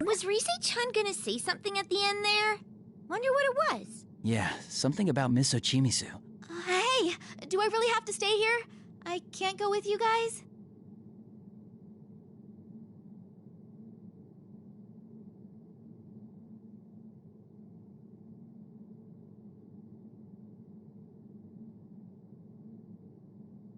Was Rise-chan gonna say something at the end there? Wonder what it was. Yeah, something about Miss Ochimizu. Hey, do I really have to stay here? I can't go with you guys?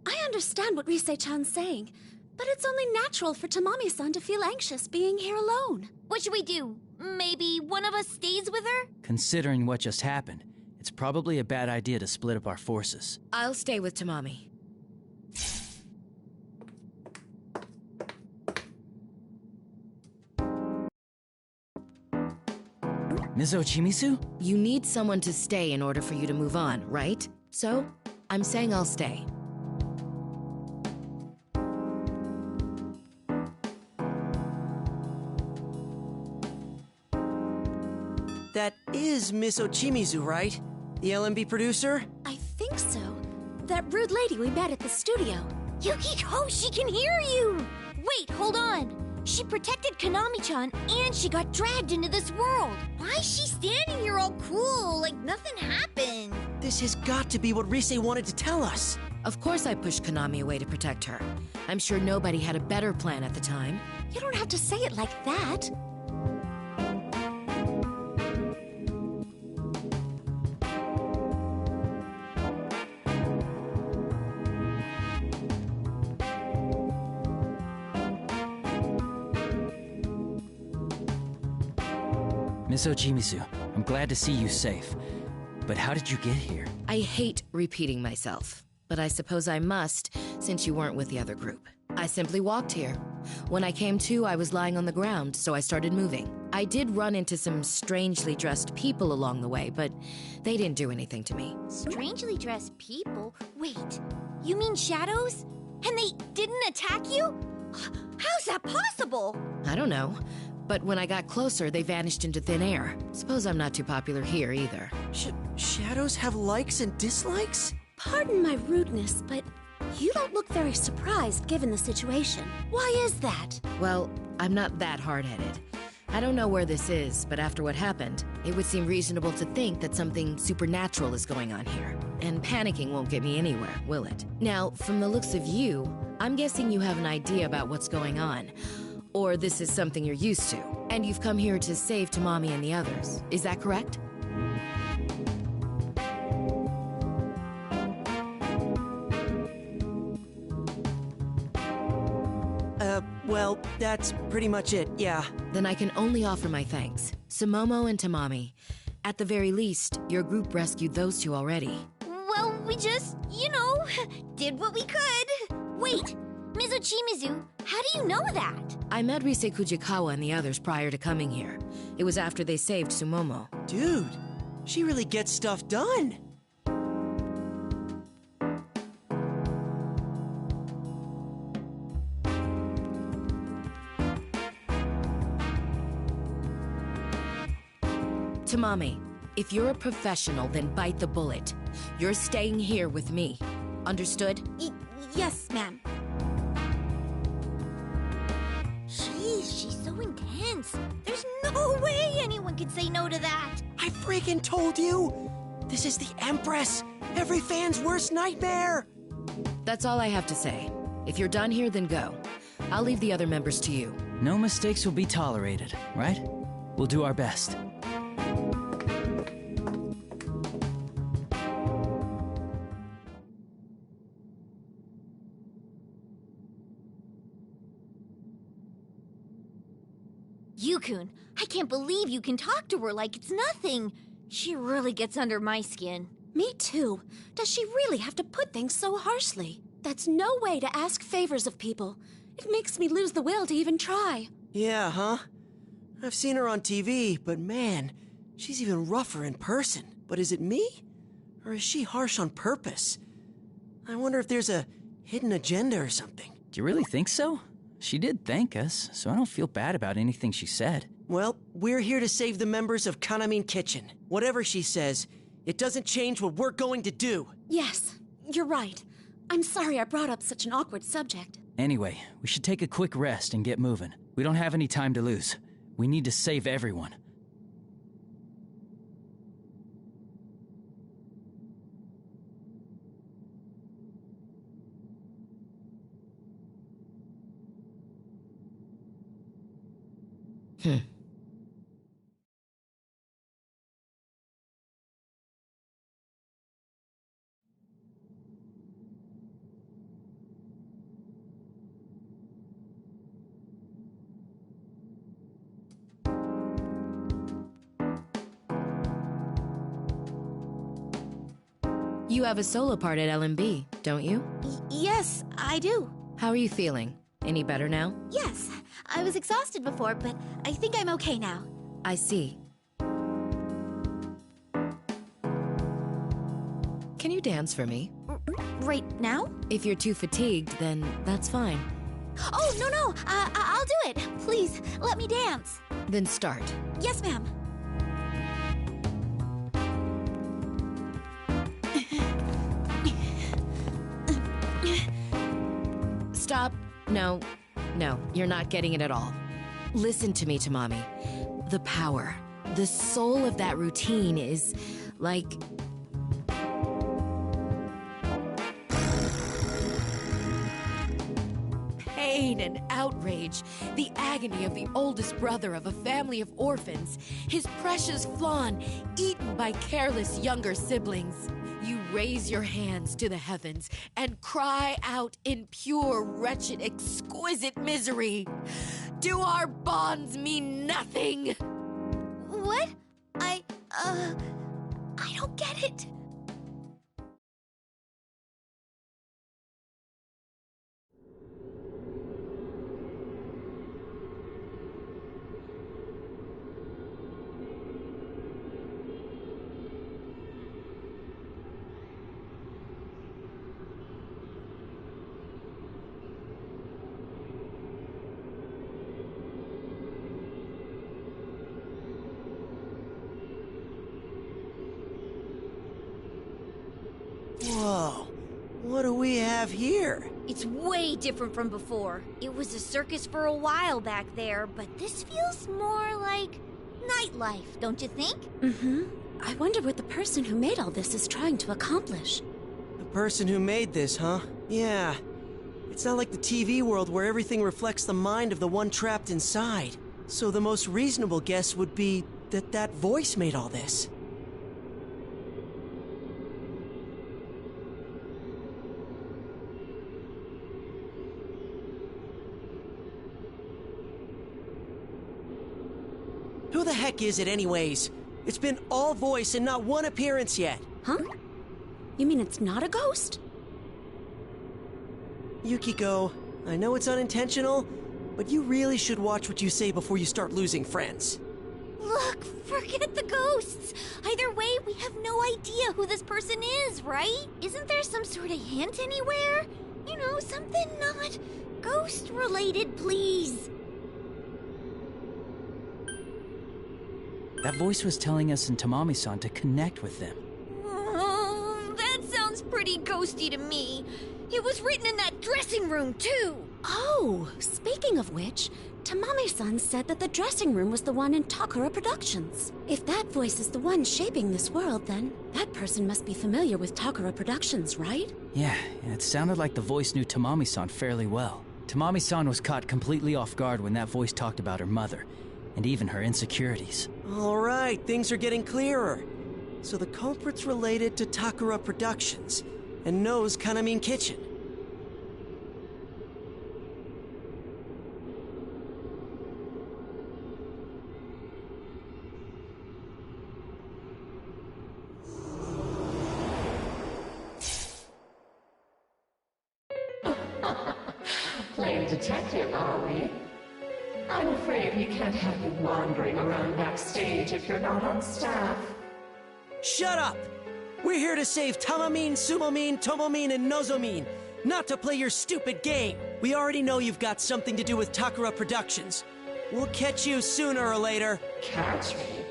I understand what Rise-chan's saying, but it's only natural for Tamami-san to feel anxious being here alone. What should we do? Maybe one of us stays with her? Considering what just happened, it's probably a bad idea to split up our forces. I'll stay with Tamami. Ms. Ochimizu? You need someone to stay in order for you to move on, right? So, I'm saying I'll stay. That is Miss Ochimizu, right? The LMB producer? I think so. That rude lady we met at the studio. Yukiko, she can hear you! Wait, hold on. She protected Konami-chan and she got dragged into this world. Why is she standing here all cool, like nothing happened? This has got to be what Rise wanted to tell us. Of course I pushed Konami away to protect her. I'm sure nobody had a better plan at the time. You don't have to say it like that. Miss Ochimizu, I'm glad to see you safe. But how did you get here? I hate repeating myself, but I suppose I must, since you weren't with the other group. I simply walked here. When I came to, I was lying on the ground, so I started moving. I did run into some strangely dressed people along the way, but they didn't do anything to me. Strangely dressed people? Wait, you mean shadows? And they didn't attack you? How's that possible? I don't know, But when I got closer, they vanished into thin air. Suppose I'm not too popular here either. Shadows have likes and dislikes? Pardon my rudeness, but you don't look very surprised given the situation. Why is that? Well, I'm not that hard-headed. I don't know where this is, but after what happened, it would seem reasonable to think that something supernatural is going on here. And panicking won't get me anywhere, will it? Now, from the looks of you, I'm guessing you have an idea about what's going on. Or this is something you're used to. And you've come here to save Tamami and the others. Is that correct? Well, that's pretty much it, yeah. Then I can only offer my thanks. Sumomo and Tamami. At the very least, your group rescued those two already. Well, we just, did what we could. Wait, Mizuchimizu, how do you know that? I met Rise Kujikawa and the others prior to coming here. It was after they saved Sumomo. Dude, she really gets stuff done. Tamami, if you're a professional, then bite the bullet. You're staying here with me. Understood? Yes, ma'am. Jeez, she's so intense. There's no way anyone could say no to that. I freaking told you! This is the Empress! Every fan's worst nightmare! That's all I have to say. If you're done here, then go. I'll leave the other members to you. No mistakes will be tolerated, right? We'll do our best. Yukun, I can't believe you can talk to her like it's nothing. She really gets under my skin. Me too. Does she really have to put things so harshly? That's no way to ask favors of people. It makes me lose the will to even try. Yeah, huh? I've seen her on TV, but man, she's even rougher in person. But is it me? Or is she harsh on purpose? I wonder if there's a hidden agenda or something. Do you really think so? She did thank us, so I don't feel bad about anything she said. Well, we're here to save the members of Kanamin Kitchen. Whatever she says, it doesn't change what we're going to do. Yes, you're right. I'm sorry I brought up such an awkward subject. Anyway, we should take a quick rest and get moving. We don't have any time to lose. We need to save everyone. You have a solo part at LMB, don't you? Yes, I do. How are you feeling? Any better now? Yes, I was exhausted before, but I think I'm okay now. I see. Can you dance for me? Right now? If you're too fatigued, then that's fine. Oh, no, I'll do it. Please, let me dance. Then start. Yes, ma'am. Stop. No, you're not getting it at all. Listen to me, Tamami. The power, the soul of that routine is like... pain and outrage, the agony of the oldest brother of a family of orphans, his precious Flan eaten by careless younger siblings. You raise your hands to the heavens and cry out in pure, wretched, exquisite misery. Do our bonds mean nothing? What? I don't get it. Whoa. What do we have here? It's way different from before. It was a circus for a while back there, but this feels more like nightlife, don't you think? Mm-hmm. I wonder what the person who made all this is trying to accomplish. The person who made this, huh? Yeah. It's not like the TV world where everything reflects the mind of the one trapped inside. So the most reasonable guess would be that that voice made all this. Who the heck is it anyways? It's been all voice and not one appearance yet. Huh? You mean it's not a ghost? Yukiko, I know it's unintentional, but you really should watch what you say before you start losing friends. Look, forget the ghosts. Either way, we have no idea who this person is, right? Isn't there some sort of hint anywhere? You know, something not ghost-related, please. That voice was telling us in Tamami-san to connect with them. Oh, that sounds pretty ghosty to me. It was written in that dressing room, too. Oh, speaking of which, Tamami-san said that the dressing room was the one in Takara Productions. If that voice is the one shaping this world, then that person must be familiar with Takara Productions, right? Yeah, it sounded like the voice knew Tamami-san fairly well. Tamami-san was caught completely off guard when that voice talked about her mother, and even her insecurities. All right, things are getting clearer. So the culprit's related to Takara Productions, and knows Kanamin Kitchen. Playing detective, are we? I'm afraid we can't have you wandering around backstage if you're not on staff. Shut up! We're here to save Tamamin, Sumomin, Tomomin, and Nozomin, not to play your stupid game. We already know you've got something to do with Takara Productions. We'll catch you sooner or later. Catch me?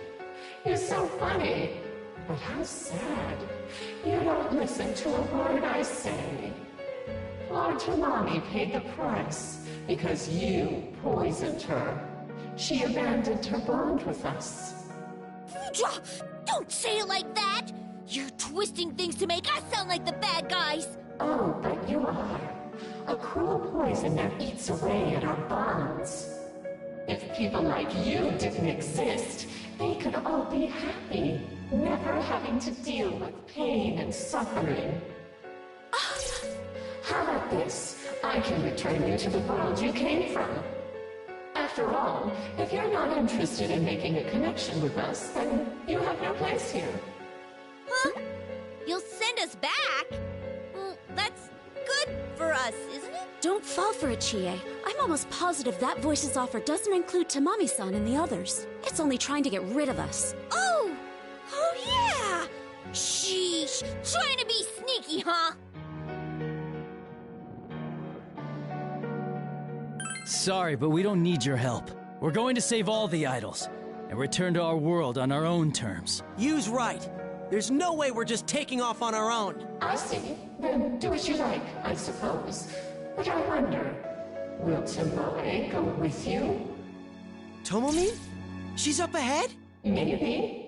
You're so funny. But how sad. You don't listen to a word I say. Poor Tamami paid the price because you poisoned her. She abandoned her bond with us. Don't say it like that! You're twisting things to make us sound like the bad guys! Oh, but you are. A cruel poison that eats away at our bonds. If people like you didn't exist, they could all be happy, never having to deal with pain and suffering. How about this? I can return you to the world you came from. After all, if you're not interested in making a connection with us, then you have no place here. Huh? You'll send us back? Well, that's good for us, isn't it? Don't fall for it, Chie. I'm almost positive that voice's offer doesn't include Tamami-san and the others. It's only trying to get rid of us. Oh! Oh, yeah! Sheesh! Trying to be sneaky, huh? Sorry, but we don't need your help. We're going to save all the idols, and return to our world on our own terms. You's right. There's no way we're just taking off on our own. I see. Then do as you like, I suppose. But I wonder, will Tomoe go with you? Tomomi? She's up ahead? Maybe.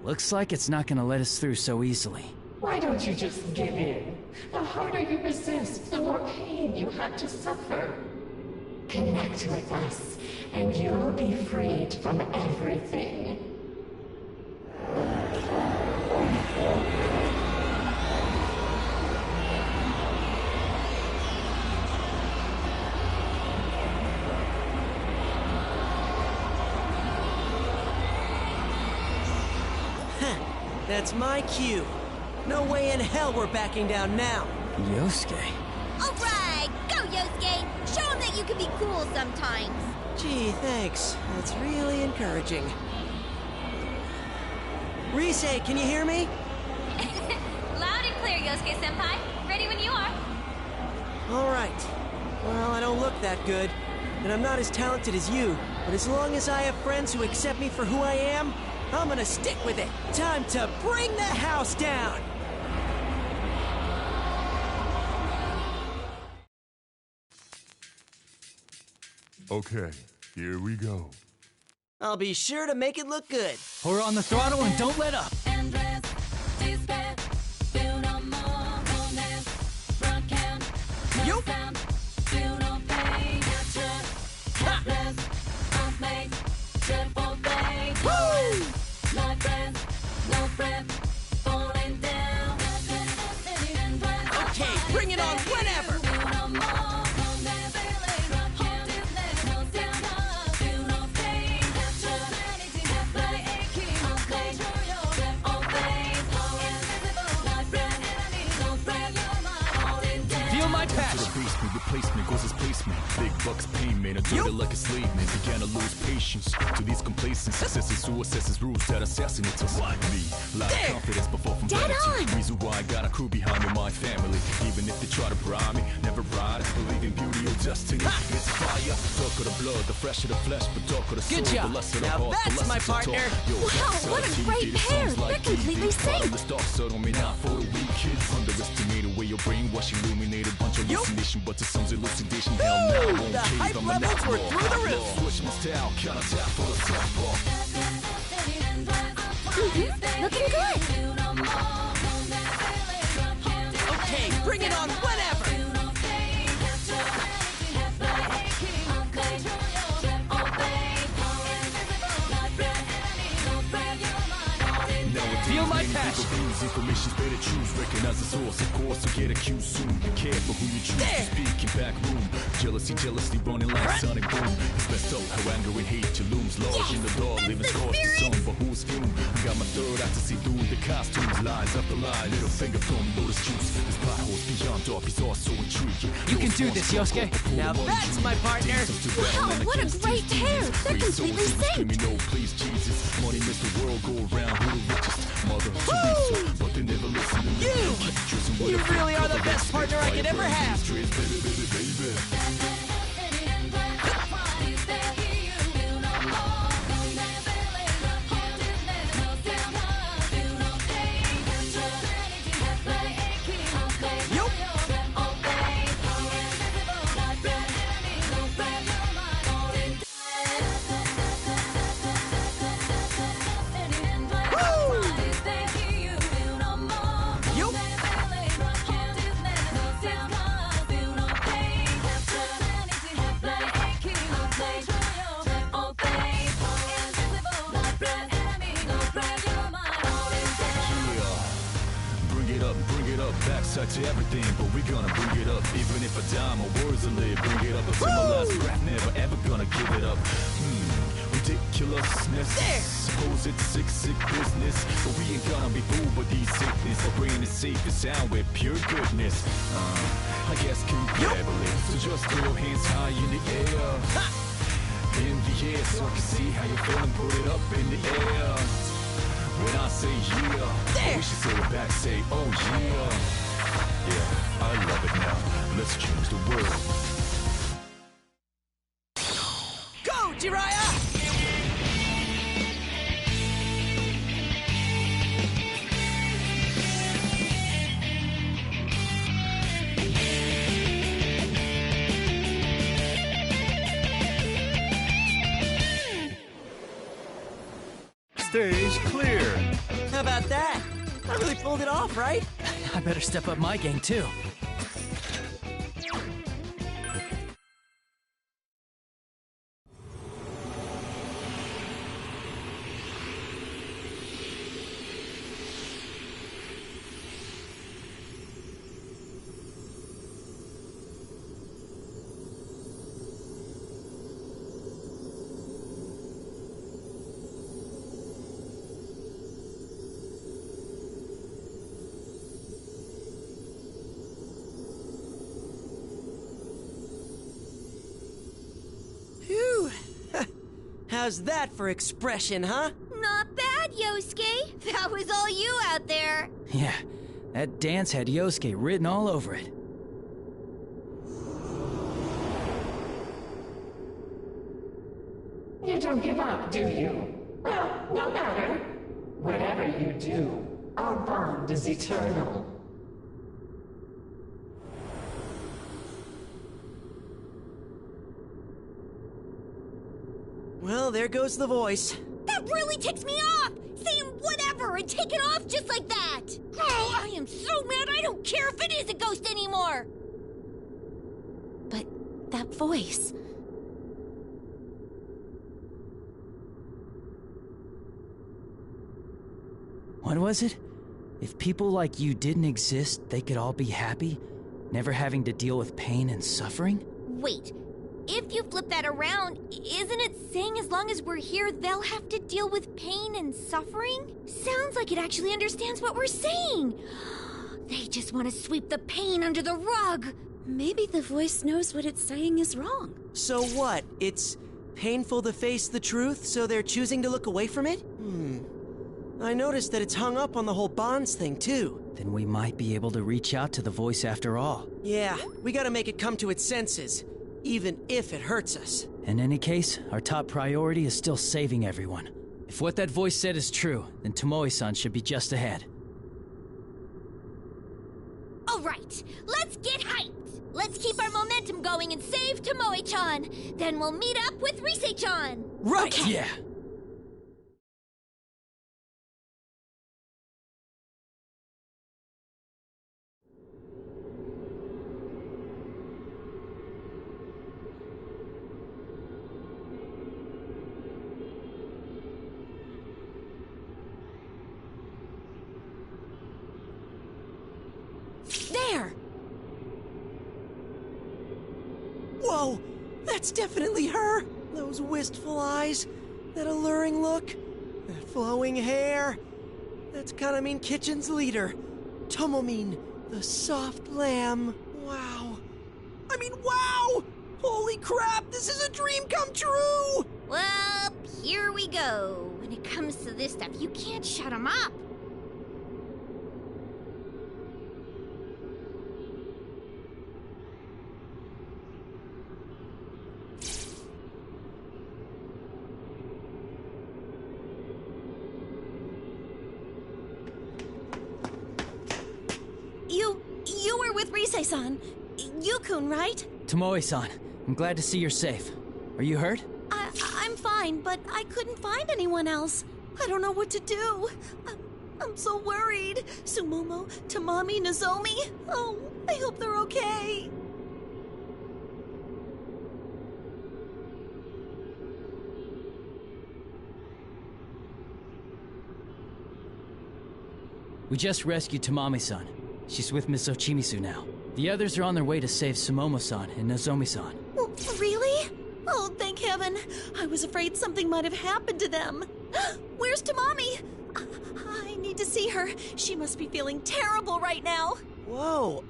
Looks like it's not gonna let us through so easily. Why don't you just give in? The harder you resist, the more pain you have to suffer. Connect with us, and you'll be freed from everything. That's my cue. No way in hell we're backing down now. Yosuke. Alright, go Yosuke! Show him that you can be cool sometimes! Gee, thanks. That's really encouraging. Rise, can you hear me? Loud and clear, Yosuke-senpai. Ready when you are. All right. Well, I don't look that good, and I'm not as talented as you, but as long as I have friends who accept me for who I am, I'm gonna stick with it. Time to bring the house down! Okay, here we go. I'll be sure to make it look good. We're on the throttle and don't let up. Okay, bring it on whenever! Feel my To passion. the basement, replacement, goes as placement. Big bucks payment, adorted like a slave man. Began to lose patience to these complacent successes who assesses rules that assassinate us. Like me, lot of confidence before from vanity. Reason why I got a crew behind me, my family. Even if they try to bribe me, never ride. Believe in beauty or destiny. It's fire, talk of the blood, the fresh of the flesh, but talk of the soul, Good job. the lesser the Now heart, the that's my lessons of partner. talk. Yo, Wow, what a great pair. They're completely synced. The dark side on me, not for the weak kids. Underestimated way your brainwash illuminated. Bunch of hallucination, but to some's elucidation. Hell no, I won't The cave. hype I'm an levels were outlaw. through the roof. Switch my style, count tap for the top ball. Looking good! Okay, bring it on whenever! Feel my passion. Information's better choose, recognize the source, of course, so get accused soon. Care for who you choose to speak in back room. Jealousy running like sonic boom. It's messed up how anger and hate to looms large in the dark, living scars to some, but who's fume? I got my third eye to see through the costumes, lies up the line, little finger from lotus juice. This pothole's beyond dark, he's also intriguing. You can do this, Yosuke. Now that's my partner! Wow, what a great pair! They're completely synced! No, please, Jesus. Money makes the world go around. Who the richest? Mother Teresa, but they never listen to me. You really are the best partner I could ever have! Backside to everything, but we're gonna bring it up. Even if I die, my words will live. Bring it up until my last breath. Never ever gonna give it up. Ridiculousness. Suppose it's sick business, but we ain't gonna be fooled by these sickness. Our brain is safe and sound with pure goodness. I guess compatible. So just throw your hands high in the air. In the air, so I can see how you're feeling. Put it up in the air. When I say yeah, we should say it back, say oh yeah. Yeah, I love it now. Let's change the world. Go, Jiraiya! Stage clear. How about that? I really pulled it off, right? I better step up my game, too. How's that for expression, huh? Not bad, Yosuke. That was all you out there. Yeah, that dance had Yosuke written all over it. You don't give up, do you? Well, no matter. Whatever you do, our bond is eternal. Well, there goes the voice. That really ticks me off! Saying whatever and taking off just like that! Oh, I am so mad I don't care if it is a ghost anymore! But that voice... What was it? If people like you didn't exist, they could all be happy, never having to deal with pain and suffering? Wait, if you flip that around, isn't it saying as long as we're here, they'll have to deal with pain and suffering? Sounds like it actually understands what we're saying. They just want to sweep the pain under the rug. Maybe the voice knows what it's saying is wrong. So what? It's painful to face the truth, so they're choosing to look away from it? I noticed that it's hung up on the whole bonds thing, too. Then we might be able to reach out to the voice after all. Yeah, we gotta make it come to its senses, even if it hurts us. In any case, our top priority is still saving everyone. If what that voice said is true, then Tomoe-san should be just ahead. All right, let's get hyped. Let's keep our momentum going and save Tomoe-chan. Then we'll meet up with Rise-chan. Right, okay. Yeah. There! Whoa! That's definitely her! Those wistful eyes, that alluring look, that flowing hair. That's Kanamin Kitchen's leader, Tomomin, the soft lamb. Wow. I mean, wow! Holy crap, this is a dream come true! Well, here we go. When it comes to this stuff, you can't shut them up. You were with Rise-san. Yukun, right? Tomoe-san, I'm glad to see you're safe. Are you hurt? I'm fine, but I couldn't find anyone else. I don't know what to do. I'm so worried. Sumomo, Tamami, Nozomi. Oh, I hope they're okay. We just rescued Tamami-san. She's with Miss Ochimisu now. The others are on their way to save Sumomo-san and Nozomi-san. Oh, really? Oh, thank heaven. I was afraid something might have happened to them. Where's Tamami? I need to see her. She must be feeling terrible right now. Whoa,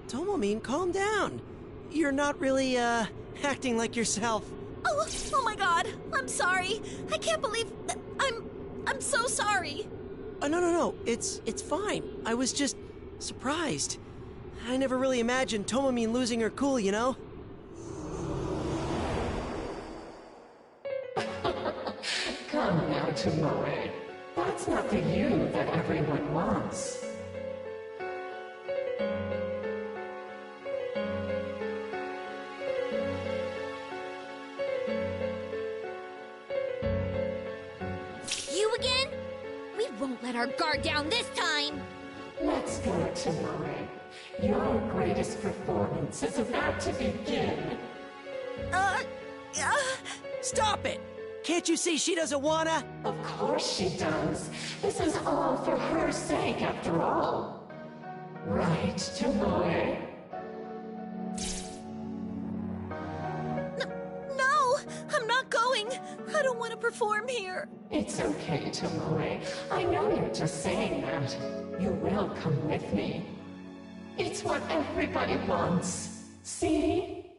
Tomomin, calm down. You're not really, acting like yourself. Oh my god. I'm sorry. I can't believe that I'm so sorry. No. It's fine. I was just surprised. I never really imagined Tomomin losing her cool, you know? Come now, Tomoe. That's not the you that everyone wants. You again? We won't let our guard down this time. Let's go, Tomoe. Your greatest performance is about to begin. Stop it! Can't you see she doesn't wanna? Of course she does. This is all for her sake, after all. Right, Tomoe? No, I'm not going. I don't want to perform here. It's okay, Tomoe. I know you're just saying that. You will come with me. It's what everybody wants. See?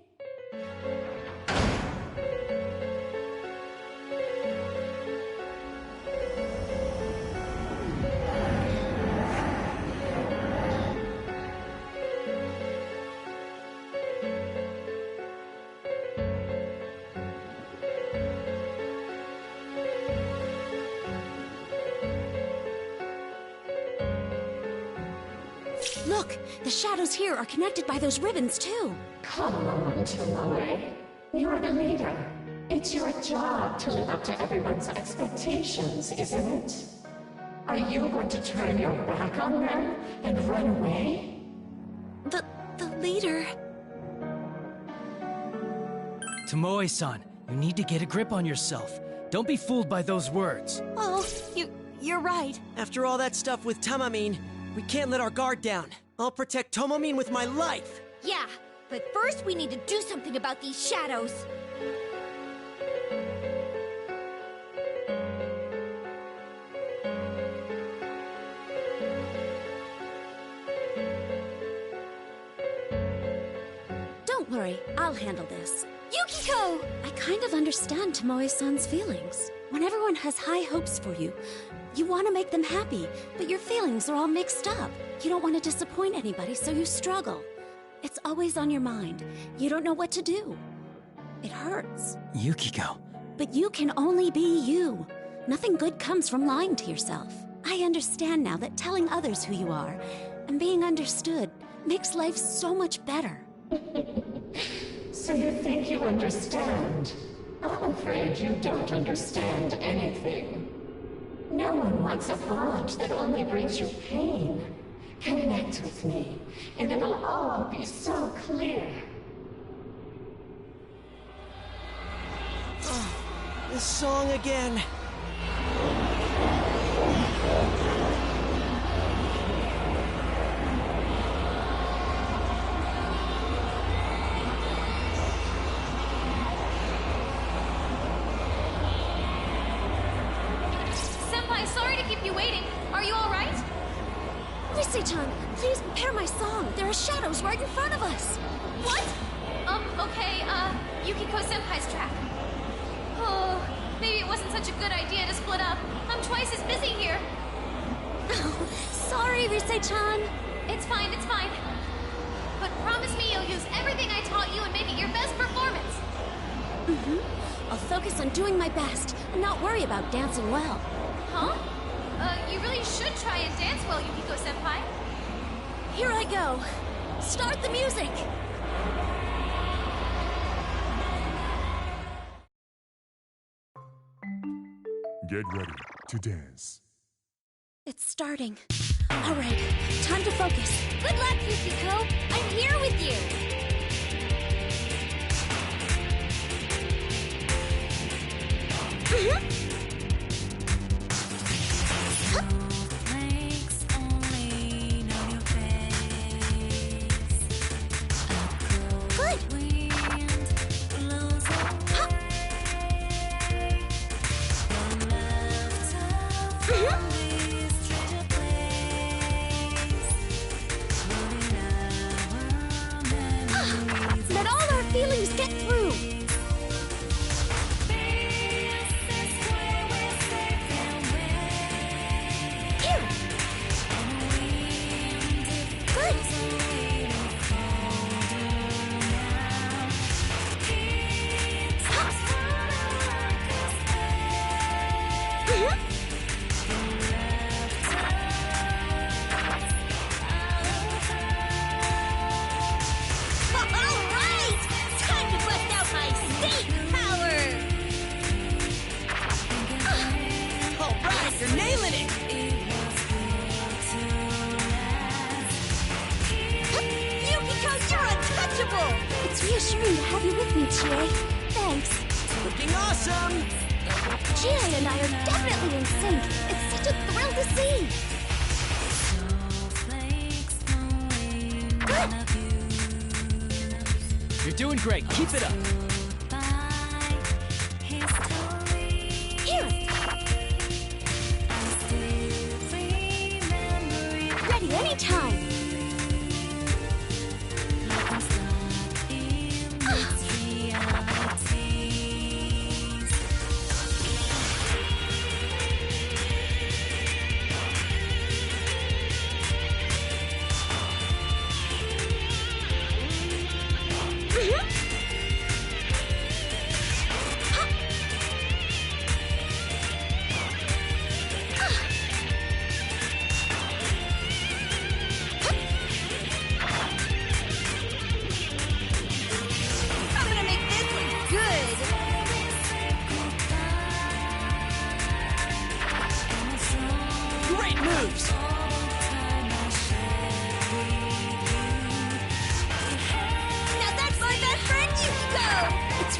Look, the shadows here are connected by those ribbons, too. Come on, Tomoe. You're the leader. It's your job to live up to everyone's expectations, isn't it? Are you going to turn your back on them and run away? The leader... Tomoe-san, you need to get a grip on yourself. Don't be fooled by those words. Oh, you're right. After all that stuff with Tamamine, we can't let our guard down. I'll protect Tomomine with my life. Yeah, but first we need to do something about these shadows. Don't worry, I'll handle this. Yukiko! I kind of understand Tomoe-san's feelings. When everyone has high hopes for you, you want to make them happy, but your feelings are all mixed up. You don't want to disappoint anybody, so you struggle. It's always on your mind. You don't know what to do. It hurts. Yukiko. But you can only be you. Nothing good comes from lying to yourself. I understand now that telling others who you are and being understood makes life so much better. So you think you understand? I'm afraid you don't understand anything. No one wants a bond that only brings you pain. Connect with me, and it'll all be so clear. Oh, this song again. Senpai, sorry to keep you waiting. Are you all right? Rise-chan, please prepare my song. There are shadows right in front of us. What? Okay, Yukiko Senpai's track. Oh, maybe it wasn't such a good idea to split up. I'm twice as busy here. Oh, sorry, Rise-chan. It's fine, it's fine. But promise me you'll use everything I taught you and make it your best performance. I'll focus on doing my best and not worry about dancing well. Huh? You really should try and dance well, Yukiko Senpai. Here I go. Start the music. Get ready to dance. It's starting. All right, time to focus. Good luck, Yukiko. I'm here with you. Let all our feelings get through. Here. Good. You're nailing it! Yukiko, you're untouchable! It's reassuring to have you with me, Chie. Thanks. Looking awesome! Chie and I are definitely in sync. It's such a thrill to see. Good! You're doing great. Keep it up. Here! Ready anytime.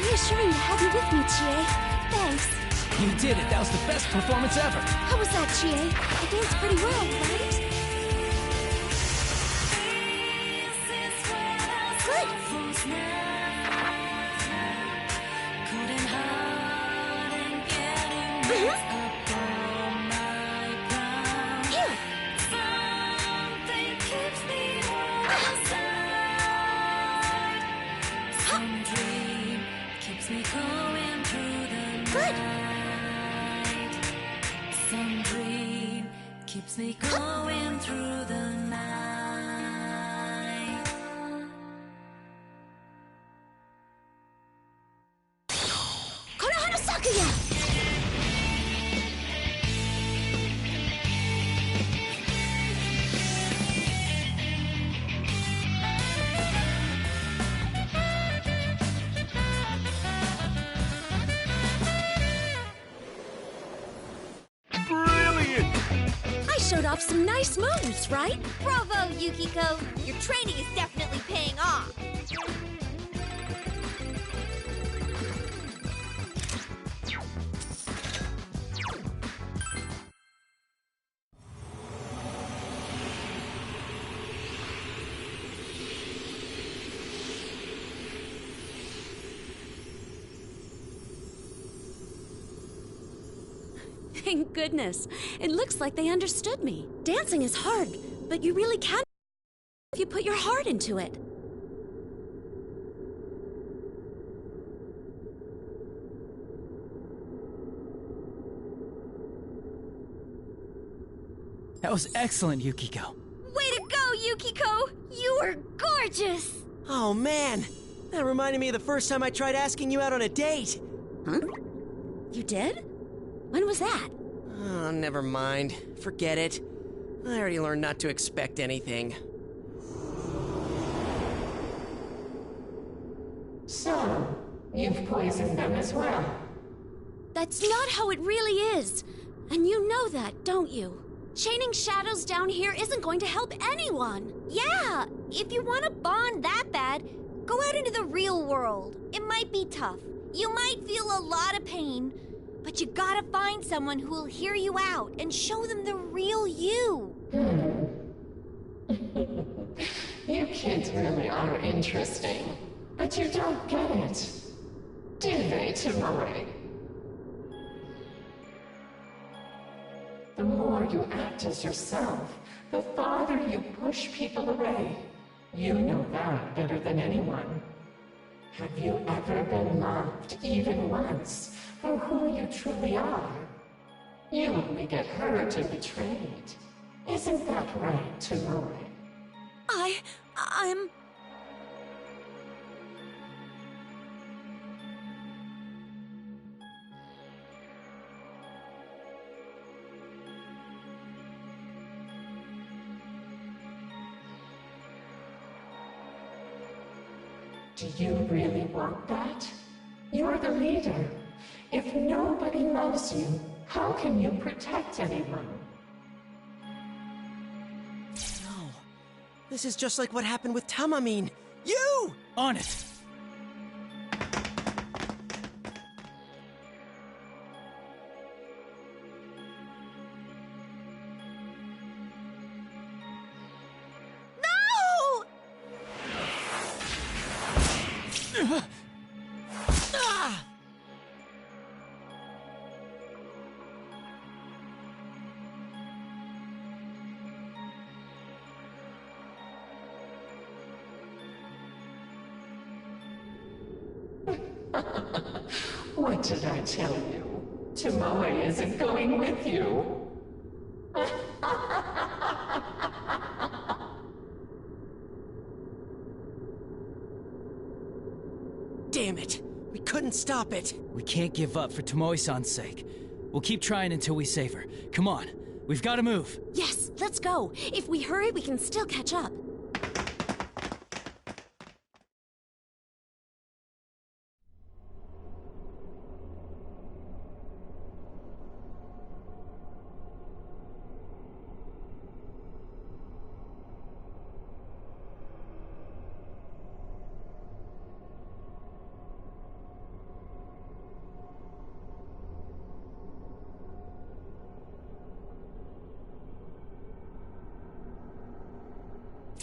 reassuring to have you with me, Chie. Thanks. You did it. That was the best performance ever. How was that, Chie? I danced pretty well, right? Good. Keeps me going through the night. Konohana Sakuya! I showed off some nice moves, right? Bravo, Yukiko! Your training is definitely paying off. Thank goodness. It looks like they understood me. Dancing is hard, but you really can if you put your heart into it. That was excellent, Yukiko. Way to go, Yukiko! You were gorgeous! Oh, man. That reminded me of the first time I tried asking you out on a date. Huh? You did? When was that? Oh, never mind. Forget it. I already learned not to expect anything. So, you've poisoned them as well. That's not how it really is. And you know that, don't you? Chaining shadows down here isn't going to help anyone. Yeah, if you want to bond that bad, go out into the real world. It might be tough. You might feel a lot of pain, but you gotta find someone who will hear you out and show them the real you. You kids really are interesting, but you don't get it. Do they, Tomoe? The more you act as yourself, the farther you push people away. You know that better than anyone. Have you ever been loved, even once, for who you truly are? You only get hurt and betrayed. Isn't that right, Tomoe? I'm... Do you really want that? You're the leader. If nobody loves you, how can you protect anyone? No. This is just like what happened with Tamamine. You! On it! What did I tell you? Tomoe isn't going with you. Damn it! We couldn't stop it! We can't give up for Tomoe-san's sake. We'll keep trying until we save her. Come on, we've got to move. Yes, let's go. If we hurry, we can still catch up.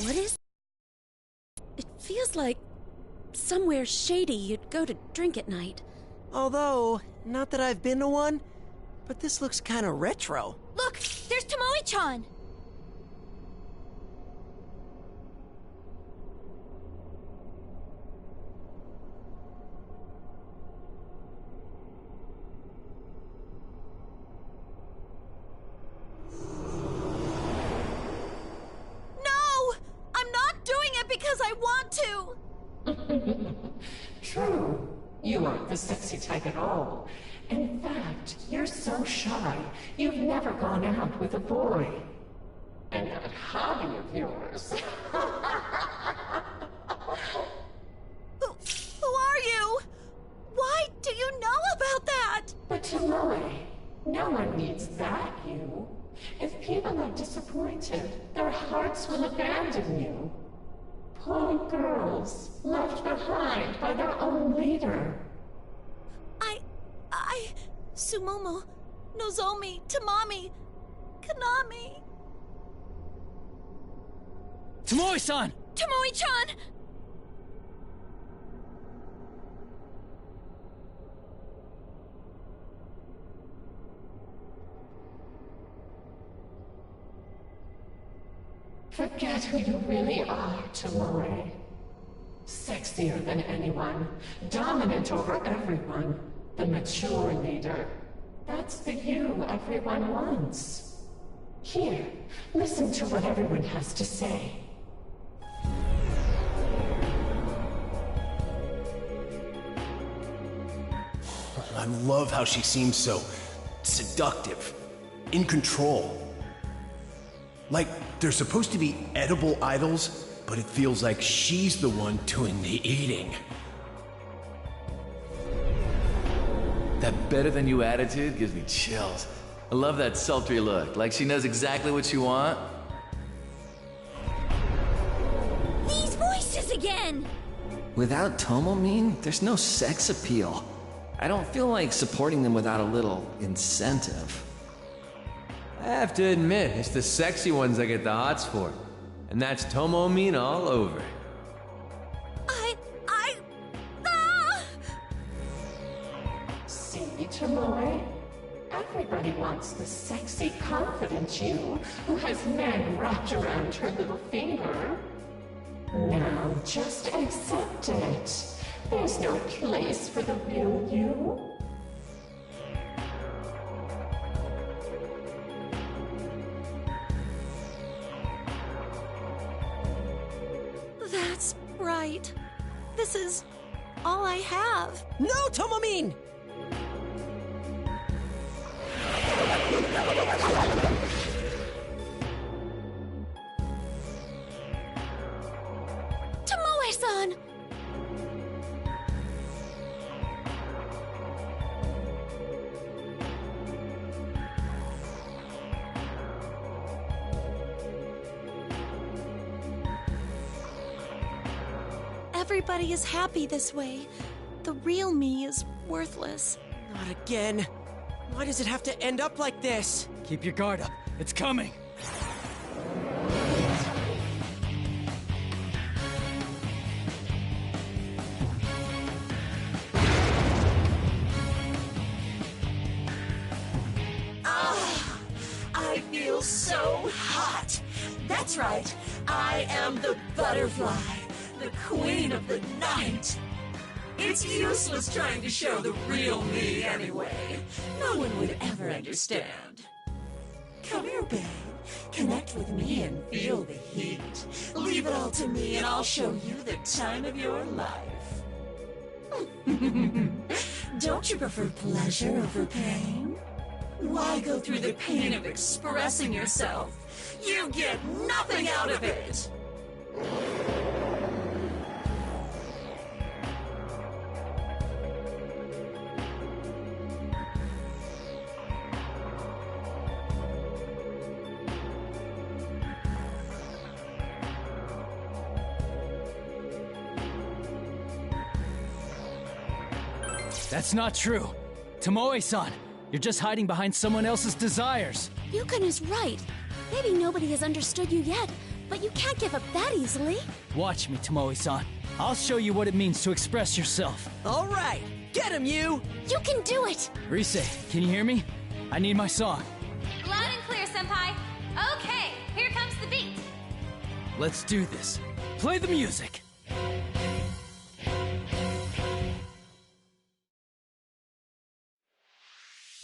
What is... It feels like somewhere shady you'd go to drink at night. Although, not that I've been to one, but this looks kind of retro. Look, there's Tomoe-chan! Because I want to! True. You aren't the sexy type at all. In fact, you're so shy, you've never gone out with a boy. And that hobby of yours. Who are you? Why do you know about that? But Tomoe, no one needs that you. If people are disappointed, their hearts will abandon you. Poor girls, left behind by their own leader. Sumomo, Nozomi, Tamami, Kanami... Tomoe-san! Tomoe-chan! Forget who you really are, Tomoe. Sexier than anyone, dominant over everyone, the mature leader. That's the you everyone wants. Here, listen to what everyone has to say. I love how she seems so seductive, in control. Like, they're supposed to be edible idols, but it feels like she's the one doing the eating. That better than you attitude gives me chills. I love that sultry look, like she knows exactly what you want. These voices again! Without Tomomin, there's no sex appeal. I don't feel like supporting them without a little incentive. I have to admit, it's the sexy ones I get the hots for. And that's Tomomin all over. See, Tomoe? Everybody wants the sexy, confident you who has men wrapped around her little finger. Now, just accept it. There's no place for the real you. That's right. This is all I have. No, Tomomin! Tomoe-san! Everybody is happy this way. The real me is worthless. Not again. Why does it have to end up like this? Keep your guard up. It's coming. I feel so hot. That's right. I am the butterfly, the queen of the night. It's useless trying to show the real me anyway. No one would ever understand. Come here, babe. Connect with me and feel the heat. Leave it all to me and I'll show you the time of your life. Don't you prefer pleasure over pain? Why go through the pain of expressing yourself? You get nothing out of it! That's not true. Tomoe-san, you're just hiding behind someone else's desires. Yukon is right. Maybe nobody has understood you yet, But you can't give up that easily. Watch me, Tomoe-san. I'll show you what it means to express yourself. All right, get him, you! You can do it! Rise, can you hear me? I need my song. Loud and clear, Senpai. Okay, here comes the beat. Let's do this. Play the music.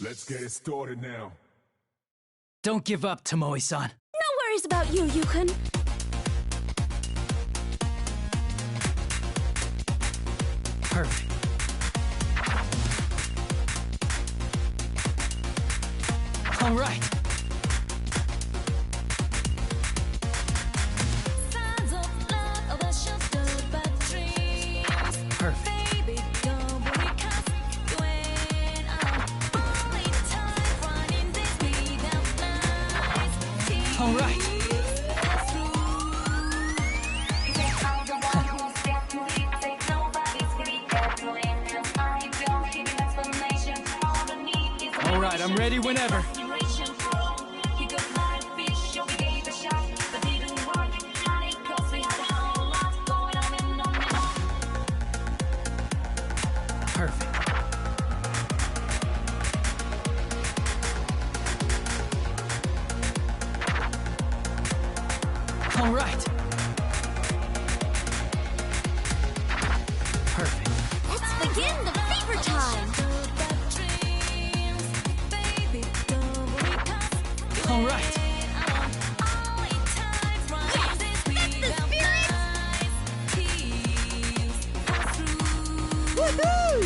Let's get it started now. Don't give up, Tomoe-san. No worries about you, Yukon. Perfect. All right. Perfect. All right. All right, I'm ready whenever. Perfect. All right. Perfect. Let's begin the fever time! All right. Yes! That's the spirit! Woohoo!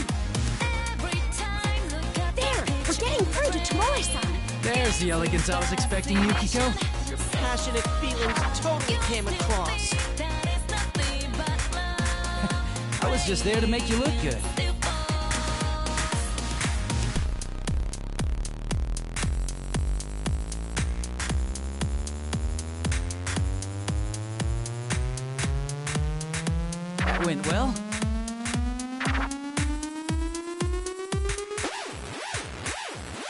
There! We're getting through to Tomoe-san! There's the elegance I was expecting, Yukiko. Your passionate feelings totally came across. I was just there to make you look good. That went well.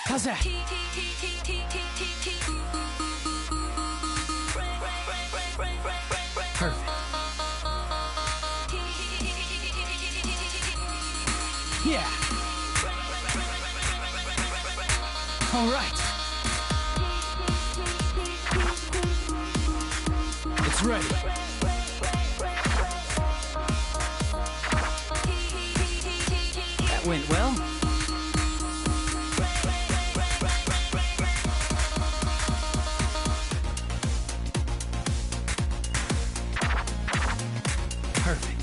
How's that? Perfect. Yeah. All right. It's ready. That went well. Perfect.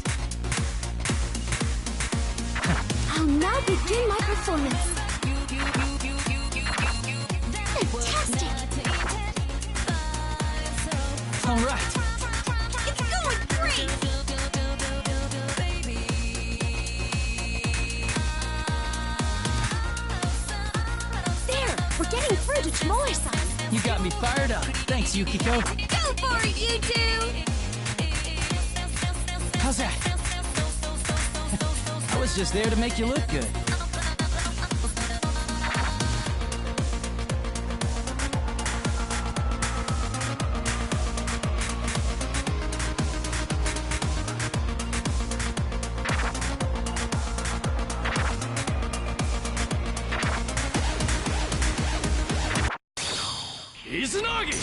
I'll now begin my performance. Fantastic! All right. It's going great! There! We're getting through to Tomoe-san! You got me fired up. Thanks, Yukiko. Go for it, you two! How's that? I was just there to make you look good. Izanagi!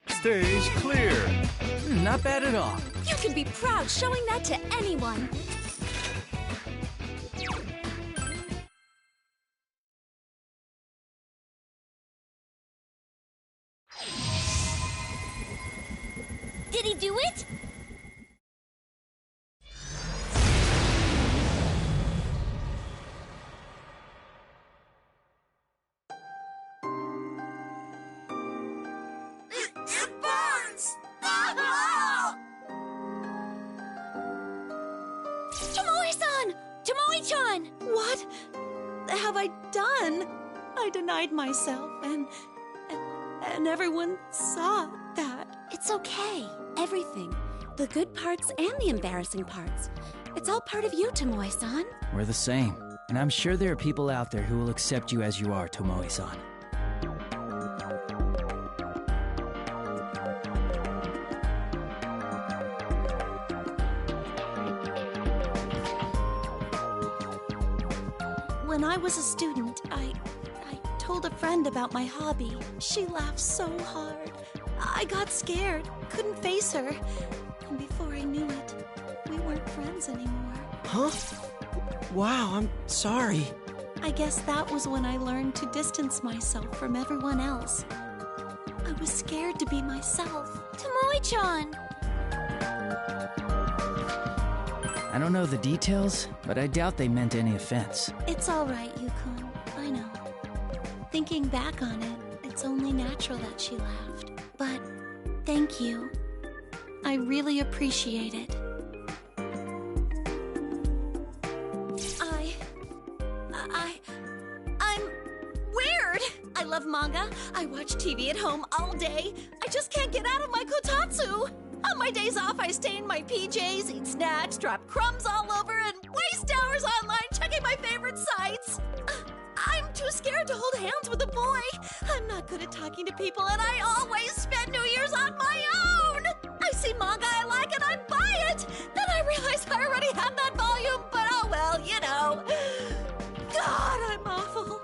Stage clear. Not bad at all. You can be proud showing that to anyone. Did he do it? It burns! Tomoe-san! Tomoe-chan! What have I done? I denied myself and and everyone saw that. It's okay. Everything. The good parts and the embarrassing parts. It's all part of you, Tomoe-san. We're the same. And I'm sure there are people out there who will accept you as you are, Tomoe-san. When I was a student, I told a friend about my hobby. She laughed so hard. I got scared, couldn't face her. And before I knew it, we weren't friends anymore. Huh? Wow, I'm sorry. I guess that was when I learned to distance myself from everyone else. I was scared to be myself. Tomoe-chan! I don't know the details, but I doubt they meant any offense. It's all right, Yukon. I know. Thinking back on it, it's only natural that she laughed. But thank you. I really appreciate it. I'm weird. I love manga. I watch TV at home all day. I just can't get out of my kotatsu. On my days off, I stay in my PJs, eat snacks, drop crumbs all over, and waste hours online checking my favorite sites. I'm too scared to hold hands with a boy. I'm not good at talking to people, and I always spend New Year's on my own. I see manga I like, and I buy it. Then I realize I already have that volume, but oh well, you know. God, I'm awful.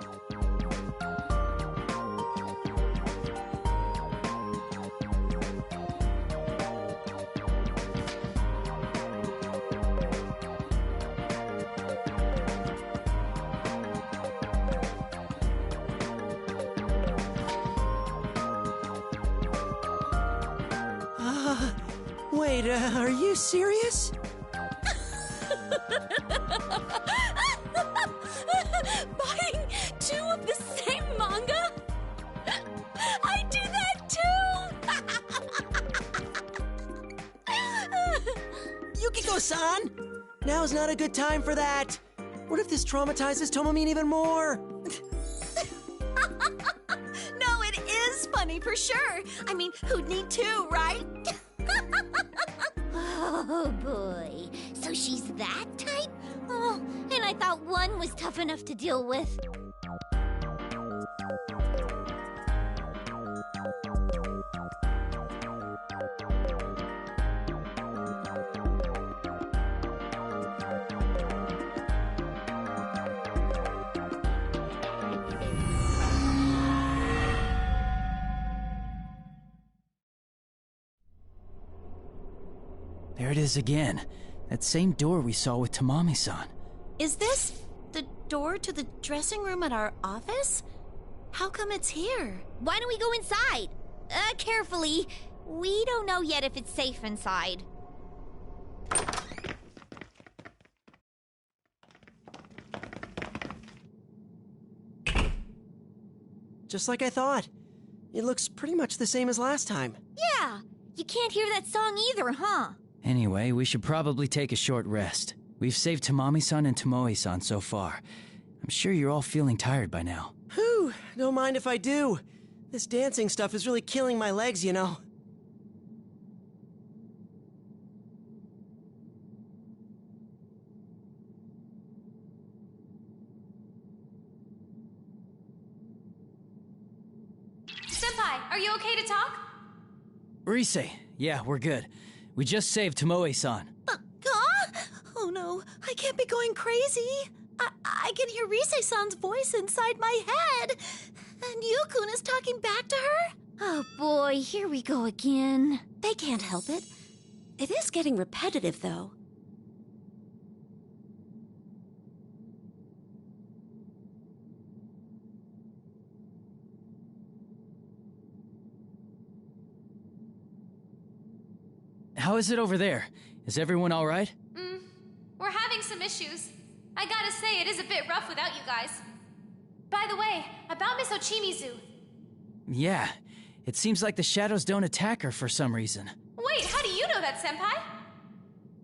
Wait, are you serious? Buying 2 of the same manga? I do that too! Yukiko-san! Now's not a good time for that. What if this traumatizes Tomomin even more? No, it is funny for sure. I mean, who'd need 2, right? Oh boy, so she's that type? Oh, and I thought 1 was tough enough to deal with. There it is again. That same door we saw with Tamami-san. Is this the door to the dressing room at our office? How come it's here? Why don't we go inside? Carefully. We don't know yet if it's safe inside. Just like I thought. It looks pretty much the same as last time. Yeah, you can't hear that song either, huh? Anyway, we should probably take a short rest. We've saved Tamami-san and Tomoe-san so far. I'm sure you're all feeling tired by now. Whew, don't mind if I do. This dancing stuff is really killing my legs, you know. Senpai, are you okay to talk? Rise, yeah, we're good. We just saved Tomoe-san. Oh no, I can't be going crazy. I can hear Rise-san's voice inside my head. And Yukun is talking back to her? Oh boy, here we go again. They can't help it. It is getting repetitive, though. How is it over there? Is everyone all right? We're having some issues. I gotta say, it is a bit rough without you guys. By the way, about Miss Ochimizu. Yeah, it seems like the shadows don't attack her for some reason. Wait, how do you know that, Senpai?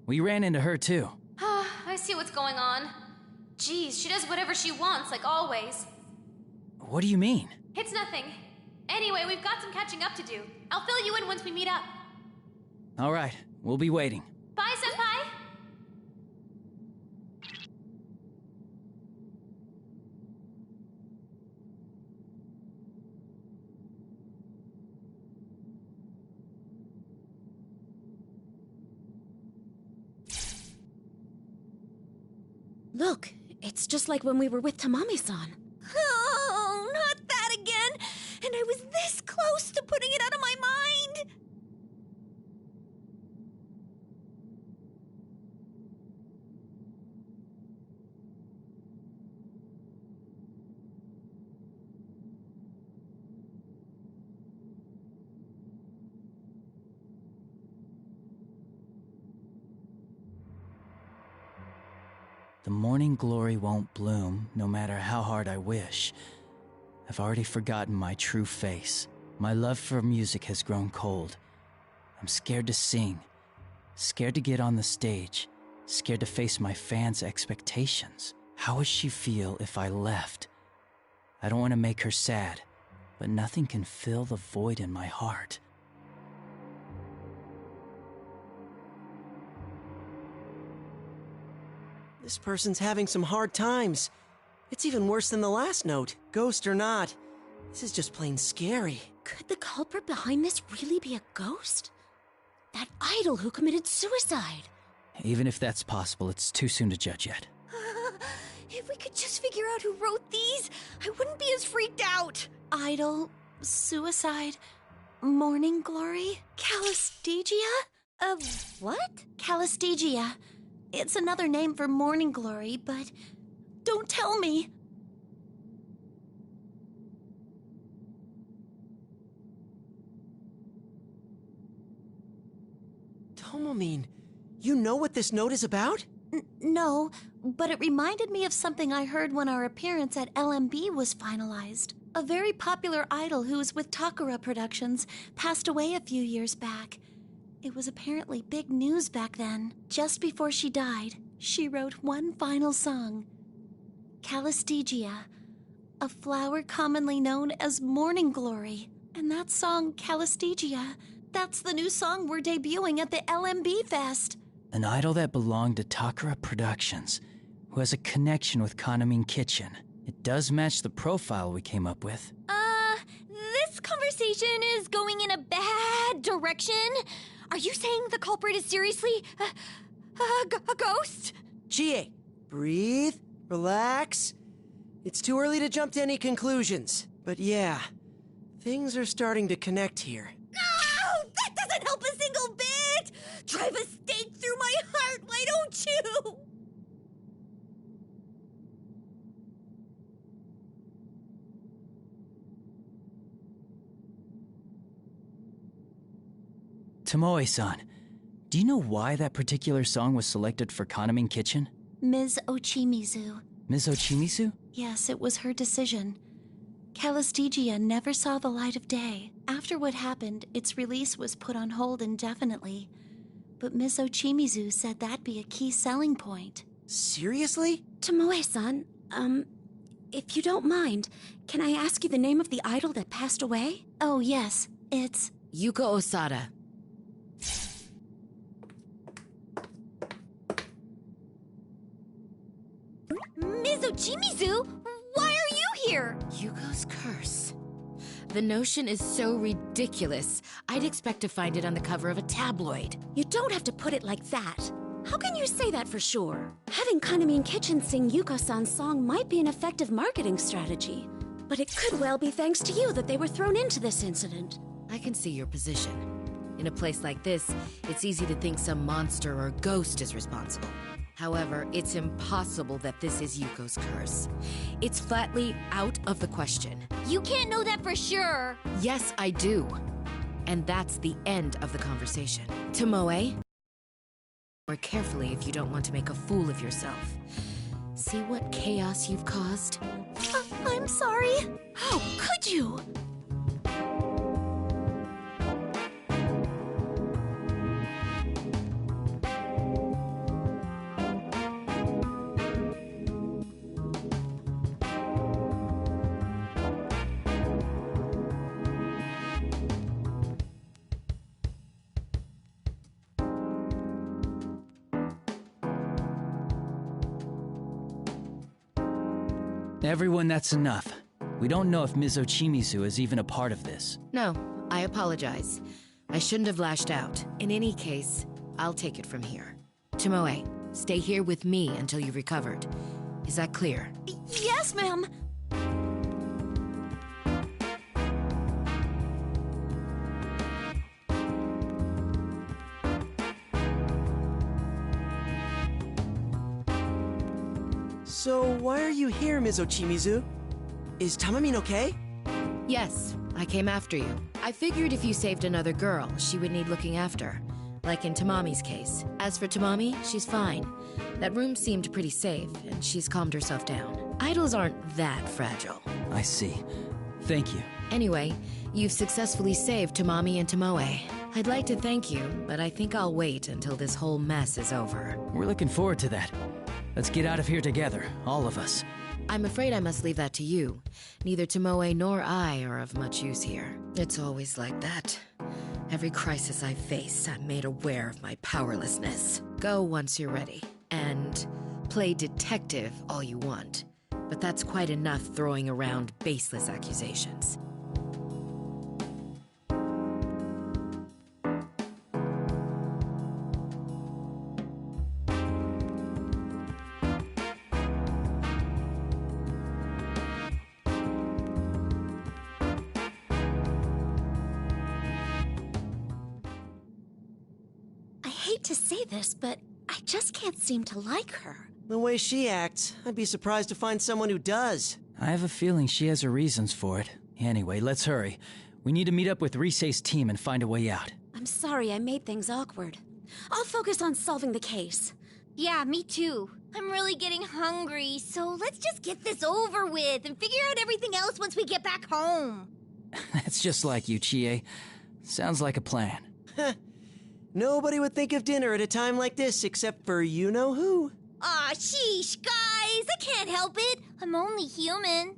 We ran into her too. I see what's going on. Geez, she does whatever she wants, like always. What do you mean? It's nothing. Anyway, we've got some catching up to do. I'll fill you in once we meet up. All right, we'll be waiting. Bye, Senpai! Look, it's just like when we were with Tamami-san. Oh, not that again! And I was this close to putting it out of my mind! The morning glory won't bloom, no matter how hard I wish. I've already forgotten my true face. My love for music has grown cold. I'm scared to sing, scared to get on the stage, scared to face my fans' expectations. How would she feel if I left? I don't want to make her sad, but nothing can fill the void in my heart. This person's having some hard times. It's even worse than the last note. Ghost or not, this is just plain scary. Could the culprit behind this really be a ghost? That idol who committed suicide? Even if that's possible, it's too soon to judge yet. If we could just figure out who wrote these, I wouldn't be as freaked out. Idol, suicide, morning glory, calistegia? What? Calistegia. It's another name for morning glory, but don't tell me. Tomomin, you know what this note is about? No, but it reminded me of something I heard when our appearance at LMB was finalized. A very popular idol who was with Takara Productions passed away a few years back. It was apparently big news back then. Just before she died, she wrote one final song. Calistegia, a flower commonly known as morning glory. And that song, Calistegia, that's the new song we're debuting at the LMB Fest. An idol that belonged to Takara Productions, who has a connection with Kanamin Kitchen. It does match the profile we came up with. This conversation is going in a bad direction. Are you saying the culprit is seriously a ghost? Chie, breathe, relax. It's too early to jump to any conclusions. But yeah, things are starting to connect here. No! That doesn't help a single bit! Drive a stake through my heart, why don't you? Tomoe-san, do you know why that particular song was selected for Kanamin Kitchen? Ms. Ochimizu. Ms. Ochimizu? Yes, it was her decision. Calistegia never saw the light of day. After what happened, its release was put on hold indefinitely. But Ms. Ochimizu said that'd be a key selling point. Seriously? Tomoe-san, if you don't mind, can I ask you the name of the idol that passed away? Oh, yes, it's... Yuka Osada. Ms. Ochimizu, why are you here? Yuko's curse. The notion is so ridiculous, I'd expect to find it on the cover of a tabloid. You don't have to put it like that. How can you say that for sure? Having Kanamin Kitchen sing Yuko-san's song might be an effective marketing strategy. But it could well be thanks to you that they were thrown into this incident. I can see your position. In a place like this, it's easy to think some monster or ghost is responsible. However, it's impossible that this is Yuko's curse. It's flatly out of the question. You can't know that for sure. Yes, I do. And that's the end of the conversation. Tomoe, more carefully if you don't want to make a fool of yourself. See what chaos you've caused? I'm sorry. How could you? Everyone, that's enough. We don't know if Ms. Ochimizu is even a part of this. No, I apologize. I shouldn't have lashed out. In any case, I'll take it from here. Tomoe, stay here with me until you've recovered. Is that clear? Yes, ma'am. So, why are you here, Ms. Ochimizu? Is Tamamine okay? Yes, I came after you. I figured if you saved another girl, she would need looking after. Like in Tamami's case. As for Tamami, she's fine. That room seemed pretty safe, and she's calmed herself down. Idols aren't that fragile. I see. Thank you. Anyway, you've successfully saved Tamami and Tomoe. I'd like to thank you, but I think I'll wait until this whole mess is over. We're looking forward to that. Let's get out of here together, all of us. I'm afraid I must leave that to you. Neither Tomoe nor I are of much use here. It's always like that. Every crisis I face, I'm made aware of my powerlessness. Go once you're ready. And play detective all you want. But that's quite enough throwing around baseless accusations. I hate to say this, but I just can't seem to like her. The way she acts, I'd be surprised to find someone who does. I have a feeling she has her reasons for it. Anyway, let's hurry. We need to meet up with Risei's team and find a way out. I'm sorry I made things awkward. I'll focus on solving the case. Yeah, me too. I'm really getting hungry, so let's just get this over with and figure out everything else once we get back home. That's just like you, Chie. Sounds like a plan. Nobody would think of dinner at a time like this except for you-know-who. Aw, sheesh, guys! I can't help it. I'm only human.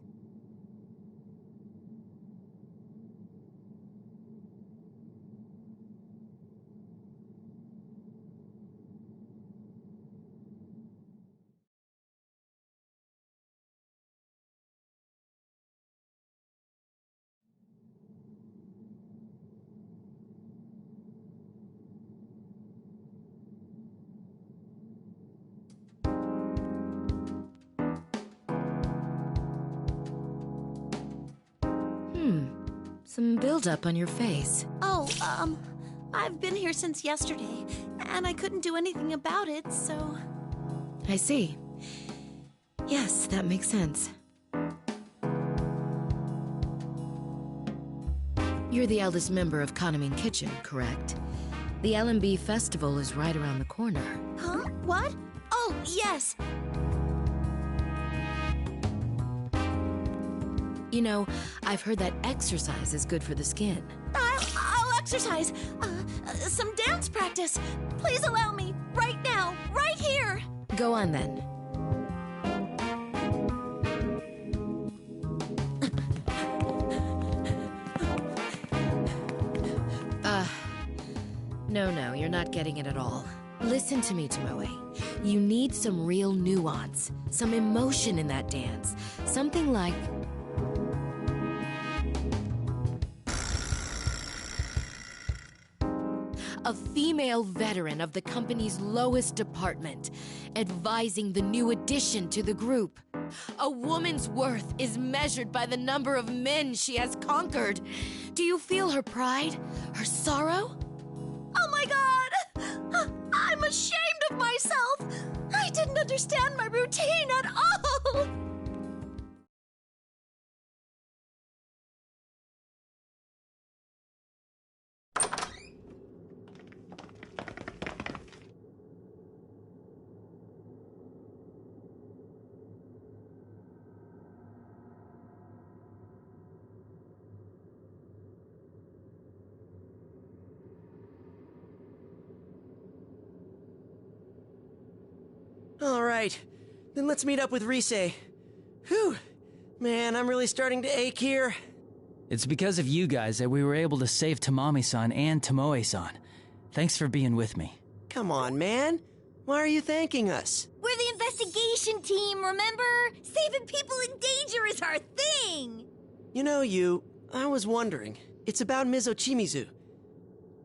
Some buildup on your face. Oh, I've been here since yesterday, and I couldn't do anything about it, so... I see. Yes, that makes sense. You're the eldest member of Kanamine Kitchen, correct? The LMB festival is right around the corner. Huh? What? Oh, yes! You know, I've heard that exercise is good for the skin. I'll exercise. Some dance practice. Please allow me, right now, right here! Go on, then. No, you're not getting it at all. Listen to me, Tomoe. You need some real nuance, some emotion in that dance. Something like... a female veteran of the company's lowest department, advising the new addition to the group. A woman's worth is measured by the number of men she has conquered. Do you feel her pride? Her sorrow? Oh my god! I'm ashamed of myself! I didn't understand my routine at all! All right, then let's meet up with Risei. Whew, man, I'm really starting to ache here. It's because of you guys that we were able to save Tamami-san and Tomoe-san. Thanks for being with me. Come on, man. Why are you thanking us? We're the investigation aviation team, remember? Saving people in danger is our thing! You know, I was wondering. It's about Ms. Ochimizu.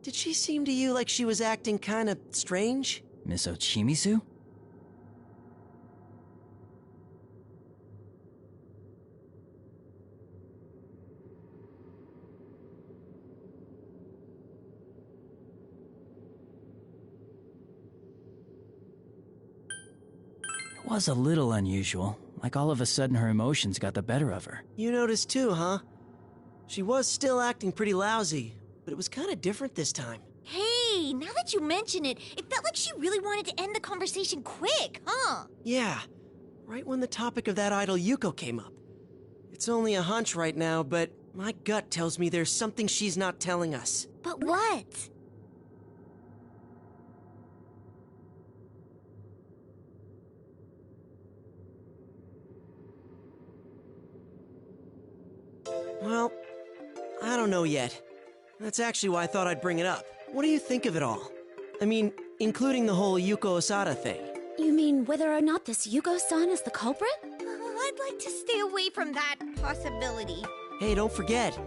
Did she seem to you like she was acting kinda strange? Miss Ochimizu? It was a little unusual. Like all of a sudden her emotions got the better of her. You noticed too, huh? She was still acting pretty lousy, but it was kinda different this time. Hey, now that you mention it, it felt like she really wanted to end the conversation quick, huh? Yeah, right when the topic of that idol Yuko came up. It's only a hunch right now, but my gut tells me there's something she's not telling us. But what? Well, I don't know yet. That's actually why I thought I'd bring it up. What do you think of it all? I mean, including the whole Yuko Osada thing. You mean whether or not this Yuko-san is the culprit? I'd like to stay away from that possibility. Hey, don't forget,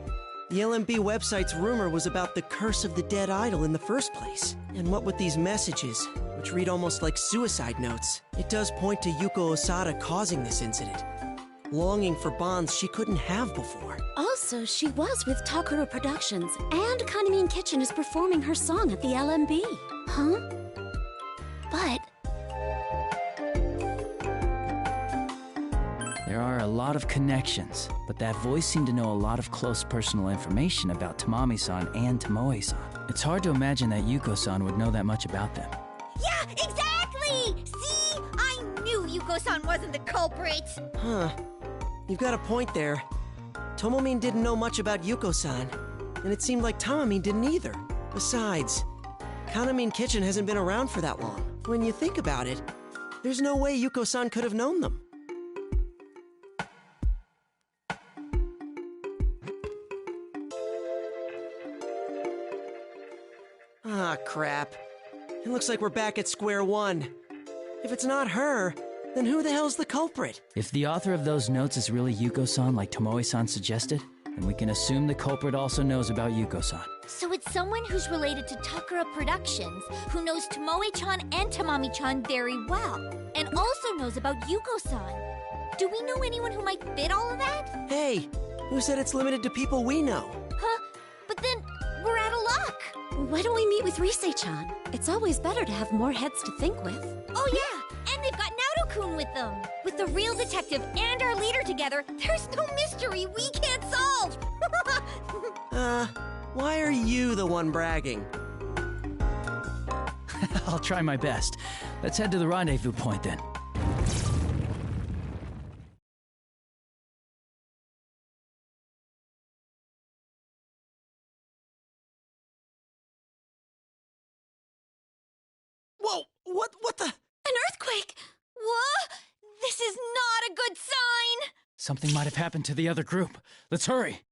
the LMB website's rumor was about the curse of the dead idol in the first place. And what with these messages, which read almost like suicide notes, it does point to Yuko Osada causing this incident. Longing for bonds she couldn't have before. Also, she was with Takura Productions, and Kanamine Kitchen is performing her song at the LMB. Huh? But... There are a lot of connections, but that voice seemed to know a lot of close personal information about Tamami-san and Tomoe-san. It's hard to imagine that Yuko-san would know that much about them. Yeah, exactly! See? I knew Yuko-san wasn't the culprit! Huh. You've got a point there. Tomomin didn't know much about Yuko-san, and it seemed like Tamami didn't either. Besides, Kanamine Kitchen hasn't been around for that long. When you think about it, there's no way Yuko-san could have known them. Ah, crap. It looks like we're back at square one. If it's not her, then who the hell's the culprit? If the author of those notes is really Yuko-san like Tomoe-san suggested, then we can assume the culprit also knows about Yuko-san. So it's someone who's related to Takura Productions, who knows Tomoe-chan and Tamami-chan very well, and also knows about Yuko-san. Do we know anyone who might fit all of that? Hey, who said it's limited to people we know? Huh? But then, we're out of luck! Why don't we meet with Rise-chan? It's always better to have more heads to think with. Oh yeah, and they've got Naoto-kun with them. With the real detective and our leader together, there's no mystery we can't solve! Why are you the one bragging? I'll try my best. Let's head to the rendezvous point then. Whoa! What the? An earthquake! What? This is not a good sign! Something might have happened to the other group. Let's hurry!